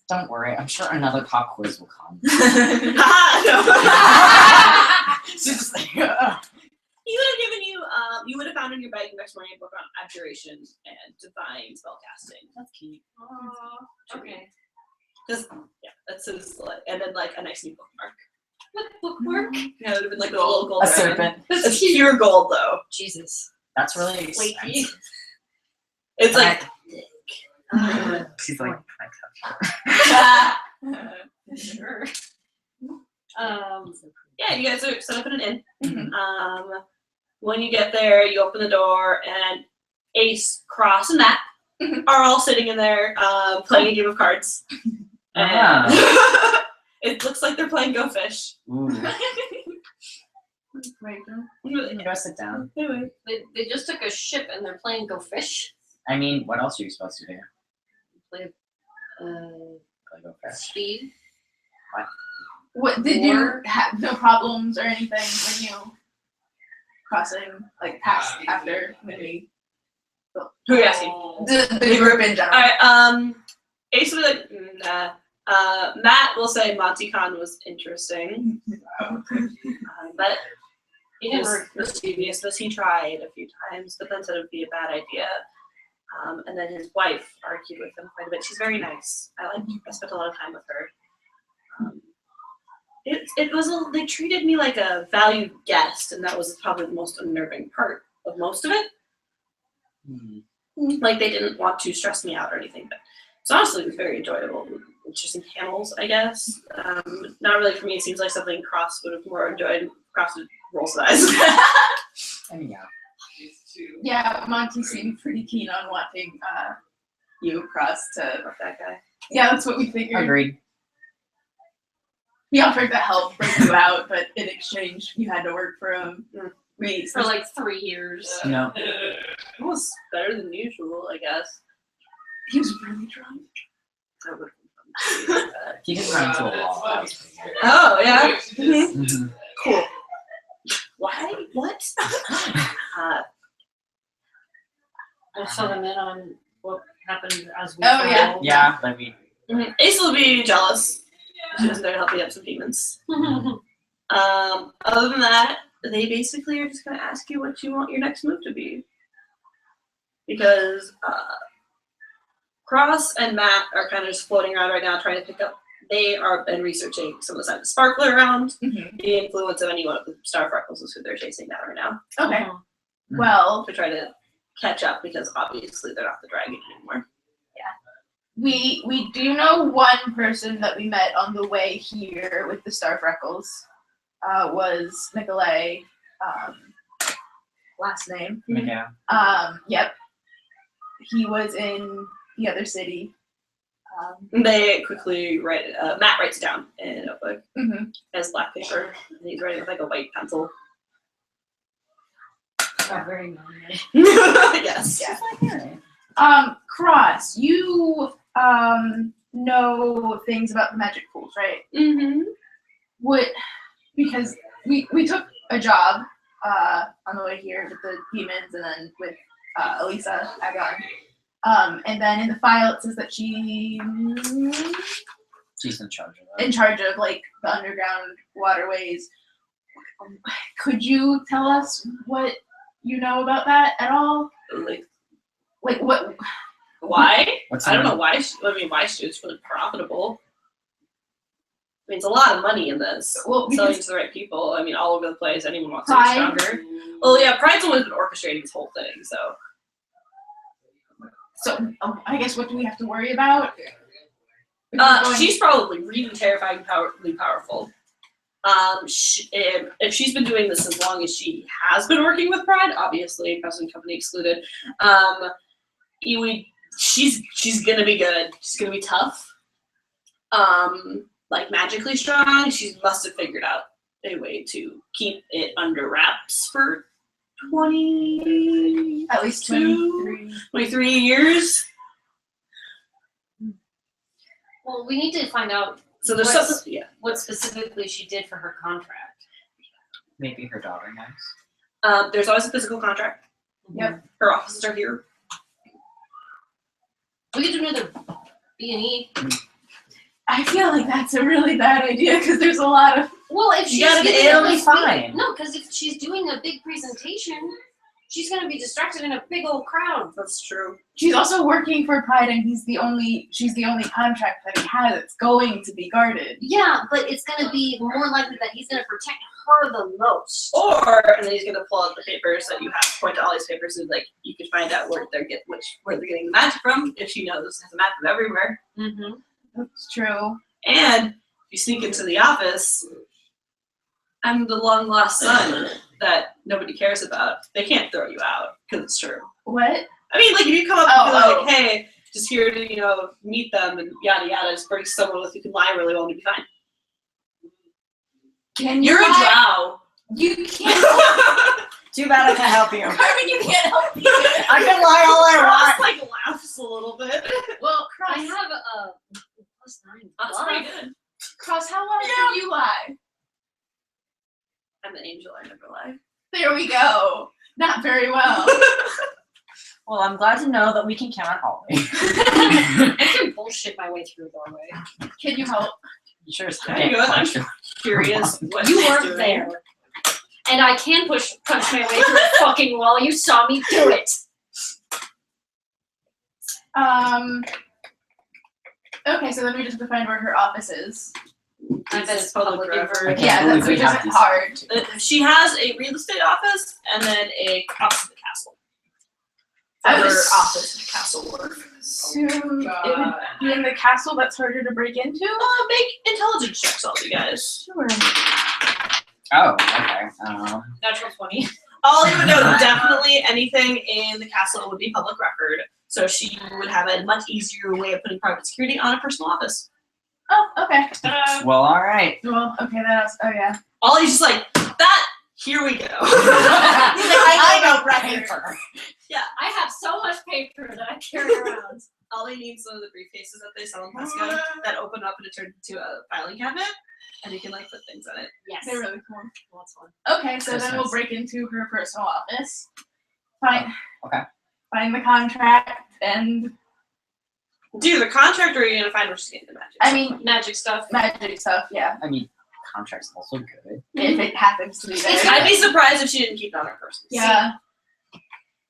Don't worry, I'm sure another pop quiz will come. It's just like, He would have given you, you would have found in your bag next morning a book on abjuration and divine spellcasting. That's key. Okay. Just, yeah, that's his, and then like a nice new bookmark. What bookmark? Yeah, it would have been like a little gold a dragon. serpent. It's pure gold though. Jesus. That's really Flaky. expensive. It's like, She's like, Sure. yeah, you guys are set up in an inn. When you get there, you open the door, and Ace, Cross, and Matt are all sitting in there playing a game of cards. And it looks like they're playing Go Fish. ooh, Really? go sit down. Anyway. They just took a ship and they're playing Go Fish. I mean, what else are you supposed to do? Play Play Go Fish. speed. What did you have no problems or anything when you crossing like past after maybe Who are you asking? the group in general? Alright, Ace will be like, nah. Matt will say Monty Con was interesting. But he was mischievous, but he tried a few times, but then said it would be a bad idea. And then his wife argued with him quite a bit. She's very nice. I spent a lot of time with her. It was they treated me like a valued guest, and that was probably the most unnerving part of most of it. Like they didn't want to stress me out or anything, but so honestly, it was very enjoyable. Interesting panels, I guess. Not really for me. It seems like something Cross would have more enjoyed. Cross would roll size. I mean, yeah. Yeah, Monty seemed pretty keen on wanting you Cross to. That guy. Yeah, that's what we figured. Agreed. He offered to help bring you out, but in exchange, you had to work for him. For like 3 years. No. It was better than usual, I guess. He was really drunk. That would He didn't run into a wall. That was pretty good. Oh yeah. Mhm. Cool. Why? What? We'll fill them in on what happened as we Oh, yeah. go. Yeah, but we. Ace will be jealous. She was there to help me up some demons. Other than that, they basically are just gonna ask you what you want your next move to be. Because Cross and Matt are kind of just floating around right now trying to pick up. They are been researching some of the signs of Sparkler around, the influence of any one of the Star Freckles is who they're chasing down right now. Okay. Mhm. Well, To try to catch up because obviously they're not the dragon anymore. we do know one person that we met on the way here with the Star Freckles. Was Nicolay. Last name. Yeah. Yep. He was in the other city. They quickly write it. Matt writes it down in a notebook Mhm. as black paper, and he's writing with like a white pencil. Not very many. Yes. Yeah. Cross, you know things about the magic pools, right? Mm-hmm. Because we took a job on the way here with the demons and then with Elisa Agon. And then in the file it says that she's She's in charge of that. in charge of like the underground waterways. Could you tell us what you know about that at all? Like, Like what? why? What's I don't her know why. Why it's really profitable. I mean, it's a lot of money in this. Well, Selling because to the right people. I mean, all over the place. Anyone wants to be Pride. stronger. Well, yeah, Pride's always been orchestrating this whole thing. So, I guess what do we have to worry about? Going- she's probably really terrifying, powerfully powerful. If she's been doing this as long as she has been working with Pride, obviously, President Company excluded, she's gonna be good. She's gonna be tough. Like magically strong. She must have figured out a way to keep it under wraps for 20, at least 23. 23. 23 years. Well, we need to find out So there's What's- something. Yeah. what specifically she did for her contract. Maybe her daughter knows. There's always a physical contract. Yep. Her offices are here. We could do another B&E. I feel like that's a really bad idea because there's a lot of. Well, if she's gotta be- giving it'll a be big- fine. No, because if she's doing a big presentation, she's gonna be distracted in a big old crowd. That's true. She's also working for Pride, and she's the only contract that he has that's going to be guarded. Yeah, but it's gonna be more likely that he's gonna protect her the most. Or and then he's gonna pull out the papers that you have, point to all these papers, and like you can find out where they're getting the magic from if she knows has a map of everywhere. Mm-hmm. That's true. And if you sneak into the office, I'm the long lost son that nobody cares about. They can't throw you out because it's true. What? I mean, like if you come up and be Oh, like, hey, just here to meet them and yada yada, just bring someone with who can lie really well and you'll be fine. Can You're a lie? drow. You can't. Too bad I can't help you. Carmen, you can't help me. I can lie all I Ross want. like laughs a little bit. Well, I Cross, have a +9. That's pretty good. Cross, how long can you lie? I'm an angel, I never lie. There we go. Not very well. Well, I'm glad to know that we can count on Ollie. I can bullshit my way through a doorway. Can you help? You sure as There you go. I'm curious what You she's weren't doing. there. And I can punch my way through a fucking wall. You saw me do it. Okay, so then we just have to find where her office is. I bet it's Public public record. info. I can't Yeah, believe that's we which have isn't these. hard. She has a real estate office and then a office of the castle. I Her was- office castle work. Assume it would be in the castle that's harder to break into? Make intelligence checks, all you guys. Sure. Oh, okay. Natural 20. All you would know, definitely anything in the castle would be public record. So she would have a much easier way of putting private security on a personal office. Oh, okay. Well, all right. Well, okay, that was, oh yeah. Ollie's just like, that, here we go. I know paper. I have so much paper that I carry around. Ollie needs one of the briefcases that they sell in Costco that open up and it turns into a filing cabinet. And you can like put things on it. Yes. They're really cool. That's fun. Okay, so That's then nice. we'll break into her personal office. Find Okay. Find the contract and Do the contract or are you gonna find where she's getting the magic? I mean Magic stuff. magic stuff, yeah. I mean, contract's also good. If it happens to be there. I'd be surprised if she didn't keep it on her person. Yeah.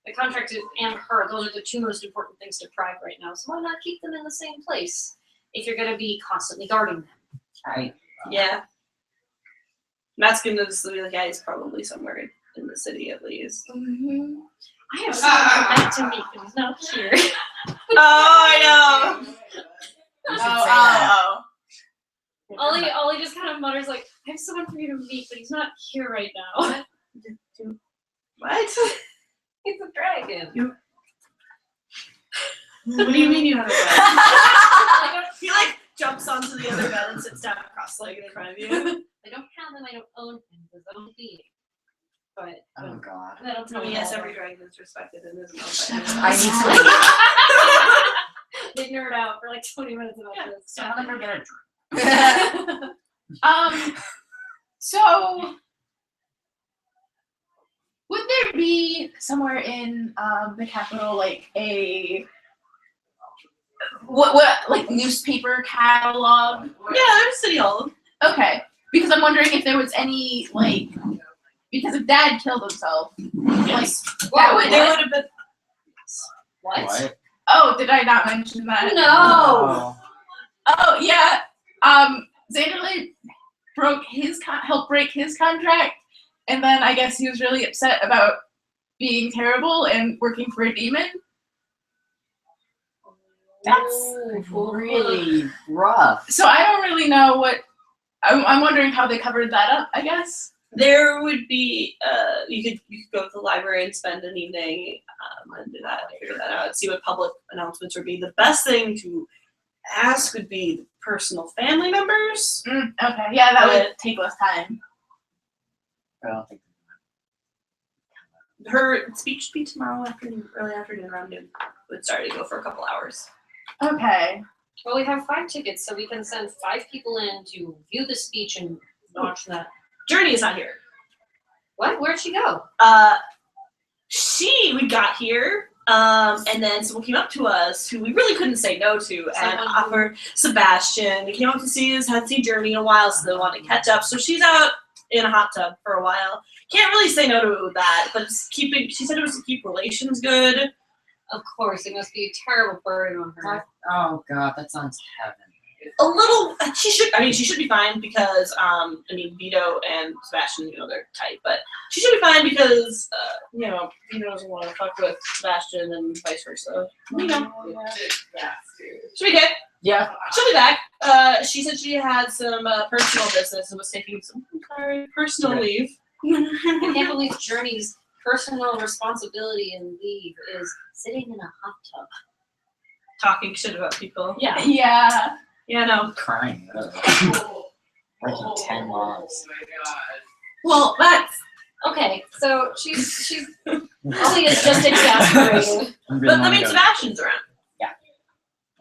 The contract and her, those are the two most important things to Pride right now. So why not keep them in the same place if you're going to be constantly guarding them? Yeah. Matt's gonna just be like, yeah, he's probably somewhere in the city at least. Mhm. I have someone I'd like to meet, but he's not here. Oh, I know. Oh. Ollie just kind of mutters like, I have someone for you to meet, but he's not here right now. What? He's a dragon. What do you mean you have a bed? He like jumps onto the other bed and sits down cross-legged in front of you. I don't have them, I don't own him, because I don't be. But Oh God. I don't No, tell he him has all every that. dragon that's respected in his own I need to. totally nerd out for like 20 minutes about this. So I'm gonna get a drink. So would there be somewhere in the capital like a what like newspaper catalog? Yeah, there's City Hall. Okay, because I'm wondering if there was any like because if Dad killed himself, Yes. that would There would have been. What? Oh, did I not mention that? No. Oh yeah. Zanderley helped break his contract, and then I guess he was really upset about being terrible and working for a demon. That's really rough. So I don't really know what. I'm wondering how they covered that up. I guess. There would be you could go to the library and spend an evening and do that, figure that out, see what public announcements would be. The best thing to ask would be the personal family members. Okay. Yeah, that would take less time. I don't think. Her speech would be tomorrow afternoon, early afternoon, around noon. It would start to go for a couple hours. Okay. Well, we have 5 tickets, so we can send 5 people in to view the speech and watch that. Journey is not here. What? Where'd she go? We got here, and then someone came up to us who we really couldn't say no to, and Someone who- offered Sebastian. They came up to see us, hadn't seen Journey in a while, so they wanted to catch up. So she's out in a hot tub for a while. Can't really say no to that, but she said it was to keep relations good. Of course, it must be a terrible burden on her. Oh god, that sounds heaven. A little, she should be fine because, Vito and Sebastian, they're tight, but she should be fine because, Vito doesn't want to fuck with Sebastian and vice versa. She'll be good. Yeah. She'll be back. She said she had some personal business and was taking some personal Yeah. leave. I can't believe Journey's personal responsibility and leave is sitting in a hot tub. Talking shit about people. Yeah. Yeah. Yeah, no. Crying. Breaking 10 laws. Well, that's Okay, so she's Ollie is just exasperated. But Sebastian's around.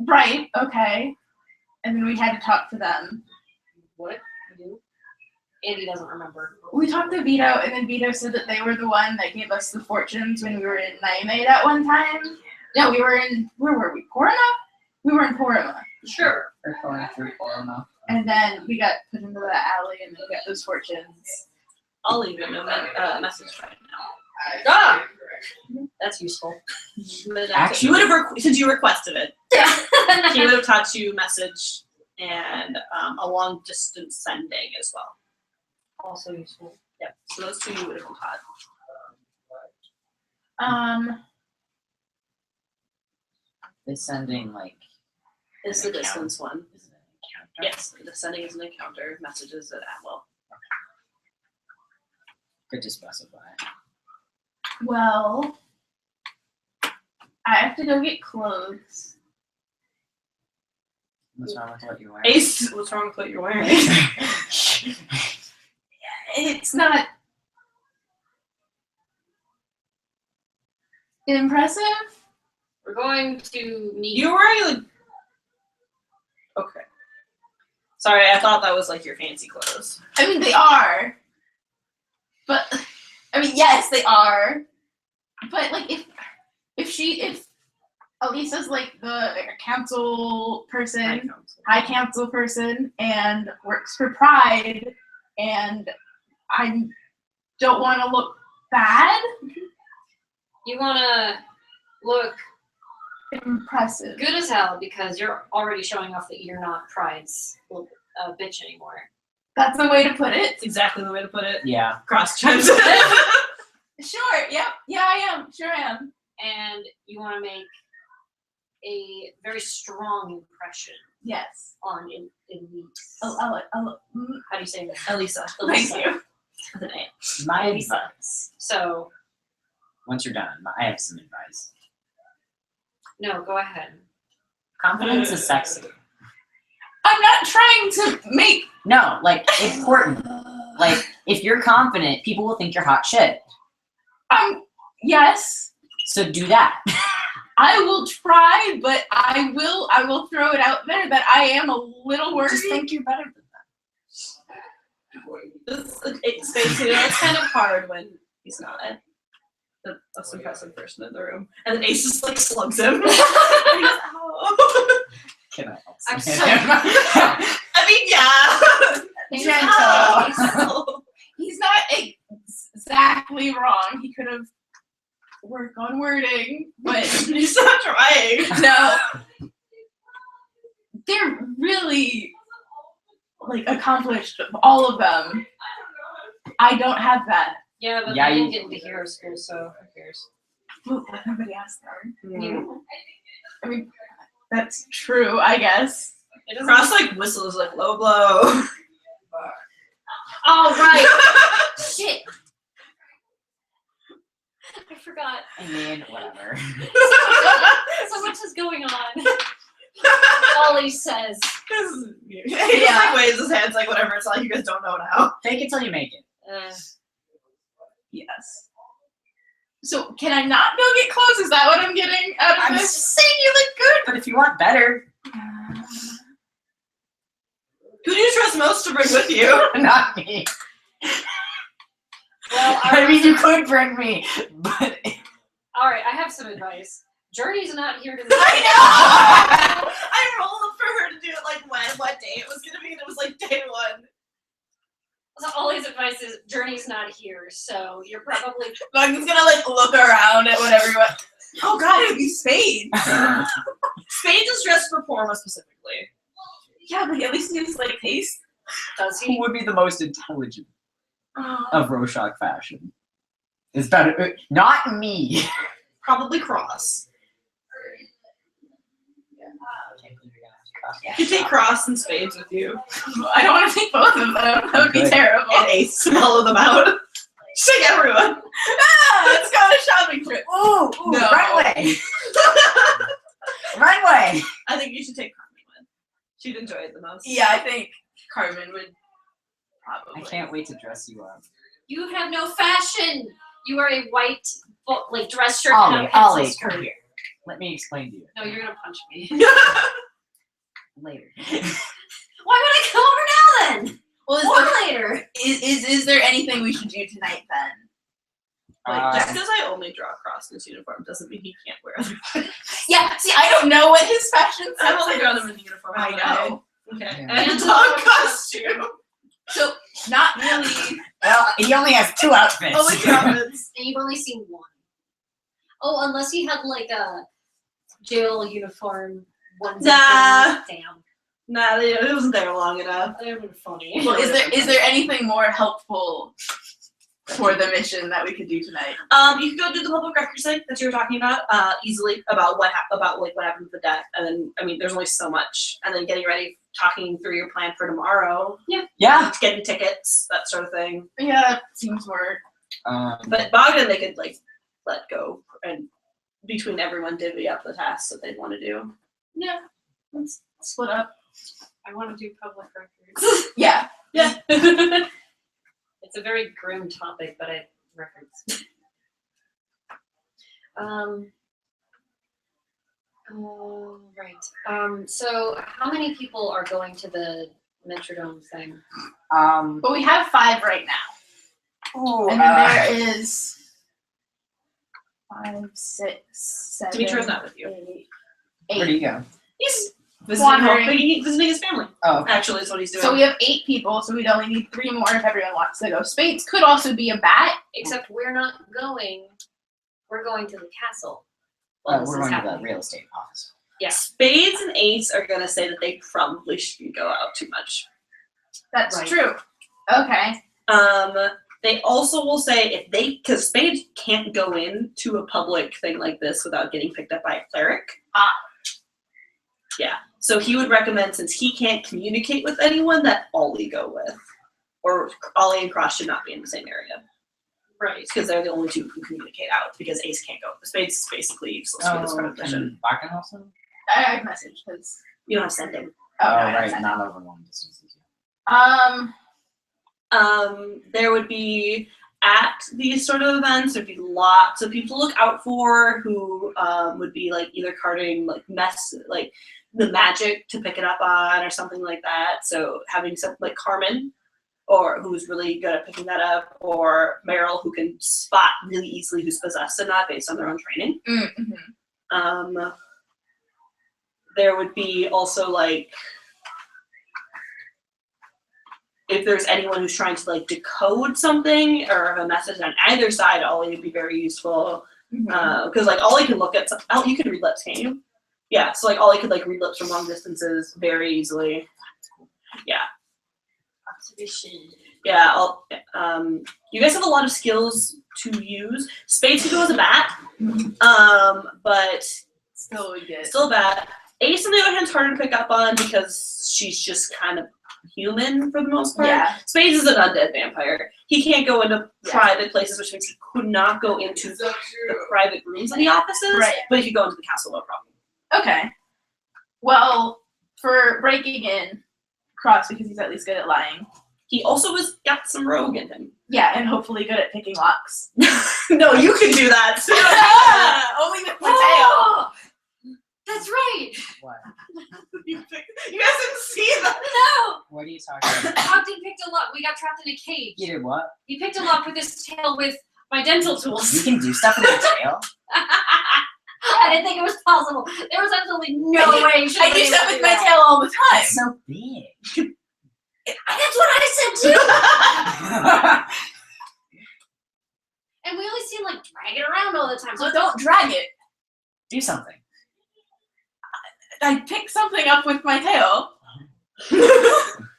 right. Okay. And then we had to talk to them. What? You do? Andy doesn't remember. We talked to Vito, and then Vito said that they were the one that gave us the fortunes when we were in Naime that one time. No, we were in, where were we? Porima? We were in Porima. Sure. They're going through Orma. And then we got put into the alley and then we got those fortunes. I'll leave him a message right now. Ah! That's useful. He would have, since you requested it, Yeah. he would have taught you message and a long distance sending as well. Also useful. Yep. So those two you would have been taught. Is sending like Is the distance one. is it an encounter? Yes, the sending is an encounter, messages at Atwell. Good to specify. Well, I have to go get clothes. What's wrong with what you're wearing? Ace, what's wrong with what you're wearing? It's not impressive. We're going to meet. You're wearing okay. Sorry, I thought that was like your fancy clothes. I mean, they are. But, I mean, yes, they are. But, like, if Elisa's, like, the council person, high council person, and works for Pride, and I don't want to look bad, You want to look impressive. good as hell because you're already showing off that you're not Pride's bitch anymore. That's the way to put it. That's exactly the way to put it. Yeah. Cross checks. Sure, yep, yeah, I am, sure am. And you want to make a very strong impression Yes. on Elise. I'll How do you say that? Elisa. thank you. With an A. My advice. So, Once you're done, I have some advice. no, go ahead. Confidence is sexy. I'm not trying to make. No, like important. Like if you're confident, people will think you're hot shit. Yes. So do that. I will try, but I will throw it out there that I am a little worried. Just think you're better than It's basically, it's kind of hard when he's not the most impressive person in the room. And then Ace just like slugs him. He's, "Ow." Can I help? I'm I mean, yeah. Gentle. He's not exactly wrong. He could have worked on wording, but He's not trying. no. They're really like accomplished, all of them. I don't have that. Yeah, but Yeah, I didn't you- get into hero school, so who cares? Well, nobody asked them. Mm. I mean, that's true, I guess. It doesn't. Cross like whistles like low blow. Oh right. Shit. I forgot. I mean, whatever. So much is going on. Ollie says. He just like waves his hands like whatever. It's like you guys don't know now. Fake it till you make it. Yes. So can I not go get clothes? Is that what I'm getting out of I'm this? just saying you look good, but if you want better, Who do you trust most to bring with you? not me. Well, I mean, you could bring me, but all right. I have some advice. Journey's not here to. I know. I rolled for her to do it like what day it was gonna be, and it was like day one. So Ollie's advice is Journey's not here, so you're probably. Buggy's gonna like look around at whatever you want. Oh god, it'd be Spade. Spade is dressed for Porma specifically. Yeah, but at least he's like taste. Does who he? would be the most intelligent Oh. of Rorschach fashion? It's better, not me. Probably Cross. Yeah. You take Cross and Spades with you. I don't want to take both of them. That would be Good. terrible. And Ace to follow them out. Just take everyone. Let's go on a shopping trip. Ooh, No. runway. Runway. I think you should take Carmen with. She'd enjoy it the most. Yeah, I think Carmen would probably. I can't wait to dress you up. You have no fashion. You are a white, like dress shirt and Ollie, a pencil Ollie, skirt. come here. Let me explain to you. No, you're gonna punch me. Later. Why would I come over now then? Well, Or later. is there anything we should do tonight then? Like, just because I only draw Cross in his uniform doesn't mean he can't wear other. Yeah, see, I don't know what his fashion I've sense only is. drawn him in uniform. I know. Okay. Yeah. And a And dog the- costume. So, not really. Well, he only has 2 outfits. Only two outfits. And you've only seen one. Oh, unless he had like a jail uniform onesie. Nah. thing. Damn. Nah, it wasn't there long enough. That would have been funny. Well, is there anything more helpful for the mission that we could do tonight? You could go do the public records thing that you were talking about, easily about what happened with the death, and then I mean, there's only so much, and then getting ready, talking through your plan for tomorrow, Yeah. getting tickets, that sort of thing. Yeah, that seems more. But Bogdan, they could like let go and between everyone divvy up the tasks that they'd want to do. Yeah, let's split up. I want to do public records. Yeah. It's a very grim topic, but I records. Right. So how many people are going to the Metrodome thing? But we have 5 right now. Ooh, And then there is 5, 6, 7. Dimitro's not with you. 8. where do you go? He's visiting Wandering. visiting his family. Oh, okay. Actually, is what he's doing. So we have 8 people, so we'd only need 3 more if everyone wants to go. Spades could also be a bat. Except we're not going. We're going to the castle. Oh, While this we're is going to happening. the real estate office. Spades and Ace are gonna say that they probably shouldn't go out too much. That's Right. true. Okay. They also will say because Spades can't go into a public thing like this without getting picked up by a cleric. Yeah. So he would recommend, since he can't communicate with anyone, that Ollie go with. Or Ollie and Cross should not be in the same area. Right. Because they're the only two who can communicate out, because Ace can't go. Spades is basically useless for this part of the mission. and Bogdan also? I messaged because. You don't have sending. Oh, no, I right, sent it. not over long distances. There would be at these sort of events. There'd be lots of people to look out for who would be like either carting like like the magic to pick it up on or something like that. So having something like Carmen, or who's really good at picking that up, or Meryl, who can spot really easily who's possessed and not based on their own training. Mm-hmm. There would be also like, if there's anyone who's trying to like decode something or have a message on either side, Ollie would be very useful. Because like Ollie can look at you can read lips, can't you? Yeah, so like Ollie could like read lips from long distances very easily. Yeah. Observation. Yeah, you guys have a lot of skills to use. Spades can go as a bat, but Still we get. still a bat. Ace on the other hand is harder to pick up on because she's just kind of human for the most part. Yeah. Spades is an undead vampire. He can't go into Yeah. private places, which means he could not go into the private rooms in the offices. Right. But he could go into the castle, no problem. Okay. Well, for breaking in, Cross, because he's at least good at lying. He also has got some rogue in him. Yeah, and hopefully good at picking locks. No, you can do that. Only with Mateo. Oh, that's right. What? You guys didn't see that. No, What are you talking about? Ogden picked a lock. We got trapped in a cage. You did what? He picked a lock with his tail with my dental You tools. can do stuff with your tail? I didn't think it was possible. There was absolutely no way you should I do stuff with my tail all the time. It's so big. That's what I said too. And we only see him like drag it around all the time. So don't drag it. Do something. I pick something up with my tail.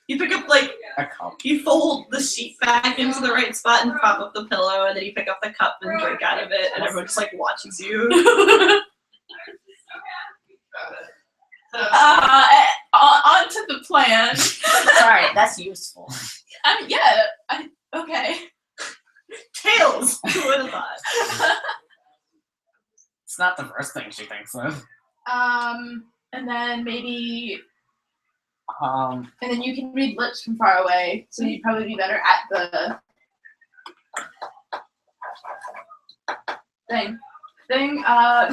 You pick up like A cup. you fold the sheet back into the right spot and prop up the pillow, and then you pick up the cup and drink out of it, and everyone just like watches you. On to the plan. Sorry, that's useful. Okay. Tails. Who would have thought? It's not the first thing she thinks of. And then maybe, Um, and then you can read lips from far away, so you'd probably be better at the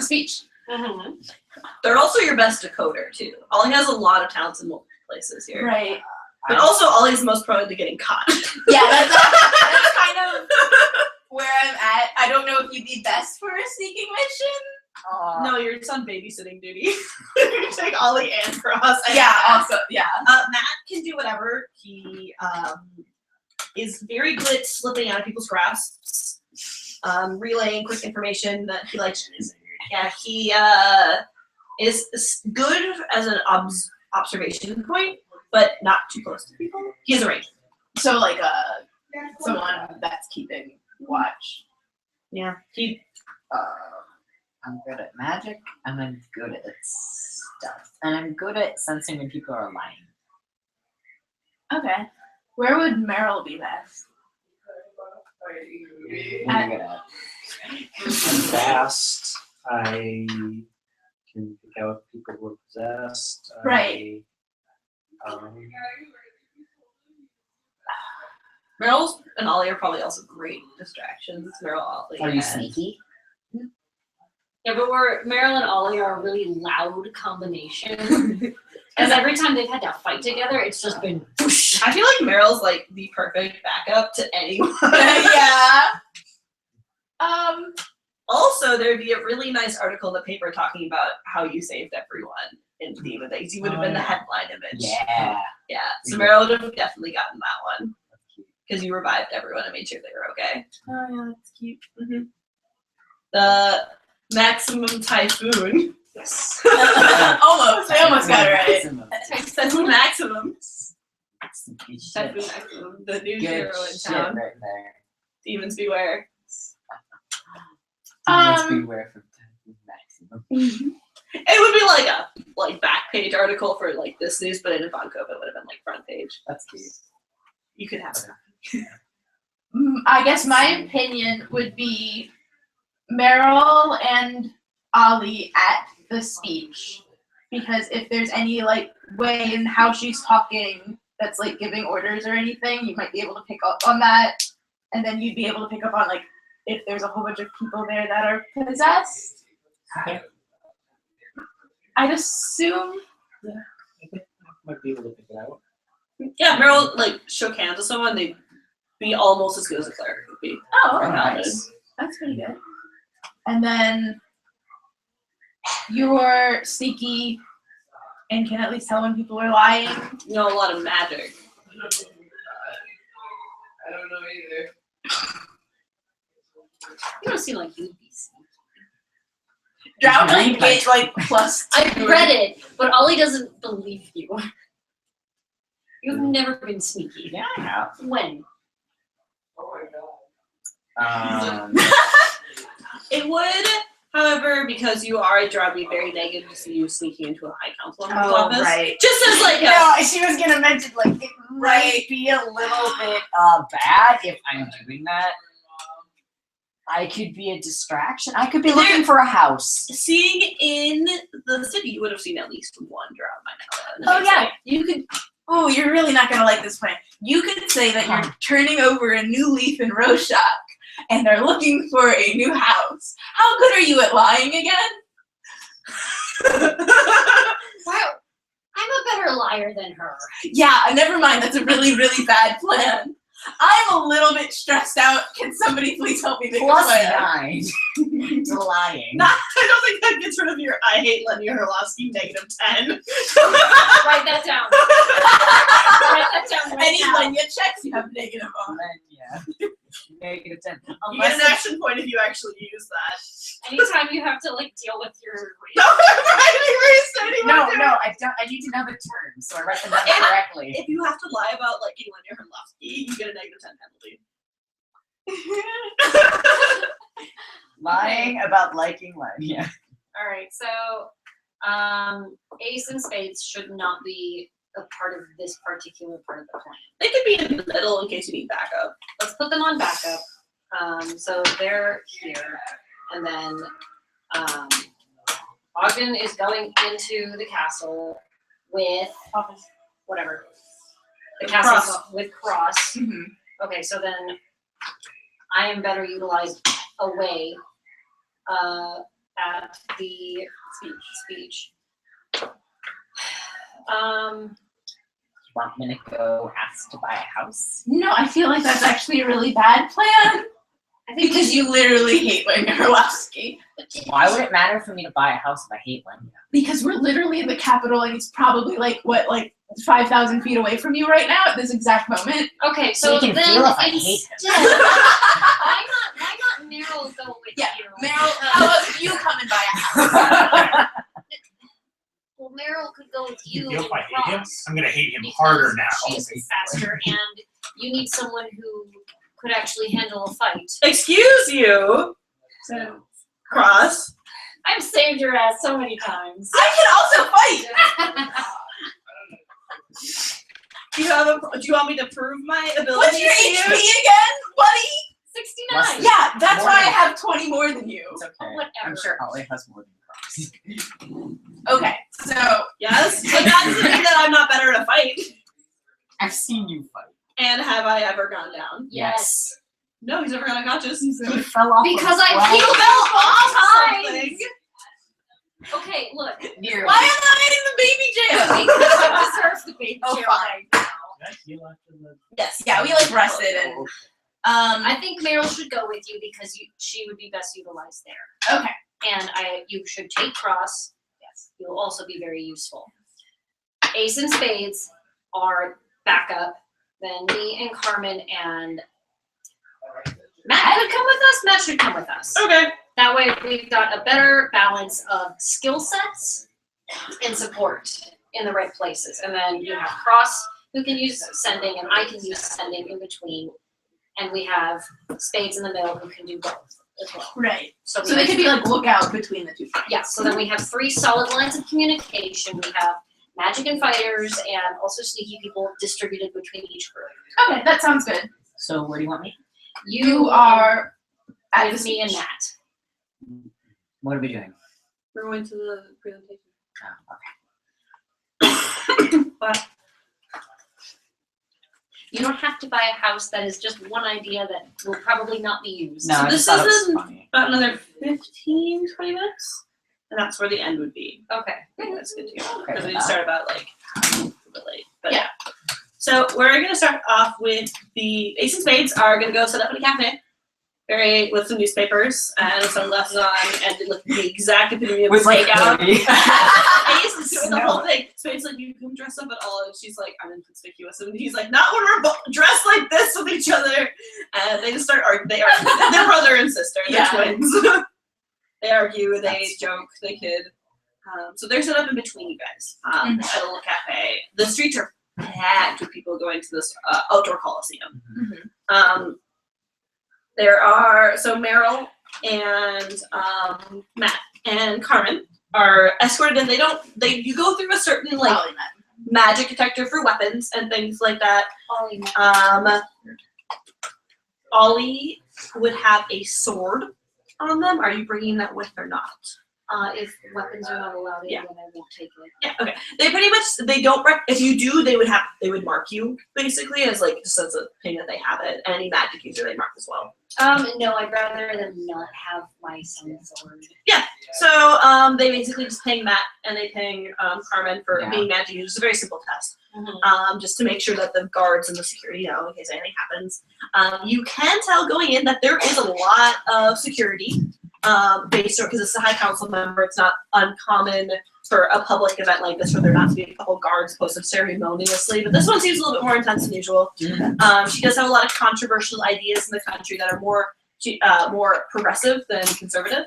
speech. They're also your best decoder too. Ollie has a lot of talents in multiple places here. Right. But also Ollie's most prone to getting caught. Yeah, that's kind of where I'm at. I don't know if you'd be best for a sneaking mission. No, you're just on babysitting duty. You take Ollie and Cross. And Yeah, Matt. also, yeah. Matt can do whatever. He is very good at slipping out of people's grasps, relaying quick information that he likes. Yeah, he is good as an observation point, but not too close to people. He has a range. So like someone that's keeping watch. Yeah, he. I'm good at magic, and I'm good at stuff. And I'm good at sensing when people are lying. Okay. Where would Meryl be best? What are you good at? I'm fast. I can pick out people who are possessed. Right. Meryl's and Ollie are probably also great distractions. Meryl, Ollie. Are you and- sneaky? Yeah, but Meryl and Ollie are a really loud combination. Because every time they've had to fight together, it's just been whoosh. I feel like Meryl's like the perfect backup to anyone. Yeah. Also, there'd be a really nice article in the paper talking about how you saved everyone in Demon Days. You would have been the headline image. Yeah. Yeah. So Meryl would have definitely gotten that one. Because you revived everyone and made sure they were okay. Oh yeah, that's cute. The maximum typhoon. Yes. Almost. I almost got it right. Typhoon maximum. Shit. Typhoon maximum. The new Good hero in shit town. right there. Demons beware. Demons beware from maximum. It would be like a back page article for like this news, but in Ivanko it would have been like front page. That's cute. You could have it. I guess my opinion would be Meryl and Ollie at the speech, because if there's any like way in how she's talking that's like giving orders or anything, you might be able to pick up on that. and then you'd be able to pick up on like if there's a whole bunch of people there that are possessed. Okay. I'd assume. Might be able to pick it out. Yeah, Meryl like shook hands with someone, they'd be almost as good as a cleric would be. Oh, Oh, okay. nice. That's pretty good. And then you're sneaky and can at least tell when people are lying. You know, a lot of magic. I don't know either. You don't seem like you'd be sneaky. Drow Green doesn't get like plus I've two. read it, but Ollie doesn't believe you. You've never been sneaky. Yeah, I have. When? Oh my god. It would, however, because you are a drow, be very negative to see you sneaking into a high council member's Oh, office. right. Just as like a No, she was gonna mention like it might be a little bit bad if I'm doing that. I could be a distraction. I could be looking for a house. seeing in the city, you would have seen at least one drow by now. Oh yeah, you could. Oh, you're really not gonna like this plan. You could say that you're turning over a new leaf in Rorschach, and they're looking for a new house. How good are you at lying again? Wow, I'm a better liar than her. Yeah, never mind. That's a really, really bad plan. I'm a little bit stressed out. Can somebody please help me make a Plus plan? 9. It's lying. Not, I don't think that gets rid of your I hate Lenny Herlowski -10. Write that down. Write that down right Any now. Lenya checks you have negative on. Yeah. Negative 10. You get Unless an action point if you actually use that. Anytime you have to like deal with your No, No, I don't. I need to know the terms, so I write them down correctly. If you have to lie about liking Lenny Herlowski, you get a -10 penalty. Lying about liking Len. Yeah. All right, so ace and spades should not be a part of this particular part of the plan. They could be in the middle in case you need backup. Let's put them on backup. So they're here, and then Ogden is going into the castle with whatever. The castle with Cross. Mm-hmm. Okay, so then I am better utilized away at the speech. You want me to go ask to buy a house? No, I feel like that's actually a really bad plan. I think Because you literally hate Lenya Herlowski. Why would it matter for me to buy a house if I hate Len? Because we're literally in the capital and it's probably like 5,000 feet away from you right now at this exact moment. okay, So so you can then feel if I hate him. instead, why not Meryl go with Yeah, you? Meryl, how about you come and buy a house? Well, Meryl could go with you. If I and hate him, Cross, I'm gonna hate him because harder now. She's faster, and you need someone who could actually handle a fight. Excuse you, So Cross. I've saved your ass so many times. I can also fight! Do you want me to prove my ability? What's your HP again, buddy? 69. Less than- Yeah, that's More why I than- have 20 more than you. It's okay. Whatever. I'm sure Ollie has more than Cross. Okay, so Yes, but that doesn't mean that I'm not better at a fight. I've seen you fight. And have I ever gone down? Yes. No, he's never gone unconscious. He fell off. Because I well, healed off him all something. times. Okay, look. nearly. why am I in the baby jail? Because I deserve the baby Oh, chair fine. right now. Can I heal after the? Yes. Yeah, we like rested and I think Meryl should go with you because she would be best utilized there. okay. And you should take Cross. Yes. You'll also be very useful. Ace and Spades are backup. Then me and Carmen and Matt could come with us. Matt should come with us. Okay. That way we've got a better balance of skill sets and support in the right places. And then you have Cross who can use sending and I can use sending in between. And we have Spades in the middle who can do both as well. Right. So, So they could be like lookout between the two. yeah, so then we have 3 solid lines of communication. We have magic and fighters and also sneaky people distributed between each group. Okay, that sounds good. So where do you want me? You are at with the me and speech. Matt. What are we doing? We're going to the presentation. Oh, okay. You don't have to to buy a house that is just one idea that will probably not be used. No, So I this just thought it was isn't- funny. About another 15, 20 minutes, and that's where the end would be. Okay. That's good to go. Okay, Because we with start about like a bit late. But yeah. So we're gonna start off with the Ace and Spades are gonna go set up in a cafe, with some newspapers and sunglasses on, and they look the exact epitome of With like takeout. hoodie. Ace is doing the whole thing. Spades like, you can dress up at all, and she's like, I'm inconspicuous, and he's like, not when we're dressed like this with each other. And they just start arguing. They argue. They're brother and sister. They're Yeah. twins. They argue. They That's- joke. They kid. So they're set up in between you guys at a little cafe. The streets are packed with people going to this outdoor coliseum. There are Meryl and Matt and Carmen are escorted, and you go through a certain like Probably not. magic detector for weapons and things like that. Ollie, Ollie would have a sword on them. Are you bringing that with or not? if weapons are not allowed in, Yeah. then I won't take it. Yeah, okay. They pretty much don't if you do, they would mark you basically as like just as a thing that they have it. And any magic user they mark as well. No, I'd rather them not have my son's sword. So they basically just ping Matt and they ping Carmen for Yeah. being magic users. It's a very simple test. Mm-hmm. Just to make sure that the guards and the security know in case anything happens. You can tell going in that there is a lot of security. Based on because it's a high council member, it's not uncommon for a public event like this for there not to be a couple guards posted ceremoniously. But this one seems a little bit more intense than usual. She does have a lot of controversial ideas in the country that are more progressive than conservative.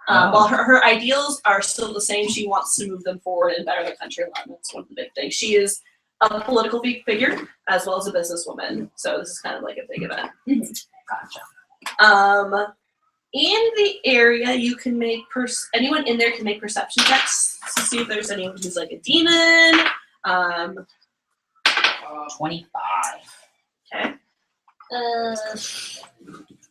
While her ideals are still the same, she wants to move them forward and better the country a lot. That's one of the big things. She is a political figure as well as a businesswoman, so this is kind of like a big event. Gotcha. In the area, you can make anyone in there can make perception checks to see if there's anyone who's like a demon. 25. Okay.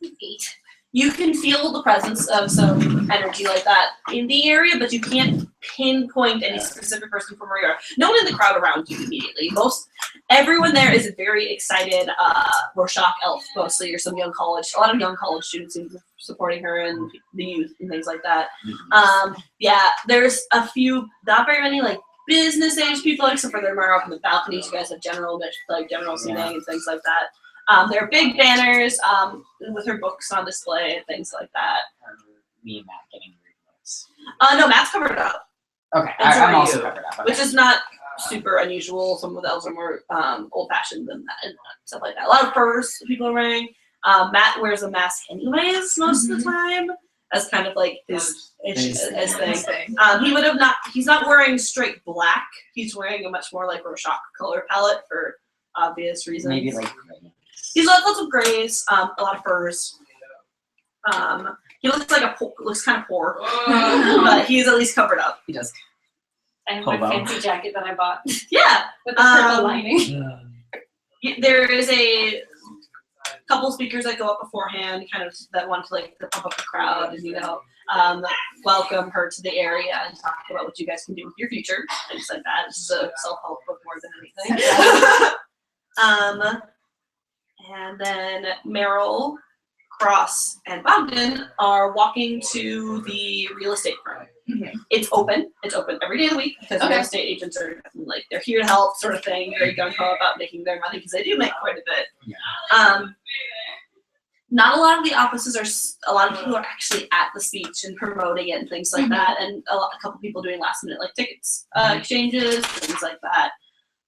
8. You can feel the presence of some energy like that in the area, but you can't pinpoint any specific person from where you are. No one in the crowd around you immediately. Everyone there is a very excited Rorschach elf, mostly, or a lot of young college students who are supporting her and the youth and things like that. There's a few, not very many like business age people, except for they're more up in the balconies. You guys have general seating and things like that. There are big banners with her books on display and things like that. Me and Matt getting weird looks. No, Matt's covered up, Okay, And so I'm are also you, covered up. which is not super unusual. Some of the elves are more old-fashioned than that and stuff like that. A lot of furs people are wearing. Matt wears a mask anyways most of the time as kind of like his thing. He's not wearing straight black. He's wearing a much more like Rorschach color palette for obvious reasons. Maybe like gray. He's got lots of grays, a lot of furs. He looks kind of poor, but he's at least covered up. He does. I have my Hobo. fancy jacket that I bought Yeah, with the purple lining. there is a couple speakers that go up beforehand, kind of that want to like to pump up the crowd and welcome her to the area and talk about what you guys can do with your future, things like that. This is a self-help book more than anything. And then Meryl, Cross, and Bogdan are walking to the real estate firm. It's open. It's open every day of the week because real estate agents are like they're here to help, sort of thing. Very gung ho about making their money because they do make quite a bit. Yeah. Not a lot of the offices a lot of people are actually at the speech and promoting it and things like that, and a couple people doing last minute like tickets exchanges, things like that.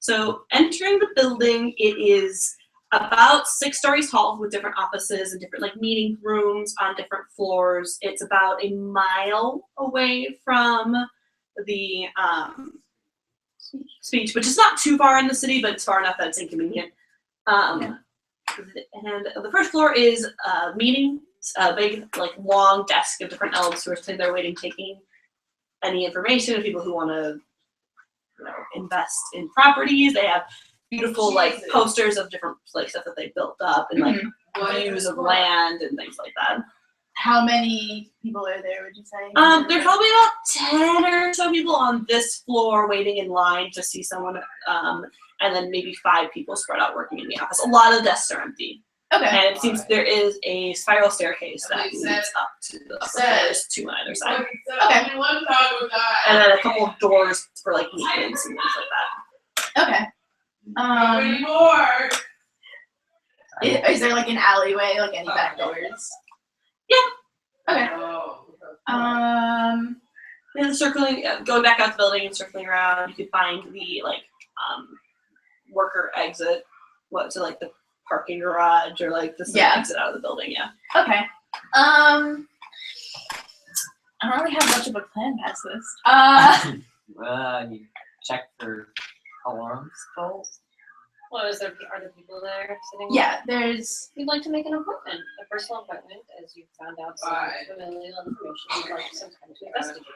So entering the building, it is about 6 stories tall with different offices and different like meeting rooms on different floors. It's about a mile away from the speech, which is not too far in the city, but it's far enough that it's inconvenient. And the first floor is meetings, a big like long desk of different elves who are sitting there waiting, taking any information of people who want to invest in properties. They have beautiful like posters of different like stuff that they built up and like views of land and things like that. How many people are there, would you say? There's probably about 10 or so people on this floor waiting in line to see someone, and then maybe 5 people spread out working in the office. A lot of desks are empty. Okay. And it seems there is a spiral staircase that leads up to the upper floors, 2 on either side. Okay. And then a couple of doors for like meetings and things like that. Okay. Is there like an alleyway, like any back doors? Okay. And circling, going back out the building and circling around, you could find the worker exit, to like the parking garage or like the exit out of the building. Yeah. Okay. I don't really have much of a plan past this. You check for alarm spells. Well, are there people there sitting? Yeah, there's. You'd like to make an appointment, a personal appointment, as you found out some familial information you'd like some time to investigate.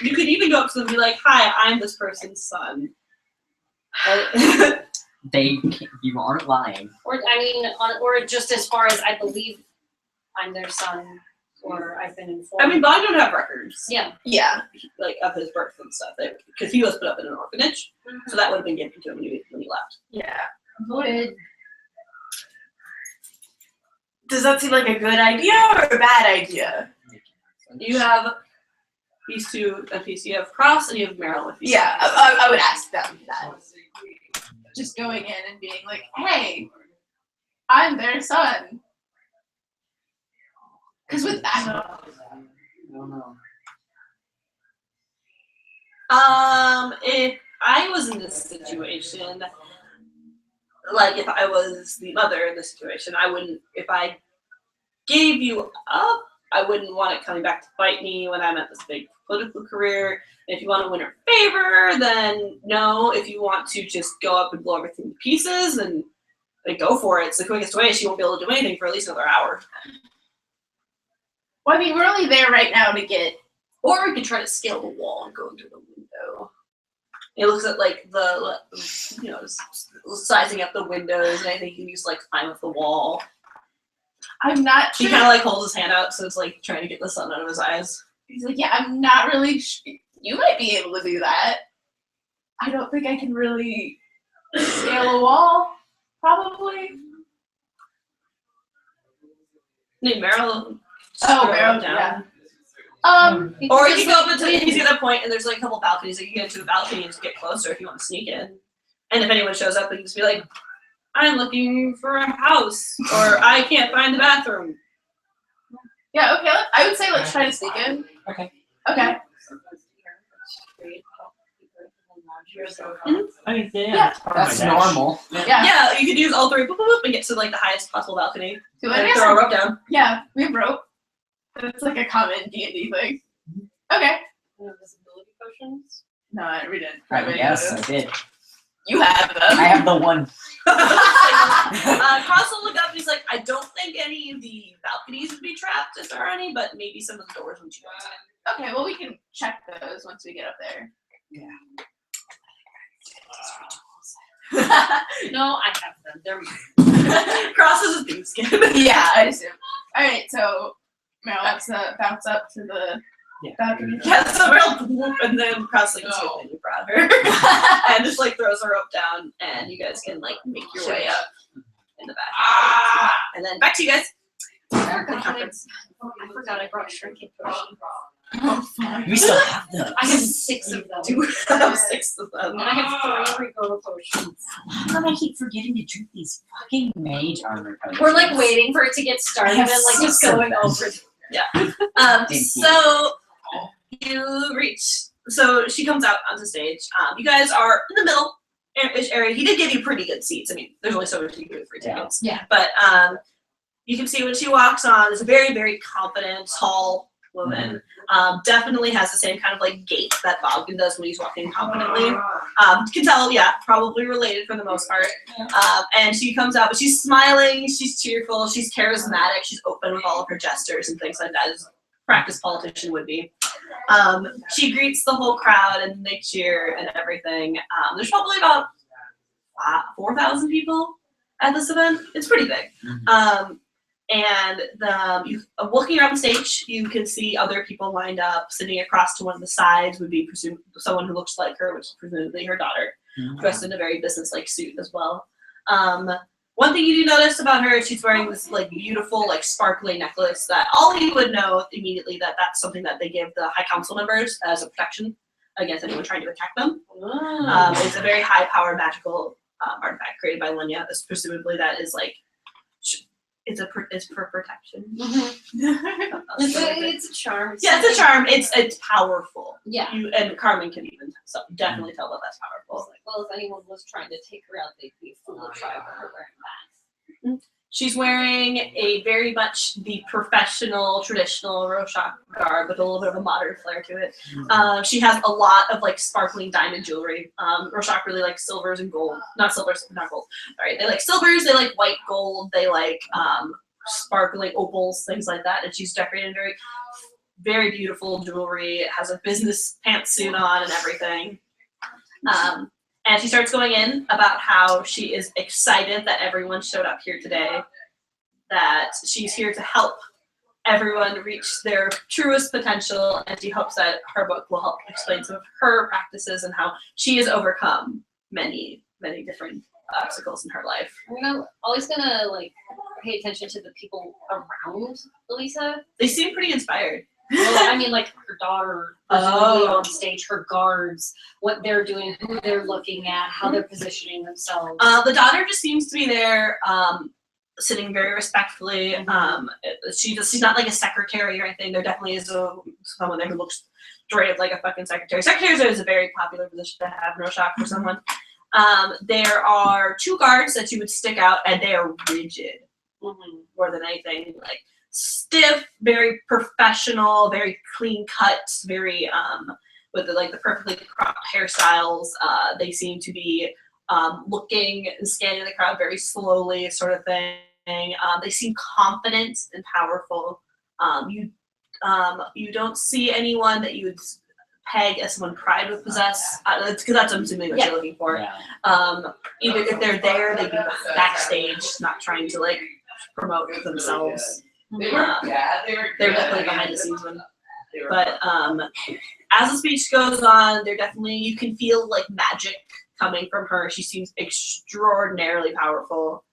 You could even go up to them and be like, "Hi, I'm this person's son." And You aren't lying. Or or just as far as I believe I'm their son, or I've been informed. I mean, Bog don't have records. Yeah. Yeah. Like of his birth and stuff, because he was put up in an orphanage, so that would have been given to him when he left. Yeah. Does that seem like a good idea or a bad idea? You have these two NPCs. You have Cross and you have Meryl with you. Yeah, I would ask them that. Just going in and being like, "Hey, I'm their son." Because with that, I don't know. If I was in this situation, like if I was the mother in this situation, I wouldn't. If I gave you up, I wouldn't want it coming back to bite me when I'm at this big political career. If you want to win her favor, then no. If you want to just go up and blow everything to pieces, then go for it. It's the quickest way. She won't be able to do anything for at least another hour. well, I mean, we're only there right now to get. Or we could try to scale the wall and go into the window. It looks at like just sizing up the windows, and I think you can just like climb up the wall. I'm not He sure. kind of like holds his hand out, so it's like trying to get the sun out of his eyes. He's like, "Yeah, I'm not really sure. You might be able to do that. I don't think I can really scale a wall, probably." Need Meryl. Meryl, down. yeah. Or you can go up until he's at a point, and there's like a couple balconies. Like you can get to a balcony and just get closer if you want to sneak in. And if anyone shows up, you can just be like, "I'm looking for a house," or "I can't find the bathroom." Yeah, okay. I would say let's try to sneak in. Okay. Okay. I mean, Yeah. it's part of That's my dash. normal. Yeah. Yeah, you could use all 3 boop, boop, boop, and get to like the highest possible balcony. Do And it. throw a rope down. Yeah, we have rope. It's like a common D&D thing. Okay. Invisibility potions. No, we didn't. Yes, I did. You have them. I have the one. Cross will look up and he's like, "I don't think any of the balconies would be trapped if there are any, but maybe some of the doors would you go inside." Okay, well, we can check those once we get up there. No, I have them. They're mine. Cross is a bean skin. Yeah, I assume. Alright, so Meryl wants to bounce up to the balcony. Yeah, so Meryl, whoop, and then Cross like, "Oh, you brought her," and just like throws her rope down, and you guys can like make your way up in the back, and then back to you guys. I forgot I brought shrinking potion. We still have those. I have 6 of them. You have 6 of them. And I have 3 regrow potions. How come I keep forgetting to drink these fucking mage armor potions? We're like waiting for it to get started I have and like just 6 of going them. over. Thank you. So you reach. So she comes out onto stage. You guys are in the middle-ish area. He did give you pretty good seats. I mean, there's only so much you can do for tickets. Yeah. But you can see when she walks on, is a very, very confident, tall woman. Definitely has the same kind of like gait that Bogdan does when he's walking confidently. You can tell, yeah, probably related for the most part. And she comes out, but she's smiling, she's cheerful, she's charismatic, she's open with all of her gestures and things like that, as a practiced politician would be. She greets the whole crowd and they cheer and everything. There's probably about 4,000 people at this event. It's pretty big. And walking around the stage, you can see other people lined up. Sitting across to one of the sides would be someone who looks like her, which is presumably her daughter, dressed in a very business-like suit as well. One thing you do notice about her is she's wearing this like beautiful, like sparkly necklace that Ollie would know immediately that that's something that they give the High Council members as a protection against anyone trying to attack them. It's a very high-powered magical artifact created by Lenya. Presumably that is like it's for protection. It's a charm. Yeah, it's a charm. It's powerful. Yeah. And Carmen can even definitely tell that that's powerful. Like, well, if anyone was trying to take her out, they'd be foolish over her wearing that. She's wearing a very much the professional, traditional Rorschach garb with a little bit of a modern flair to it. She has a lot of like sparkling diamond jewelry. Rorschach really likes silvers and gold. Not silvers, not gold. Sorry, they like silvers, they like white gold, they like sparkling opals, things like that. And she's decorated in very, very beautiful jewelry. It has a business pantsuit on and everything. And she starts going in about how she is excited that everyone showed up here today, that she's here to help everyone reach their truest potential, and she hopes that her book will help explain some of her practices and how she has overcome many, many different obstacles in her life. I'm always gonna like pay attention to the people around Elisa. They seem pretty inspired. Well, I mean, like her daughter presumably on stage, her guards, what they're doing, who they're looking at, how they're positioning themselves. The daughter just seems to be there, sitting very respectfully. She's not like a secretary or anything. There definitely is someone there who looks draped like a fucking secretary. Secretary is a very popular position to have, no shock for someone. There are 2 guards that you would stick out, and they are rigid more than anything. Like stiff, very professional, very clean cuts, very with the perfectly cropped hairstyles. They seem to be looking and scanning the crowd very slowly, sort of thing. They seem confident and powerful. You don't see anyone that you would peg as someone pride would possess, because that's assuming what you're looking for. Even if they're there, they'd be backstage, not trying to like promote themselves. They're definitely behind the scenes one. But as the speech goes on, you can feel like magic coming from her. She seems extraordinarily powerful.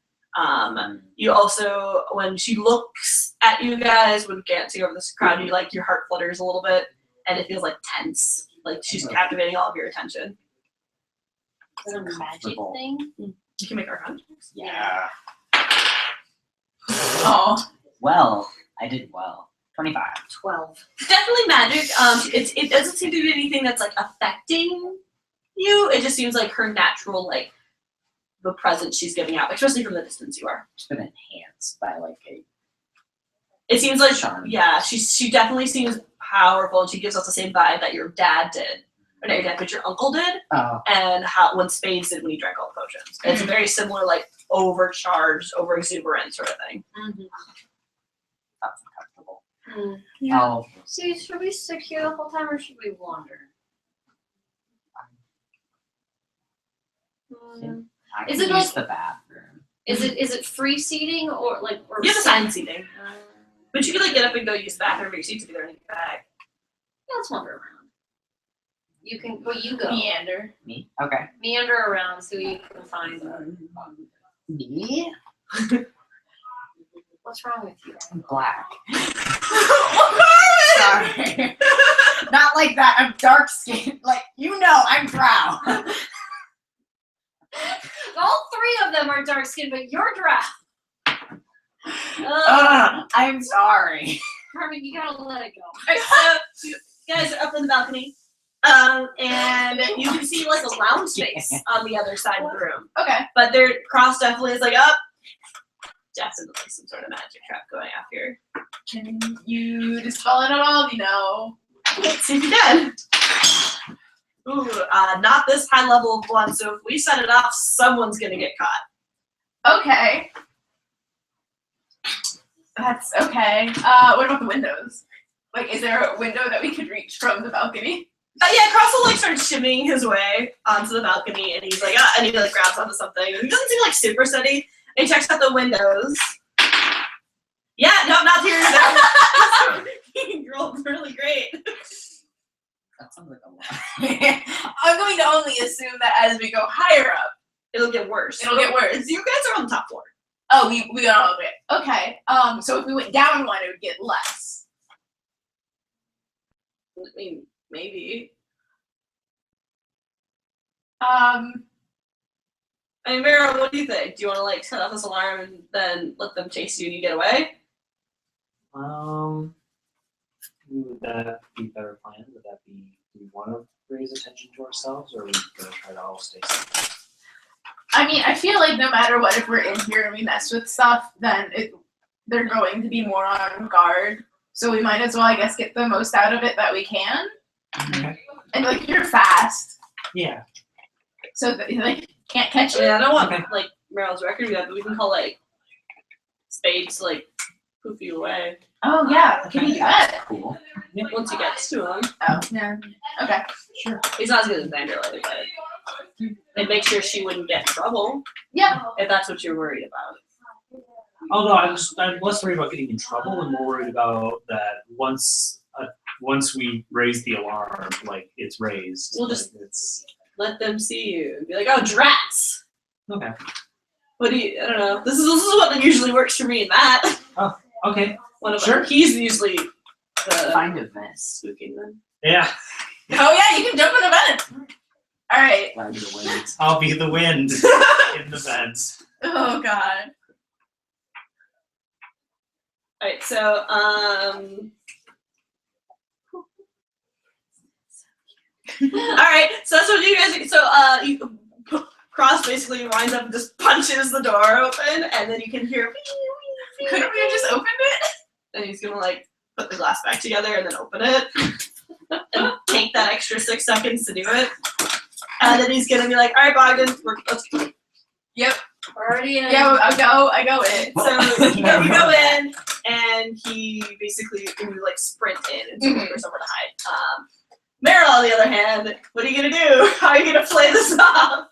You also, when she looks at you guys, when glancing over this crowd, your heart flutters a little bit, and it feels like tense. Like she's captivating all of your attention. Is it a magic thing? You can make our checks. Yeah. Oh. Well, I did well. 25. 12. Definitely magic. It doesn't seem to be anything that's like affecting you. It just seems like her natural, like the presence she's giving out, especially from the distance you are. It's been enhanced by like a. It seems like charm. Yeah, she definitely seems powerful, and she gives us the same vibe that your dad did, or not your dad, but your uncle did, and when Spades did when he drank all the potions. It's a very similar, like overcharged, over exuberant sort of thing. That's uncomfortable. Yeah. Oh, See, should we sit here the whole time or should we wander? I Is can it use like- the bathroom. Is it free seating or like or You have assigned seating, but you can like get up and go use the bathroom, or your seats will be there in your bag. Yeah, let's wander around. You can you go. Meander. Me? Okay. Meander around so you can find Me? what's wrong with you. I'm black. Sorry. Not like that. I'm dark skinned. Like, I'm brown. All 3 of them are dark skinned, but you're drow. I'm sorry. Carmen, you gotta let it go. Alright, so you guys are up in the balcony, and you can see like a lounge space on the other side of the room. Okay. But their cross definitely is like up. Definitely some sort of magic trap going off here. Can you dispel it at all? Do you know? Let's see if you can. Ooh, not this high level of one, so if we set it off, someone's gonna get caught. Okay. That's okay. What about the windows? Like, is there a window that we could reach from the balcony? Yeah, Cross will like start shimmying his way onto the balcony, and he's like, and he like grabs onto something. He doesn't seem like super steady. And he checks out the windows, Yeah, no, not here either. You rolled really great. That sounds like a lot. I'm going to only assume that as we go higher up, It'll get worse. it'll get worse. You guys are on the top floor. Oh, we got all the way. Okay. So if we went down one, it would get less. I mean, maybe. Um, I mean, Meryl, what do you think? Do you want to like set off this alarm and then let them chase you and you get away? Would that be a better plan? Would that be, do we want to raise attention to ourselves, or are we gonna try to all stay safe? I mean, I feel like no matter what, if we're in here and we mess with stuff, then they're going to be more on guard. So we might as well, I guess, get the most out of it that we can. Okay. And like, you're fast, Yeah. so that, like, can't catch I mean, you. I don't want Okay. like Meryl's record yet, but we can call like Spades to like poof you away Oh yeah, can you do that? Cool. once he gets to him. Oh yeah. Okay. He's not as good as Vanderlei, but and make sure she wouldn't get in trouble Yeah. if that's what you're worried about. Although I'm less worried about getting in trouble and more worried about that once we raise the alarm, like it's raised. We'll just- like, it's Let them see you and be like, oh, drats. okay. What do you? I don't know. This is what usually works for me and Matt. Okay. One of Sure. them. He's usually the Kind of miss. spooking them. Yeah. Oh yeah, you can jump in a vent. All right. Ride the wind. I'll be the wind in the vent. Oh god. All right, so all right, so that's what you guys. So Cross basically winds up and just punches the door open, and then you can hear. Couldn't we have just opened it? And he's gonna like put the glass back together and then open it, and take that extra 6 seconds to do it. And then he's gonna be like, "All right, Bogdan, let's go." We're already in. Yeah, I go in. So you go in, and he basically you like sprint in and looking for somewhere to hide. Meryl, on the other hand, what are you gonna do? How are you gonna play this off?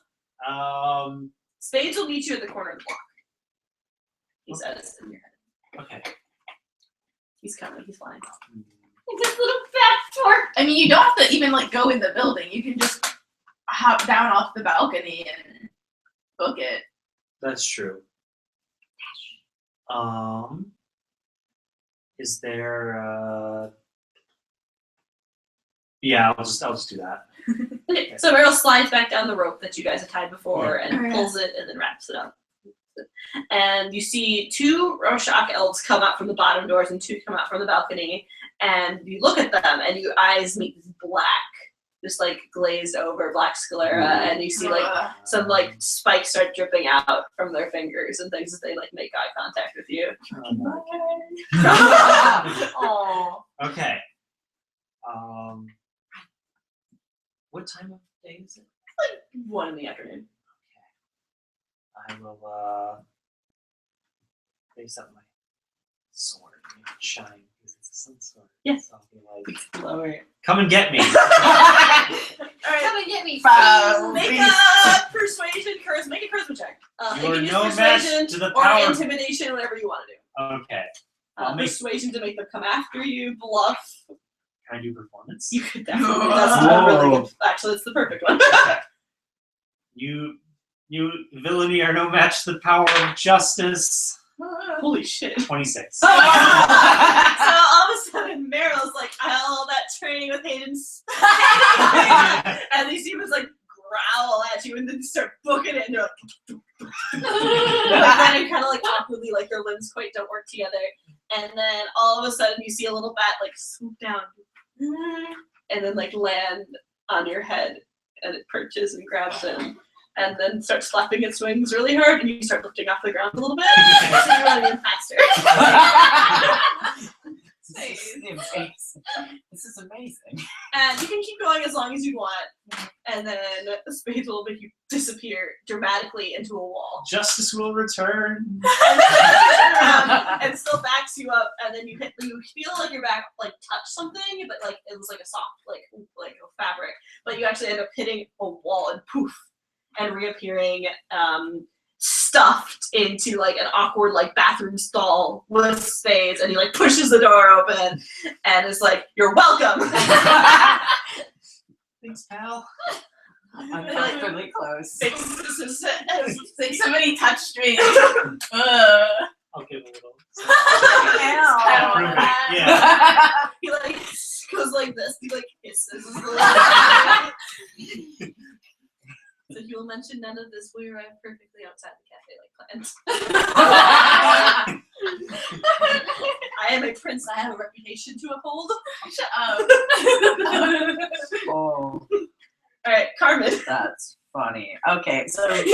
Spades will meet you at the corner of the block. He says in your head. Okay. He's coming. He's flying. This little fat fork. I mean, you don't have to even like go in the building. You can just hop down off the balcony and book it. That's true. Is there yeah, I'll just do that. Okay, so Meryl slides back down the rope that you guys have tied before and Alright. pulls it and then wraps it up. And you see 2 Rorschach elves come out from the bottom doors and 2 come out from the balcony. And you look at them and your eyes meet this black, just like glazed over black sclera. And you see like some like spikes start dripping out from their fingers and things as they like make eye contact with you. Oh. Okay. What time of day is it? 1 in the afternoon. I will face up my sword and make it shine because it's a sun sword. Yes. So I'll be like, Lower. come and get me. Come and get me. Five. Make a persuasion charisma. Make a charisma check. You You're can use no persuasion match to the or power. intimidation, whatever you want to do. Okay. I'll make- Persuasion to make them come after you. Bluff. Can I do performance? You could definitely. That's a really good. Actually, it's the perfect one. Okay. You villainy are no match to the power of justice. Holy shit. 26. So all of a sudden, Meryl's like, all that training with Hayden's. And these demons like growl at you and then start booking it and they're like, and then kind of like awkwardly, like their limbs quite don't work together. And then all of a sudden you see a little bat like swoop down and then like land on your head and it perches and grabs him. And then starts flapping its wings really hard, and you start lifting off the ground a little bit. So you're running in faster. This is amazing. And you can keep going as long as you want. And then the spades will make you disappear dramatically into a wall. Justice will return. And then you turn around and still backs you up, and then you feel like your back like touched something, but like it was like a soft like a fabric. But you actually end up hitting a wall and poof, and reappearing stuffed into like an awkward like bathroom stall with spades, and he like pushes the door open and is like, "You're welcome." Thanks, pal. I'm comfortably close. It's like somebody touched me. I'll give a little. Ow. Yeah. he like goes like this. He like kisses. So you will mention none of this. We arrived perfectly outside the cafe like planned. I am a prince. I have a reputation to uphold. Shut up. Oh, All right, Carmen. that's funny. Okay, so Carmen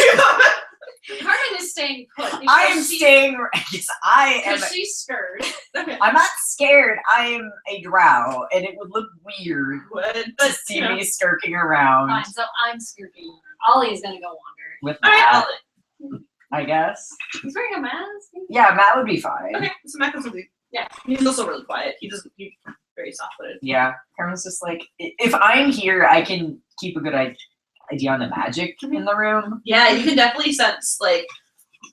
is staying put. I am staying. Yes, I am. Because she's scared. I'm not scared. I am a drow, and it would look weird to But see you know, me skirking around Fine, so I'm skirting. Ollie's gonna go wander. with all right, Matt. I guess. He's wearing a mask. Yeah, Matt would be fine. okay. So Matt will do. Yeah. He's also really quiet. He's very soft-footed. Yeah, Carmen's just like, if I'm here, I can keep a good idea on the magic in the room. Yeah, you can definitely sense like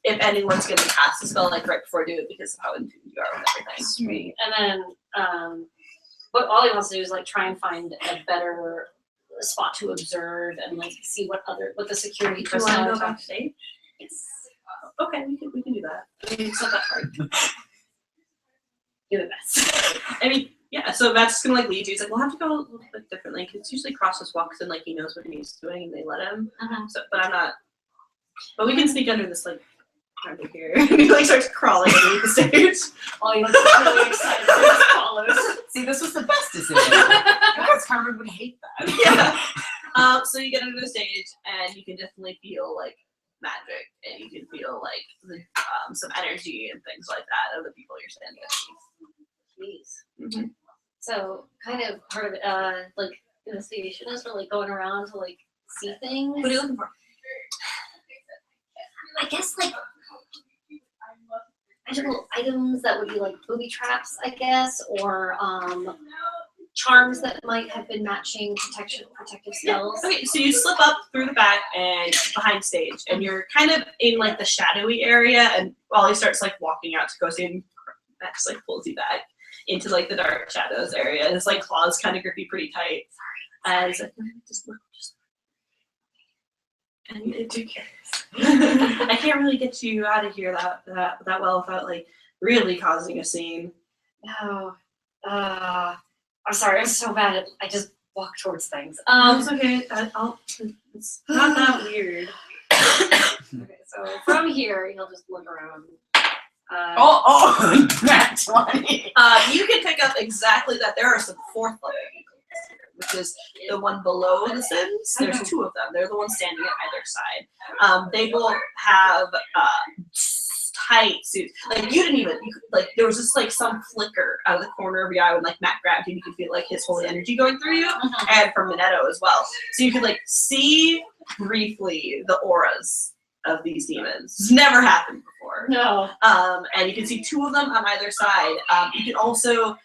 if anyone's gonna cast a spell like right before you do it because of how in tune you are with everything. Sweet. And then what Ollie wants to do is like try and find a better spot to observe and like see what the security Do you want to personnel go are talking. backstage? Yes. Okay, we can do that. I mean, it's not that hard. Do the best. I mean, yeah. So Matt's just gonna like lead you. He's like, we'll have to go a little bit differently because it's usually Crosses walks and like he knows what he's doing and they let him. Uh-huh. So, but I'm not. But we can sneak under this like under here. And he like starts crawling underneath the stage. Ollie looks really excited. He just follows. See, this was the best decision. Because Carmen would hate that. Yeah. So you get under the stage and you can definitely feel like magic and you can feel like the, some energy and things like that of the people you're standing with. Jeez. So kind of part of it, like investigation is for like going around to like see things. What are you looking for? I guess like magical items that would be like booby traps, I guess, or charms that might have been matching protective spells. Okay, so you slip up through the back and behind stage, and you're kind of in like the shadowy area. And Wally starts like walking out to go see him. Max like pulls you back into like the dark shadows area. And his like claws kind of grip you pretty tight. And he's like, just look. And you do care. I can't really get you out of here that well without like really causing a scene. No. I'm sorry, I'm so bad at I just walk towards things. It's okay. It's not that weird. Okay, so from here you'll just look around. Nat 20. You can pick up exactly that. There are some fourth level eagles here, which is the one below the Sims. There's two of them. They're the ones standing at either side. They both have tight suits. Like you could, like there was just like some flicker out of the corner of your eye when like Matt grabbed you. You could feel like his holy energy going through you, and from Minetto as well. So you could like see briefly the auras of these demons. It's never happened before. No. And you can see two of them on either side. You can also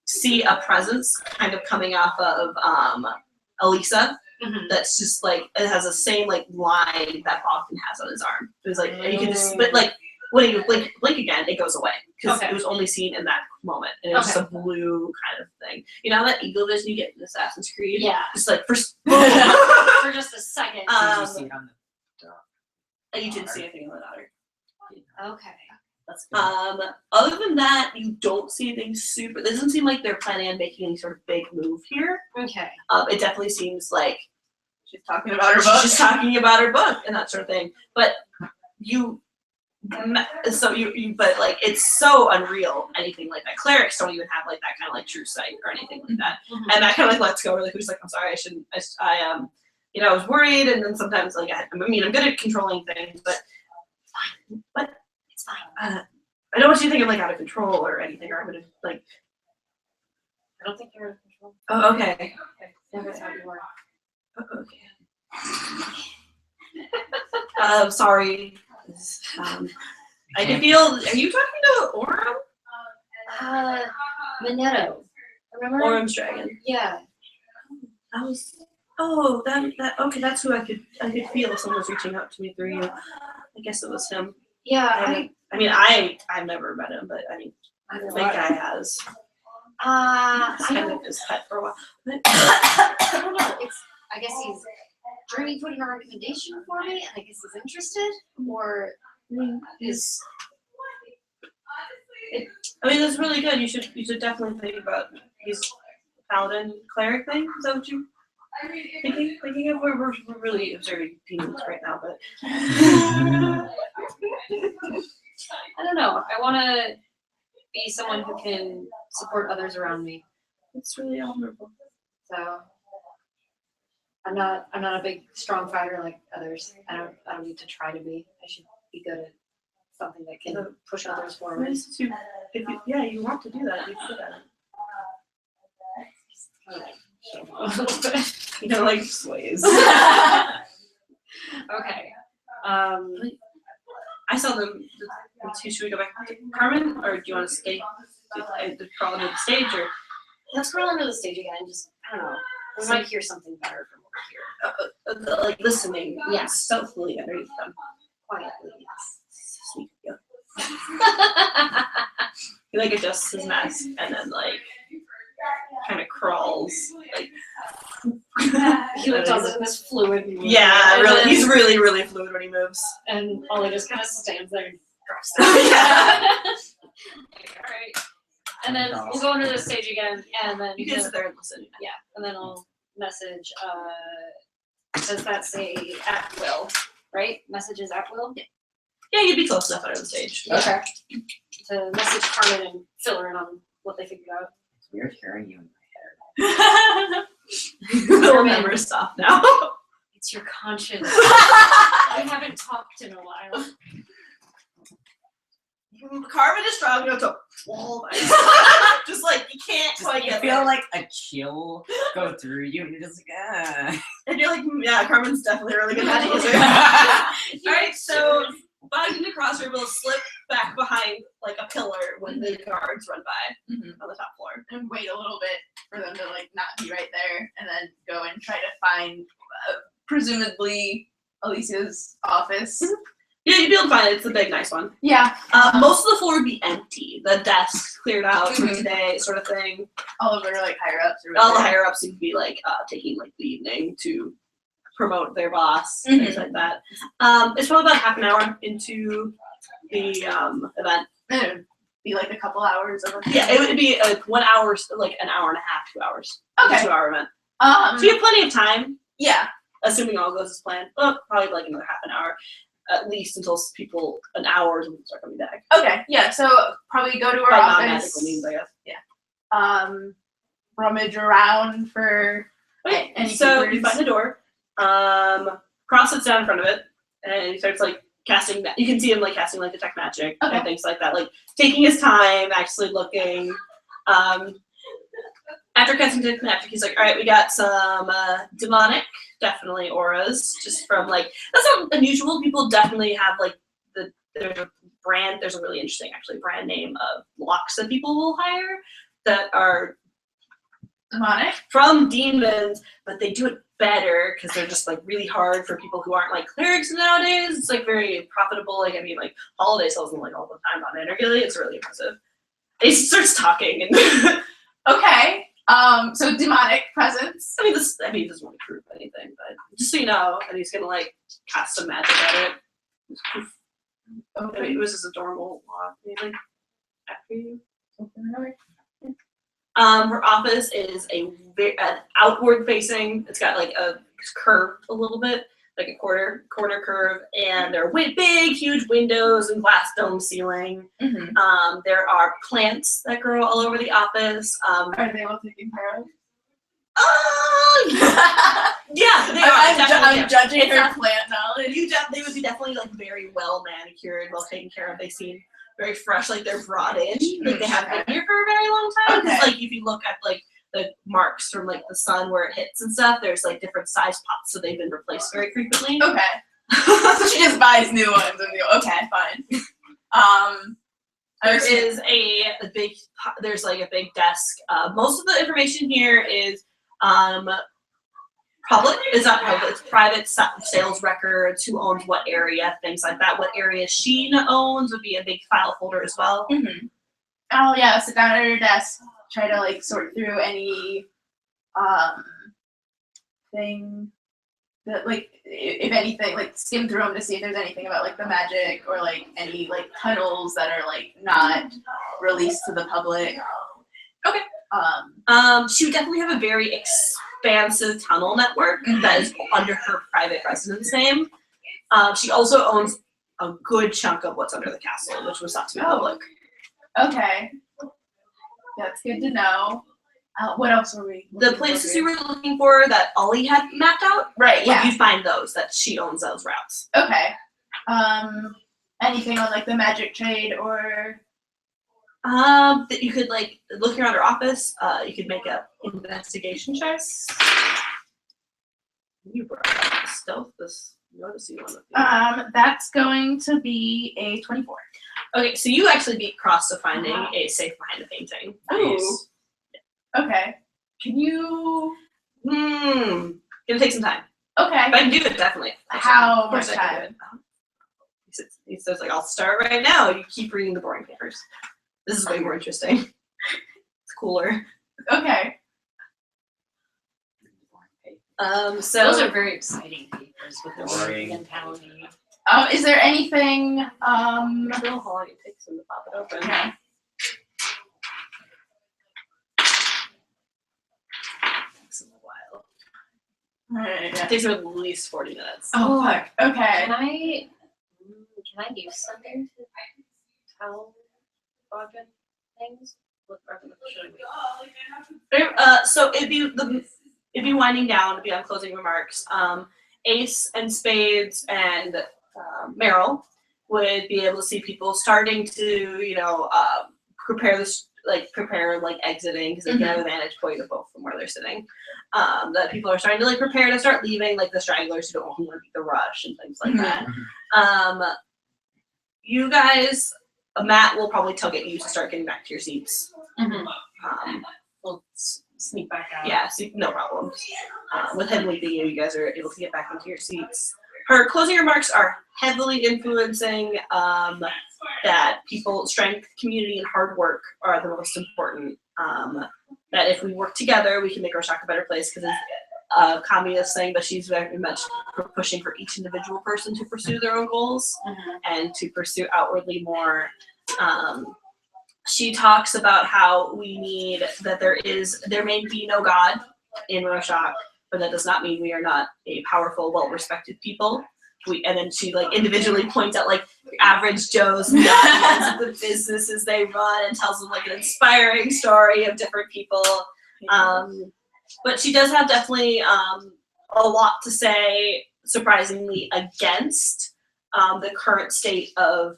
see a presence kind of coming off of Elisa. That's just like it has the same like line that Bogdan has on his arm. It was like you can just but like when you blink again, it goes away because it was only seen in that moment, and it was just a blue kind of thing. You know that eagle vision you get in Assassin's Creed? Yeah. Just like for For just a second. Did you see it on the you didn't see anything in the daughter. Okay. That's good. Other than that, you don't see anything super. It doesn't seem like they're planning on making any sort of big move here. Okay. It definitely seems like She's talking about her book. she's talking about her book and that sort of thing. But but like it's so unreal. Anything like that. Clerics don't even have like that kind of like true sight or anything like that. And that kind of like lets go really quick. She's like, I'm sorry, I shouldn't. I was worried, and then sometimes like I'm good at controlling things, but it's fine. I don't want you to think I'm like out of control or anything, or I'm gonna like. I don't think you're in control. Oh, okay. Never thought you were. Okay. Sorry. I can feel. Are you talking to Orem? Minetto. Remember? Orem's dragon. Yeah. I was. Oh, that. Okay, that's who I could feel if someone was reaching out to me through you. I guess it was him. Yeah, I've never met him, but I mean, I the don't big know. guy has. I It's kind don't, of his pet for a while. But I don't know. I guess he's Dreamy put in a recommendation for me, and I guess he's interested, or is I mean, that's really good. You should definitely think about these paladin cleric thing. Is that what you thinking of? We're really observing demons right now, but I don't know. I want to be someone who can support others around me. it's really honorable. So I'm not a big strong fighter like others. I don't need to try to be. I should be good at something that can push others forward. You want to do that, you should at it. You know, like sways. Okay. I saw them. Should we go back to Carmen, or do you want to stay? Crawl into the stage, or Let's roll into the stage again. Just I don't know. We might hear something better from over here. like listening, Yes. stealthily underneath them. Quietly, yes. Sneak, yeah. He like adjusts his mask and then like kind of crawls like. He like does it in this fluid movement. Yeah, And really. then- He's really, really fluid when he moves. And Ollie just kind of stands there and drops down. Yeah. Like, all right. And then we'll go into the stage again, and then You can sit there and listen. yeah, and then I'll message. Does that say at will? Right? Messages at will. Yeah, you'd be close enough under the stage. Okay. To message Carmen and fill her in on what they figured out. It's weird hearing you in my We'll never stop now. It's your conscience. I haven't talked in a while. Carmen is strong enough to wall just like you can't Just, quite you get feel there. like a chill go through you, and you're just like, And you're like, yeah, Carmen's definitely a really good magic user. Alright, so Bogdan the Crossroad will slip back behind like a pillar when the guards run by on the top floor. And wait a little bit for them to like not be right there, and then go and try to find presumably Alicia's office. Yeah, you'd be able to find it. It's the big, nice one. Yeah, Most of the floor would be empty. The desks cleared out for Mhm. today, sort of thing. all of their like higher ups or All the whatever. higher ups seem to be like taking like the evening to promote their boss, Mhm. things like that. It's probably about half an hour into the event. It would be like a couple hours of a Yeah, it would be 1 hour, like an hour and a half, 2 hours. It's a Okay. 2-hour event. So Um, you have plenty of time, yeah. assuming all goes as planned. Well, probably like another half an hour, at least until people an hour until people start coming back. Okay, yeah. So probably go to her By office. non-magical means, I guess. Rummage around for Okay, any so papers? you find the door. Cross sits down in front of it, and he starts like casting. You can see him like casting like detect magic Okay. and things like that. Like taking his time, actually looking. After casting detect magic, he's like, "All right, we got some demonic, definitely auras, just from like that's not unusual. People definitely have like there's a brand. There's a really interesting actually brand name of locks that people will hire that are demonic. from demons, but they do it better because they're just like really hard for people who aren't like clerics nowadays. It's like very profitable. Like I mean, like Holiday sells them like all the time on Energy. It's really impressive. He starts talking, and Okay. So demonic presence. I mean, he doesn't want to prove anything, but just so you know, and he's gonna like cast some magic at it. I mean, it was just a normal lock, maybe after you. Her office is an outward facing. It's got like a curve a little bit, like a corner curve, and there are big, huge windows and glass dome ceiling. Mm-hmm. There are plants that grow all over the office. Are they all taken care of? Yeah, they are. I'm definitely. judging It's her not- plant knowledge. They would be definitely like very well manicured, well taken care of. They seem very fresh, like they're brought in, like they haven't been here for a very long time. 'Cause, Okay. like if you look at like the marks from like the sun where it hits and stuff, there's like different size pots, so they've been replaced very frequently. Okay. So she just buys new ones and new. Okay, fine. There is a big, there's like a big desk. Most of the information here is public. It's not public. It's private sales records, who owns what area, things like that. What area Sheena owns would be a big file folder as well. Mm-hmm. Oh yeah, sit down at her desk, try to like sort through any thing that like if anything, like skim through them to see if there's anything about like the magic or like any like tunnels that are like not released to the public. Okay. She would definitely have a very expansive tunnel network that is under her private residence name. She also owns a good chunk of what's under the castle, which was not to be public. Okay, that's good to know. What else were we? The places you were looking for that Ollie had mapped out, Right. Yeah. you find those that she owns those routes. Okay. Anything on like the magic trade or? That you could like look around her office. You could make a investigation check. You brought up stealth. This notice you want to. That's going to be a 24. Okay, so you actually beat Cross to finding a safe behind the painting. Nice. Okay. Can you? Gonna take some time. Okay. But I can do it definitely. How Of course much I can time? do it. He says like, I'll start right now. You keep reading the boring papers. This is way more interesting. It's cooler. Okay. So Those are very exciting papers with the Boring. mentality. Is there anything? Bill, how long it takes him to pop it open? Okay. Takes him a while. Alright. It takes him at least 40 minutes. Oh fuck. Okay. Can I use something to tell Bogdan things? What should I So it'd be winding down, it'd be on closing remarks. Ace and Spades and Meryl would be able to see people starting to, prepare exiting because they can have a vantage point of both from where they're sitting. That people are starting to prepare to start leaving, like the stragglers who don't want to beat the rush and things like that. You guys, Matt will probably get you to start getting back to your seats. We'll sneak back out. Yeah, so no problem. With him leaving you, you guys are able to get back into your seats. Her closing remarks are heavily influencing that strength, community, and hard work are the most important. That if we work together, we can make Rorschach a better place because it's a communist thing, but she's very much pushing for each individual person to pursue their own goals and to pursue outwardly more. She talks about how we need that there may be no God in Rorschach, but that does not mean we are not a powerful, well-respected people. And then she individually points out average Joe's nuts, the businesses they run, and tells them an inspiring story of different people. But she does have definitely a lot to say, surprisingly, against the current state of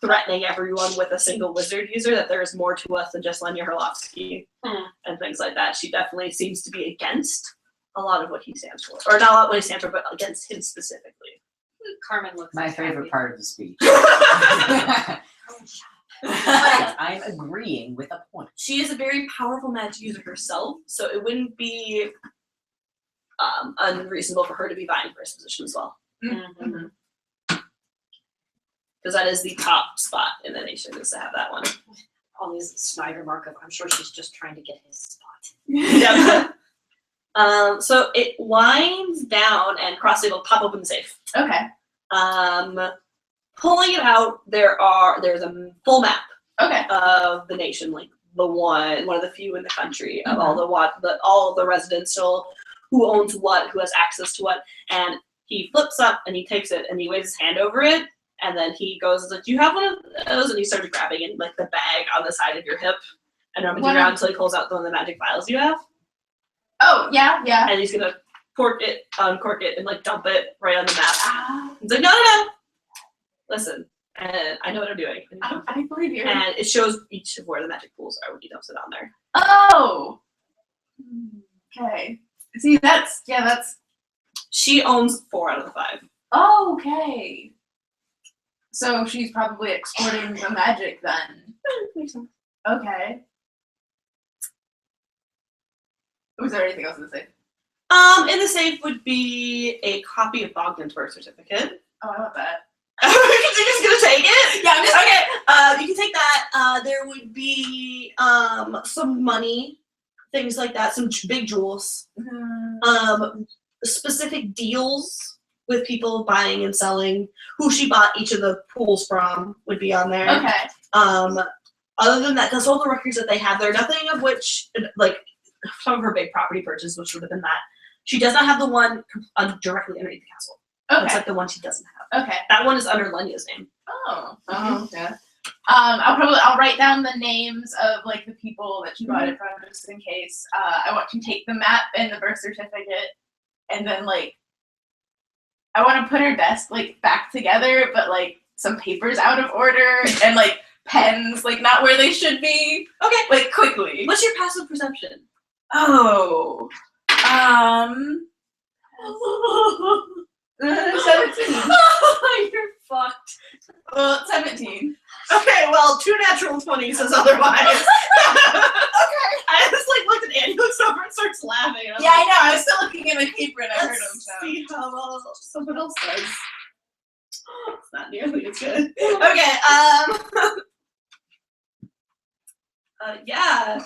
threatening everyone with a single wizard user, that there is more to us than just Lenya Herlovsky and things like that. She definitely seems to be against a lot of what he stands for. Or not a lot of what he stands for, but against him specifically. Carmen looks My like favorite happy. part of the speech. I'm agreeing with a point. She is a very powerful magic user herself, so it wouldn't be unreasonable for her to be vying for his position as well. Mhm. Because that is the top spot in the nation, is to have that one. All these Snyder markup. I'm sure she's just trying to get his spot. Yeah. So it winds down and Crossy will pop open the safe. Okay. Pulling it out, there's a full map Okay. of the nation, the one of the few in the country of all the residential, who owns what, who has access to what, and he flips up and he takes it and he waves his hand over it, and then he goes do you have one of those? And he starts grabbing in the bag on the side of your hip and rummaging around until he pulls out one of the magic vials you have. Oh yeah, yeah. And he's gonna uncork it, and dump it right on the map. He's like, no. Listen, and I know what I'm doing. I believe you. And it shows each of where the magic pools are when he dumps it on there. Oh. Okay. See, that's. She owns 4 out of the 5. Oh, okay. So she's probably exporting the magic then. Makes sense. Okay. Was there anything else to say? In the safe would be a copy of Bogdan's birth certificate. Oh, I want that. You're just gonna take it? Yeah, I'm just Okay. You can take that. There would be some money, things like that, some big jewels, specific deals with people buying and selling, who she bought each of the pools from would be on there. Okay. Other than that, that's all the records that they have there. Nothing of which, like, some of her big property purchase, which would have been that. She does not have the one directly underneath the castle. That's Okay. like the one she doesn't have. Okay. That one is under Lenya's name. Oh. Yeah. I'll write down the names of like the people that she bought it from just in case. I want to take the map and the birth certificate, and then like I want to put her desk like back together, but like some papers out of order and like pens like not where they should be. Okay. Like quickly. What's your passive perception? Oh. 17. You're fucked. 17. Okay, well, 2 natural 20s says otherwise. Okay. I just like looked at Annie, looks over and starts laughing. And I'm Yeah, I like, know. I was still looking in the paper and I heard him. let's So. see how well someone else does. It's not nearly as good. Okay, yeah.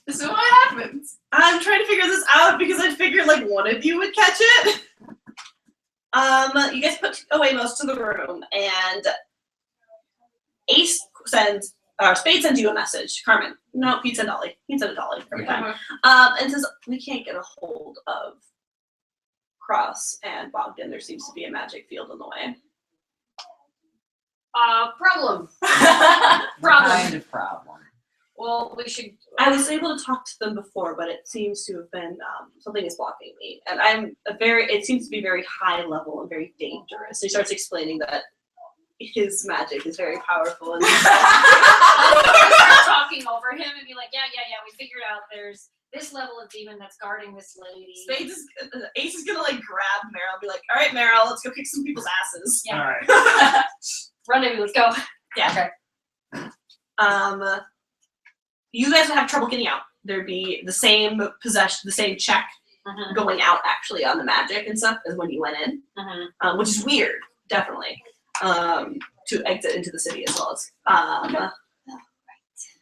This is what happens. I'm trying to figure this out because I figured like one of you would catch it. You guys put away most of the room, and Ace sends, or Spade sends you a message. Carmen, no, he'd send Dolly. He'd send a Dolly every time. And says, we can't get a hold of Cross and Bogdan. There seems to be a magic field in the way. Problem. What Problem. kind of problem? Well, we should. I was able to talk to them before, but it seems to have been something is blocking me, and it seems to be very high level and very dangerous. He starts explaining that his magic is very powerful, and start talking over him and be like, yeah, we figured out there's this level of demon that's guarding this lady. Ace is gonna like grab Meryl and be like, all right, Meryl, let's go kick some people's asses. Yeah. Alright. Run, Amy, let's go. Yeah. Okay. You guys would have trouble getting out. There'd be the same possession, the same check going out actually on the magic and stuff as when you went in, which is weird, definitely. To exit into the city as well as.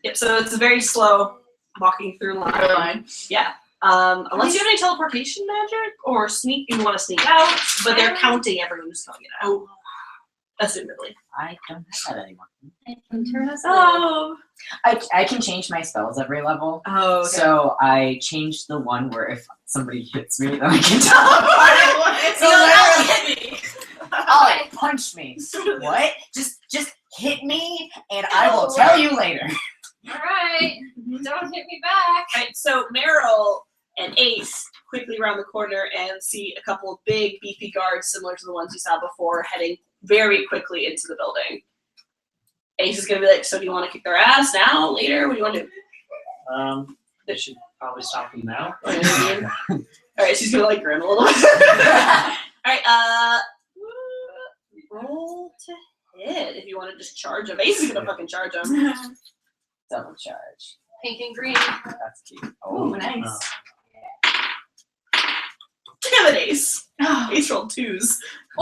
Yep. So it's a very slow walking through line. Yeah. Unless you have any teleportation magic or sneak, you want to sneak out, but they're counting everyone who's coming out. Assumedly. I don't have that anymore. Turn us Oh. I can change my spells every level. Oh. So I changed the one where if somebody hits me, then I can punch me. What? Just hit me, and I will tell you later. Alright. Don't hit me back. Right, so Meryl and Ace quickly around the corner and see a couple of big, beefy guards similar to the ones you saw before heading very quickly into the building. Ace is gonna be like, so do you want to kick their ass now, later? What do you want to do? They should probably stop them now. Alright, she's gonna like grin a little bit. Alright, roll to hit if you want to just charge him. Ace is gonna fucking charge him. Double charge. Pink and green. That's cute. Oh, nice. Damn it, Ace. Ace rolled 2s.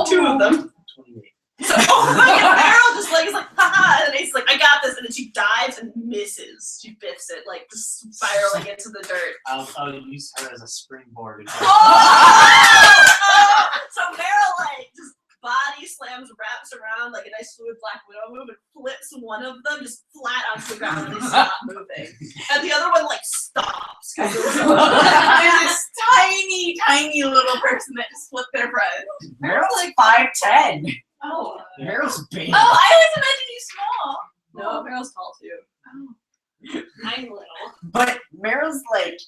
2 of them. 28. So, Meryl just like is like, haha, and Ace is like, I got this, and then she dives and misses. She biffs it, like just spiraling into the dirt. I'll use her as a springboard. And So Meryl like just body slams, wraps around like a nice fluid Black Widow move, and flips one of them just flat onto the ground, and they stop moving. And the other one like stops. There's this tiny little person that just flipped their friend. Meryl's like 5'10". Oh. Meryl's big. Oh, I always imagined you small. No, Meryl's tall too. I'm little. But Meryl's like,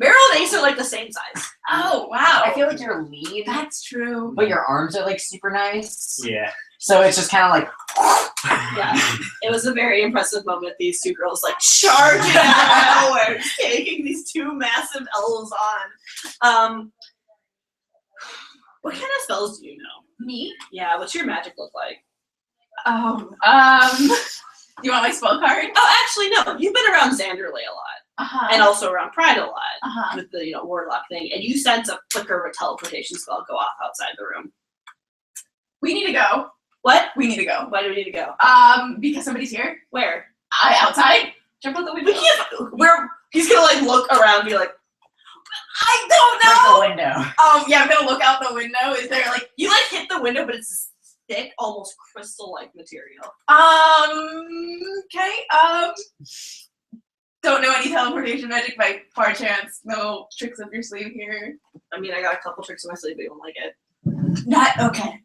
Meryl and Ace are like the same size. Oh, wow. I feel like you're lean, That's true. but your arms are like super nice. yeah. So it's just kind of like. Yeah, it was a very impressive moment. These two girls like charging out of nowhere, taking these 2 massive elves on. What kind of spells do you know? Me? Yeah, what's your magic look like? Oh, you want my spell card? Oh, actually, no. You've been around Xanderley a lot. and also around Pride a lot Uh-huh. with the warlock thing, and you sense a flicker of a teleportation spell go off outside the room. We need to go. What? We need to go. Why do we need to go? Because somebody's here. Where? Outside. Jump out the We window. can't. He's gonna like look around and be like, I don't Break know. the window. Yeah, I'm gonna look out the window. Is there like you like hit the window, but it's this thick, almost crystal-like material. Okay. Don't know any teleportation magic by far chance. No tricks up your sleeve here. I mean, I got a couple tricks in my sleeve, but you don't like it. Not okay.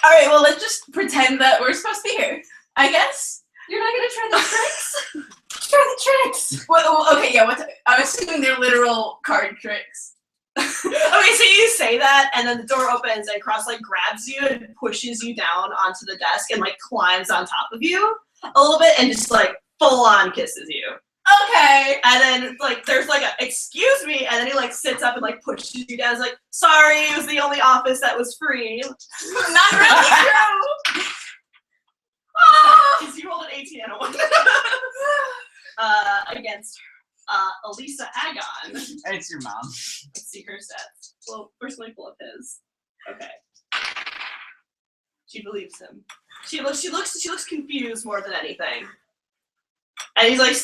All right. Well, let's just pretend that we're supposed to be here. I guess. You're not gonna try the tricks? Try the tricks. Well, okay. Yeah. I'm assuming they're literal card tricks. Okay, so you say that, and then the door opens, and Cross like grabs you and pushes you down onto the desk, and like climbs on top of you a little bit, and just like full on kisses you. Okay. And then like there's like a excuse me, and then he like sits up and like pushes you down. He's like, sorry, it was the only office that was free. Not really true. Because you rolled an 18 and a 1 against Elisa Agon. It's your mom. Let's see her stats. Well, first let me pull up his. Okay. She believes him. She looks confused more than anything. And he's like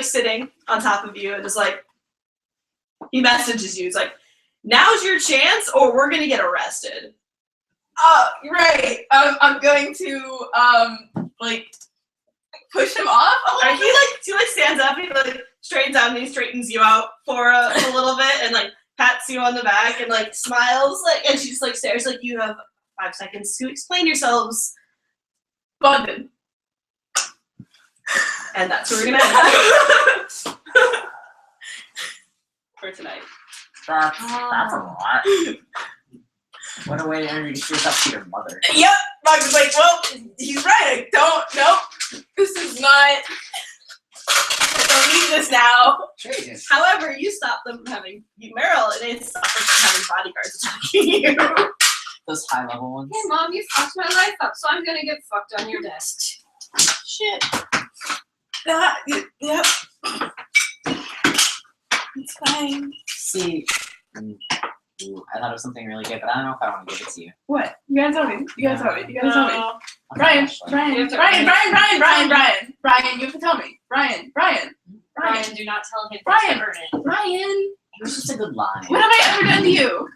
sitting on top of you and just like he messages you. It's like, now's your chance or we're gonna get arrested. Right. I'm going to like push him off a little He stands up, he like straightens out and he straightens you out for a little bit and like pats you on the back and like smiles like and she just like stares like you have 5 seconds to explain yourselves. London. And that's where we're gonna end for tonight. That's a lot. What a way to introduce yourself to your mother. Yep. I was like, well, he's right. I don't. Nope. This is not. I don't need this now. Jesus. However, you stop them from having Meryl and they stop them from having bodyguards attacking you. Those high level ones. Hey mom, you fucked my life up, so I'm gonna get fucked on your desk. Shit. Yep. It's fine. See, ooh, I thought of something really good, but I don't know if I want to give it to you. What? You gotta tell me. You gotta tell me. You gotta tell me. No. Brian, Actually. Brian, You have to- Brian, you have to tell me. Brian. Brian, do not tell him Brian. to burn it. Brian, It was just a good line. what have I ever done to you?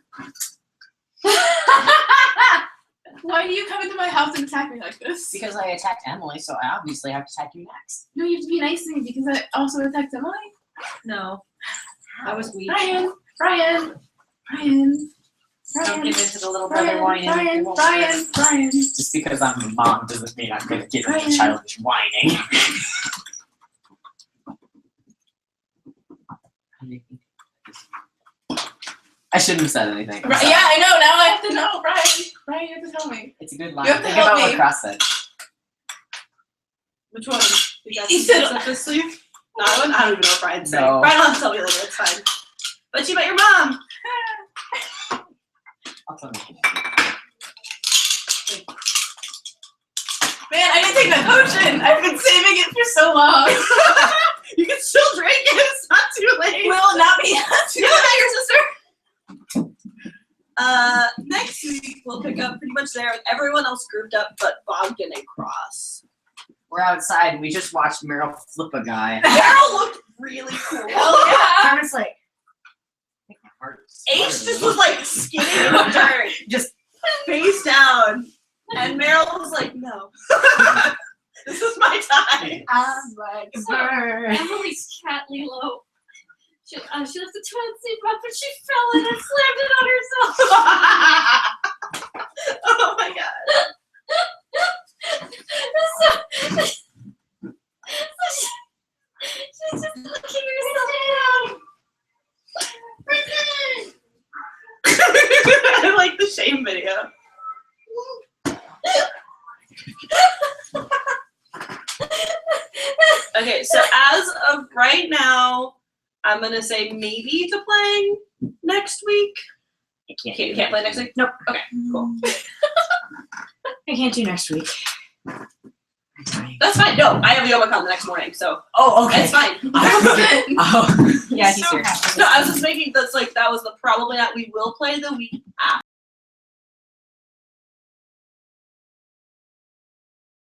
Why do you come into my house and attack me like this? Because I attacked Emily, so I obviously have to attack you next. No, you have to be nice to me because I also attacked Emily. No, that was weak. Brian. Don't give in to the little brother whining. It won't work. Brian. Just because I'm a mom doesn't mean I'm going to give in to Brian. childish whining. I shouldn't have said anything. I'm sorry. Yeah, I know. Now I have to know, Brian. Brian, you have to tell me. It's a good line. You have to Think help about me. what Cross said. Which one? You got He some said- tricks up his sleeve? No, I don't even know what Brian's saying. No. Brian will have to tell me later, it's fine. But you met your mom. I'll tell you. Man, I didn't take that potion. I've been saving it for so long. You can still drink it, it's not too late. Will it not be? You look at your sister. Next week we'll pick up pretty much there with everyone else grouped up but Bogdan and Cross. We're outside and we just watched Meryl flip a guy. Meryl looked really cool. Carmen's like, I think my heart is H smarter just than was like skinning in the dirt, Just face down. And Meryl was like, no. This is my time. I'm like a bird. Emily's cat Lilo. She left the toilet seat up and she fell in and slammed it on herself. Oh my god. She's just looking herself down. I like the shame video. Okay, so as of right now, I'm gonna say maybe to playing next week. You can't play next week? Nope. Okay, cool. I can't do next week. That's fine. No, I have YogaCon the next morning, so Oh, okay. it's fine. Oh. Yeah, he's So here. happy. No, I was just making that's like that was the probably not. We will play the week after.